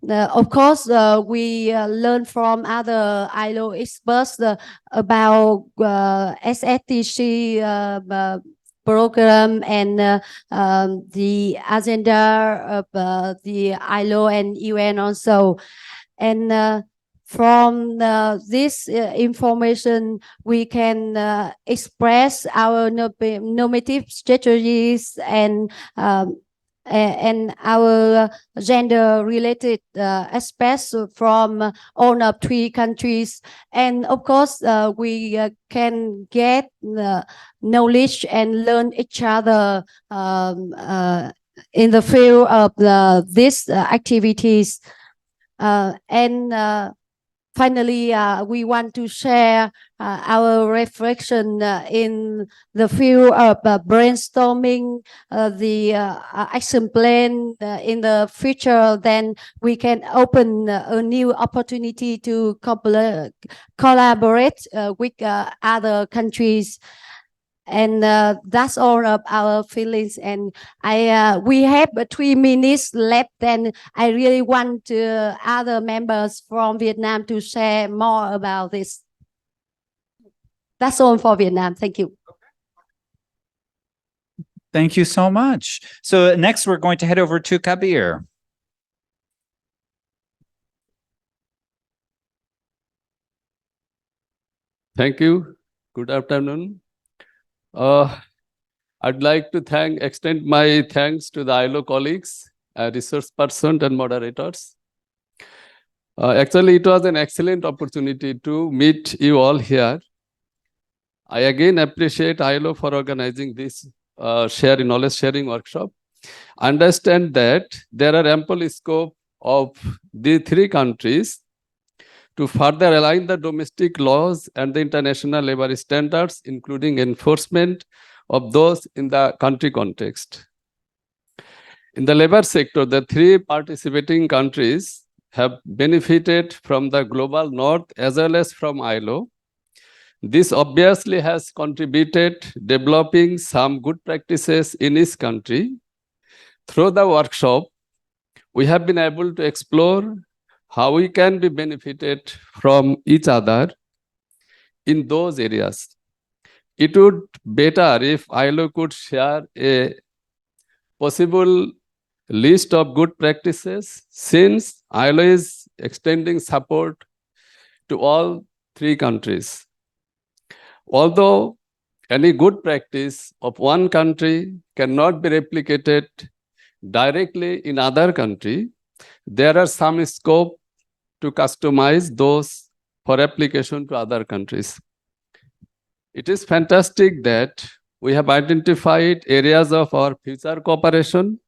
of course, we learn from other ILO experts about SSTC program and the agenda of the ILO and UN also. And from this information, we can express our normative strategies and our gender-related aspects from all of three countries. And of course, we can get knowledge and learn each other in the field of these activities. Finally, we want to share our reflection in the field of brainstorming the action plan in the future. Then we can open a new opportunity to collaborate with other countries. And that's all of our feelings. And we have 3 minutes left, and I really want other members from Vietnam to share more about this. That's all for Vietnam. Thank you. Thank you so much. So next, we're going to head over to Kabir. Thank you. Good afternoon. I'd like to extend my thanks to the ILO colleagues, resource persons and moderators. Actually, it was an excellent opportunity to meet you all here. I again appreciate ILO for organizing this knowledge sharing workshop. Understand that there are ample scope of the 3 countries to further align the domestic laws and the international labor standards, including enforcement of those in the country context. In the labor sector, the 3 participating countries have benefited from the global north as well as from ILO. This obviously has contributed developing some good practices in each country. Through the workshop, we have been able to explore how we can be benefited from each other in those areas. It would be better if ILO could share a possible list of good practices, since ILO is extending support to all 3 countries. Although any good practice of one country cannot be replicated directly in other country, there are some scope to customize those for application to other countries. It is fantastic that we have identified areas of our future cooperation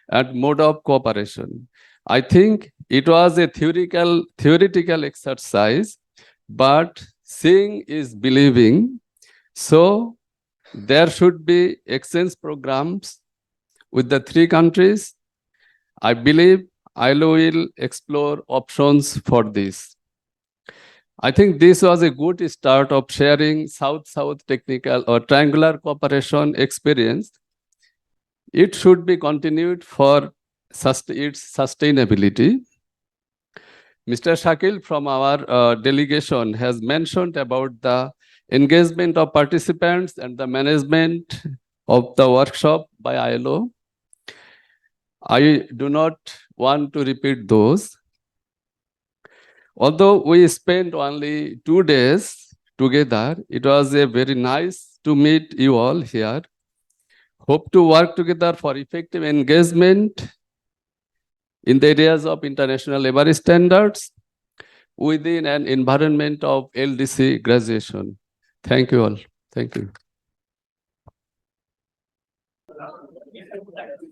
and mode of cooperation. I think it was a theoretical exercise, but seeing is believing. So there should be exchange programs with the 3 countries. I believe ILO will explore options for this. I think this was a good start of sharing South-South technical or triangular cooperation experience. It should be continued for its sustainability. Mr. Shakil from our delegation has mentioned about the engagement of participants and the management of the workshop by ILO. I do not want to repeat those. Although we spent only 2 days together, it was a very nice to meet you all here. Hope to work together for effective engagement in the areas of international labor standards within an environment of LDC graduation. Thank you all. Thank you.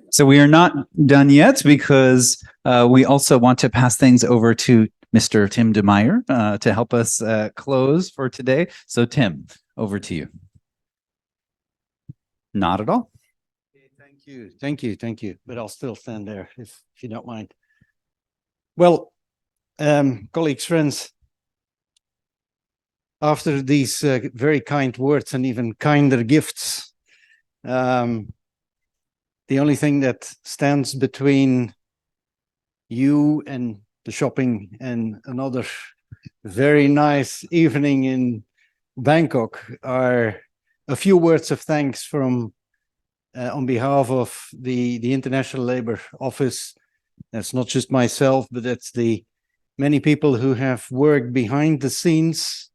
So we are not done yet because we also want to pass things over to Mr. Tim DeMeyer to help us close for today. So Tim, over to you. Not at all. Thank you. Thank you. Thank you. But I'll still stand there if you don't mind. Well, colleagues, friends, after these very kind words and even kinder gifts, the only thing that stands between you and the shopping and another very nice evening in Bangkok are a few words of thanks from on behalf of the International Labour Office. That's not just myself, but that's the many people who have worked behind the scenes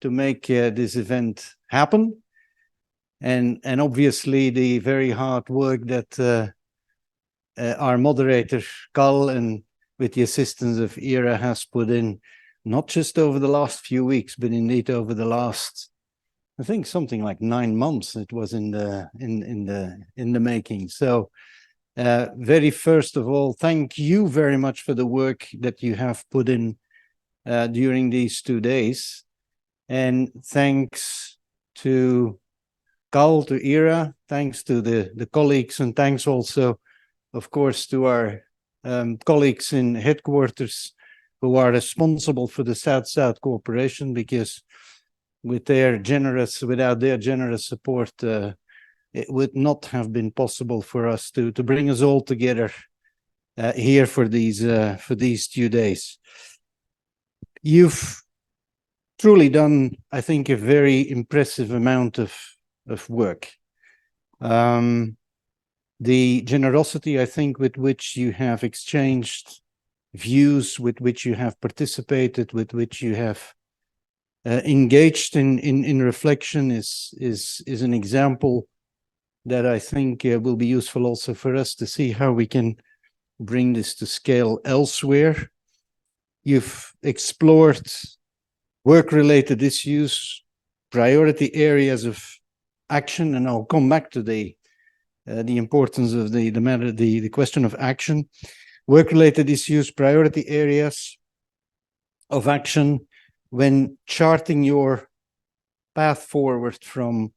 to make this event happen. And obviously the very hard work that our moderator, Carl, and with the assistance of IRA has put in, not just over the last few weeks, but indeed over the last, I think something like 9 months it was in the making. So very first of all, thank you very much for the work that you have put in during these 2 days. And thanks to Carl, to IRA, thanks to the colleagues, and thanks also, of course, to our colleagues in headquarters who are responsible for the South-South cooperation, because without their generous support, it would not have been possible for us to bring us all together here for these 2 days. You've truly done, I think, a very impressive amount of work. The generosity, I think, with which you have exchanged views, with which you have participated, with which you have engaged in reflection is an example that I think will be useful also for us to see how we can bring this to scale elsewhere. You've explored work-related issues, priority areas of action, and I'll come back to the importance of the question of action. Work-related issues, priority areas of action when charting your path forward from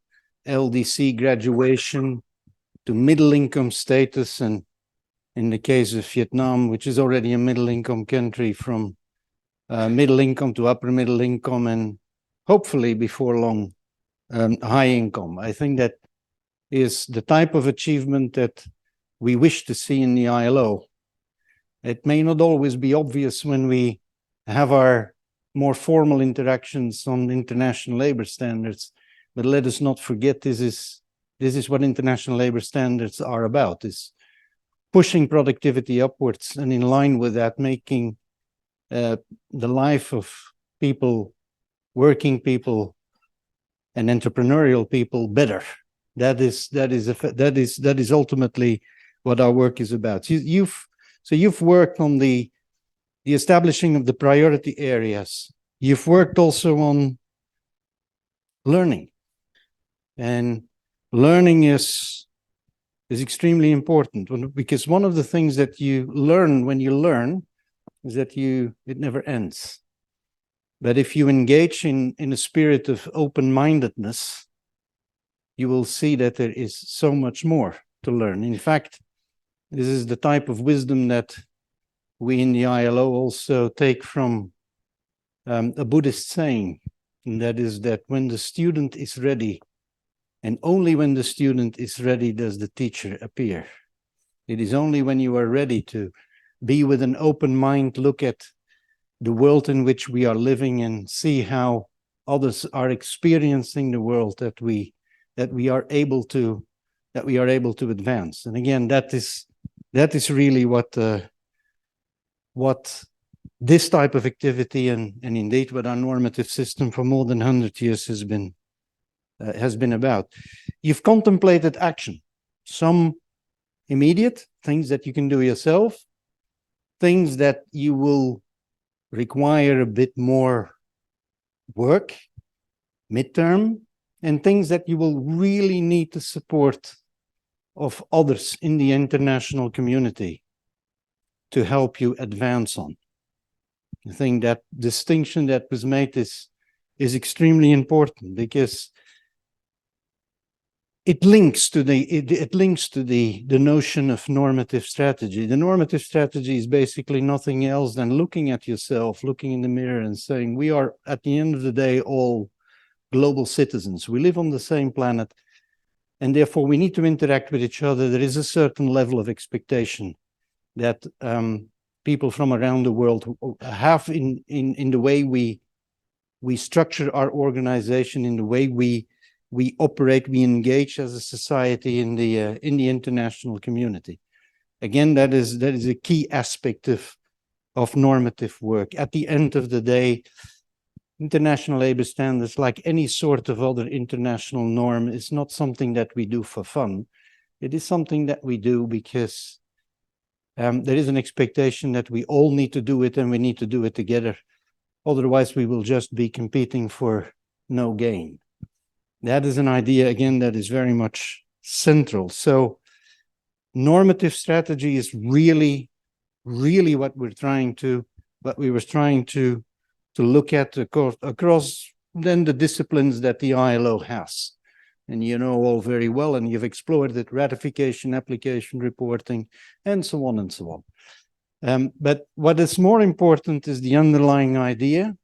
LDC graduation to middle-income status, and in the case of Vietnam, which is already a middle-income country, from middle income to upper middle income, and hopefully before long high income. I think that is the type of achievement that we wish to see in the ILO. It may not always be obvious when we have our more formal interactions on international labor standards, but let us not forget this is what international labor standards are about, is pushing productivity upwards, and in line with that, making the life of people, working people, and entrepreneurial people better. That is ultimately what our work is about. You've worked on the establishing of the priority areas. You've worked also on learning, and learning is extremely important, because one of the things that you learn when you learn is that it never ends. But if you engage in a spirit of open-mindedness, you will see that there is so much more to learn. In fact, this is the type of wisdom that we in the ILO also take from a Buddhist saying, and that is that when the student is ready, and only when the student is ready does the teacher appear. It is only when you are ready to be with an open mind, look at the world in which we are living and see how others are experiencing the world, that we are able to advance. And again, that is that is really what this type of activity and indeed what our normative system for more than 100 years has been about. You've contemplated action, some immediate things that you can do yourself, things that you will require a bit more work, midterm, and things that you will really need the support of others in the international community to help you advance on. I think that distinction that was made is extremely important because it links to the notion of normative strategy. The normative strategy is basically nothing else than looking at yourself, looking in the mirror and saying, we are at the end of the day all global citizens. We live on the same planet and therefore we need to interact with each other. There is a certain level of expectation that people from around the world have in the way we structure our organization, in the way we operate, we engage as a society in the international community. Again, that is a key aspect of normative work. At the end of the day, international labor standards, like any sort of other international norm, is not something that we do for fun. It is something that we do because there is an expectation that we all need to do it and we need to do it together. Otherwise, we will just be competing for no gain. That is an idea, again, that is very much central. So normative strategy is really what we were trying to look at across then the disciplines that the ILO has. And you know all very well, and you've explored it, ratification, application, reporting, and so on and so on. But what is more important is the underlying idea,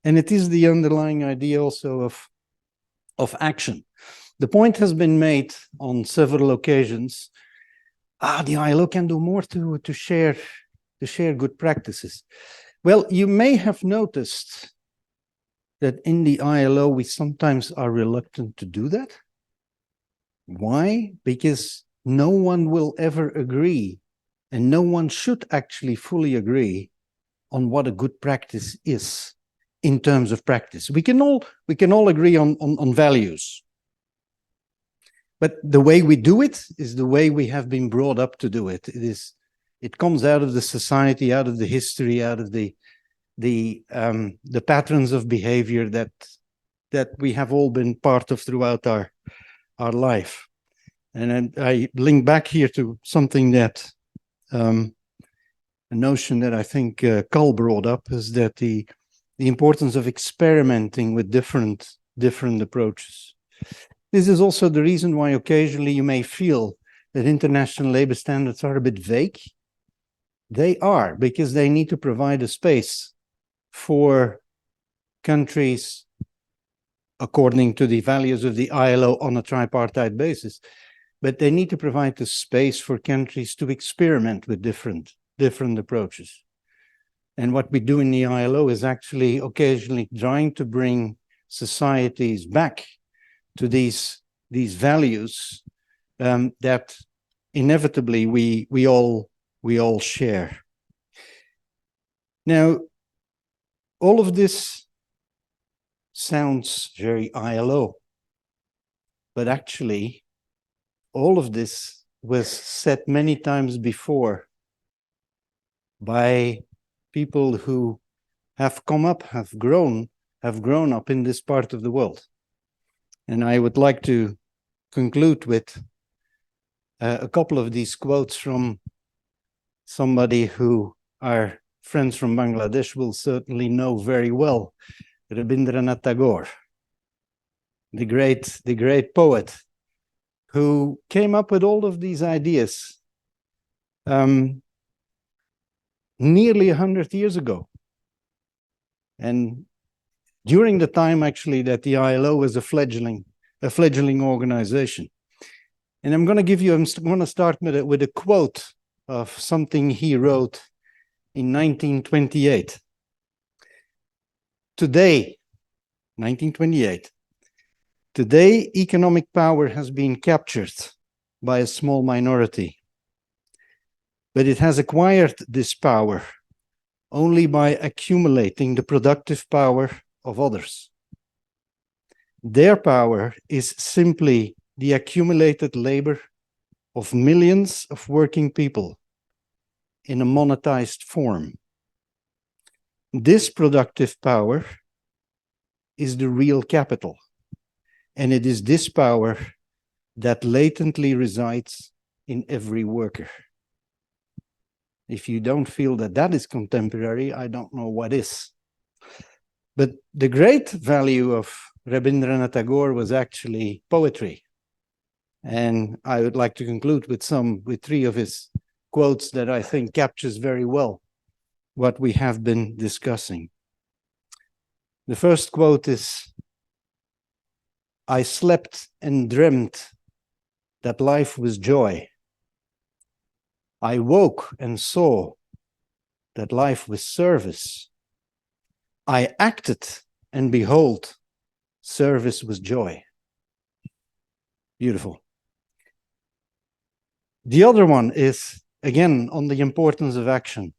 and it is the underlying idea also of action. The point has been made on several occasions, the ILO can do more to share good practices. Well, you may have noticed that in the ILO, we sometimes are reluctant to do that. Why? Because no one will ever agree, and no one should actually fully agree on what a good practice is in terms of practice. We can all agree on values. But the way we do it is the way we have been brought up to do it. It comes out of the society, out of the history, out of the patterns of behavior that we have all been part of throughout our life. And I link back here to something that a notion that I think Carl brought up, is that the importance of experimenting with different approaches. This is also the reason why occasionally you may feel that international labor standards are a bit vague. They are, because they need to provide a space for countries according to the values of the ILO on a tripartite basis. But they need to provide the space for countries to experiment with different approaches. And what we do in the ILO is actually occasionally trying to bring societies back to these values that inevitably we all share. Now, all of this sounds very ILO, but actually all of this was said many times before by people who have come up, have grown up in this part of the world. And I would like to conclude with a couple of these quotes from somebody who our friends from Bangladesh will certainly know very well, Rabindranath Tagore, the great poet, who came up with all of these ideas nearly 100 years ago. And during the time actually that the ILO was a fledgling organization. And I'm going to start with a quote of something he wrote in 1928. Today, 1928, today economic power has been captured by a small minority. but it has acquired this power only by accumulating the productive power of others. Their power is simply the accumulated labor of millions of working people in a monetized form. This productive power is the real capital, and it is this power that latently resides in every worker. If you don't feel that that is contemporary, I don't know what is. But the great value of Rabindranath Tagore was actually poetry. And I would like to conclude with three of his quotes that I think captures very well what we have been discussing. The first quote is, "I slept and dreamt that life was joy. I woke and saw that life was service. I acted and behold, service was joy." Beautiful. The other one is, again, on the importance of action.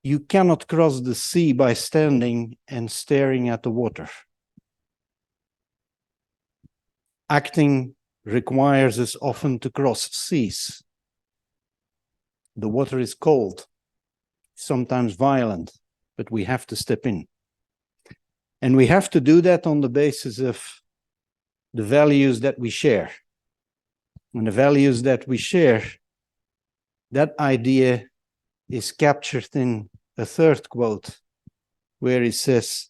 You cannot cross the sea by standing and staring at the water. Acting requires us often to cross seas. The water is cold, sometimes violent, but we have to step in. And we have to do that on the basis of the values that we share. And the values that we share, that idea is captured in a third quote, where it says,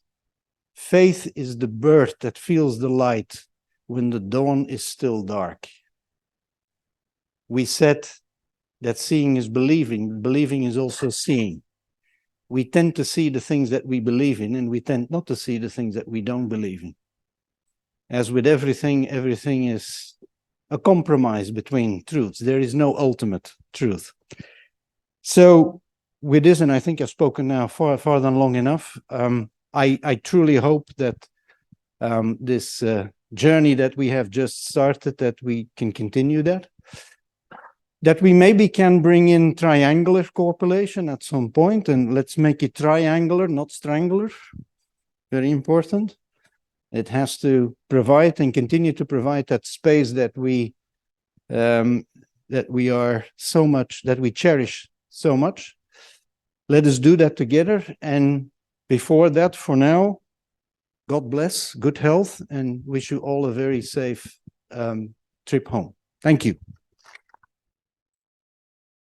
"Faith is the bird that feels the light when the dawn is still dark." We said that seeing is believing, believing is also seeing. We tend to see the things that we believe in, and we tend not to see the things that we don't believe in. As with everything, everything is a compromise between truths. There is no ultimate truth. So with this, and I think I've spoken now far than long enough, I truly hope that this journey that we have just started, that we can continue that we maybe can bring in triangular cooperation at some point, and let's make it triangular, not strangular. Very important. It has to provide and continue to provide that space that we are so much, that we cherish so much. Let us do that together. And before that, for now, God bless, good health, and wish you all a very safe trip home. Thank you.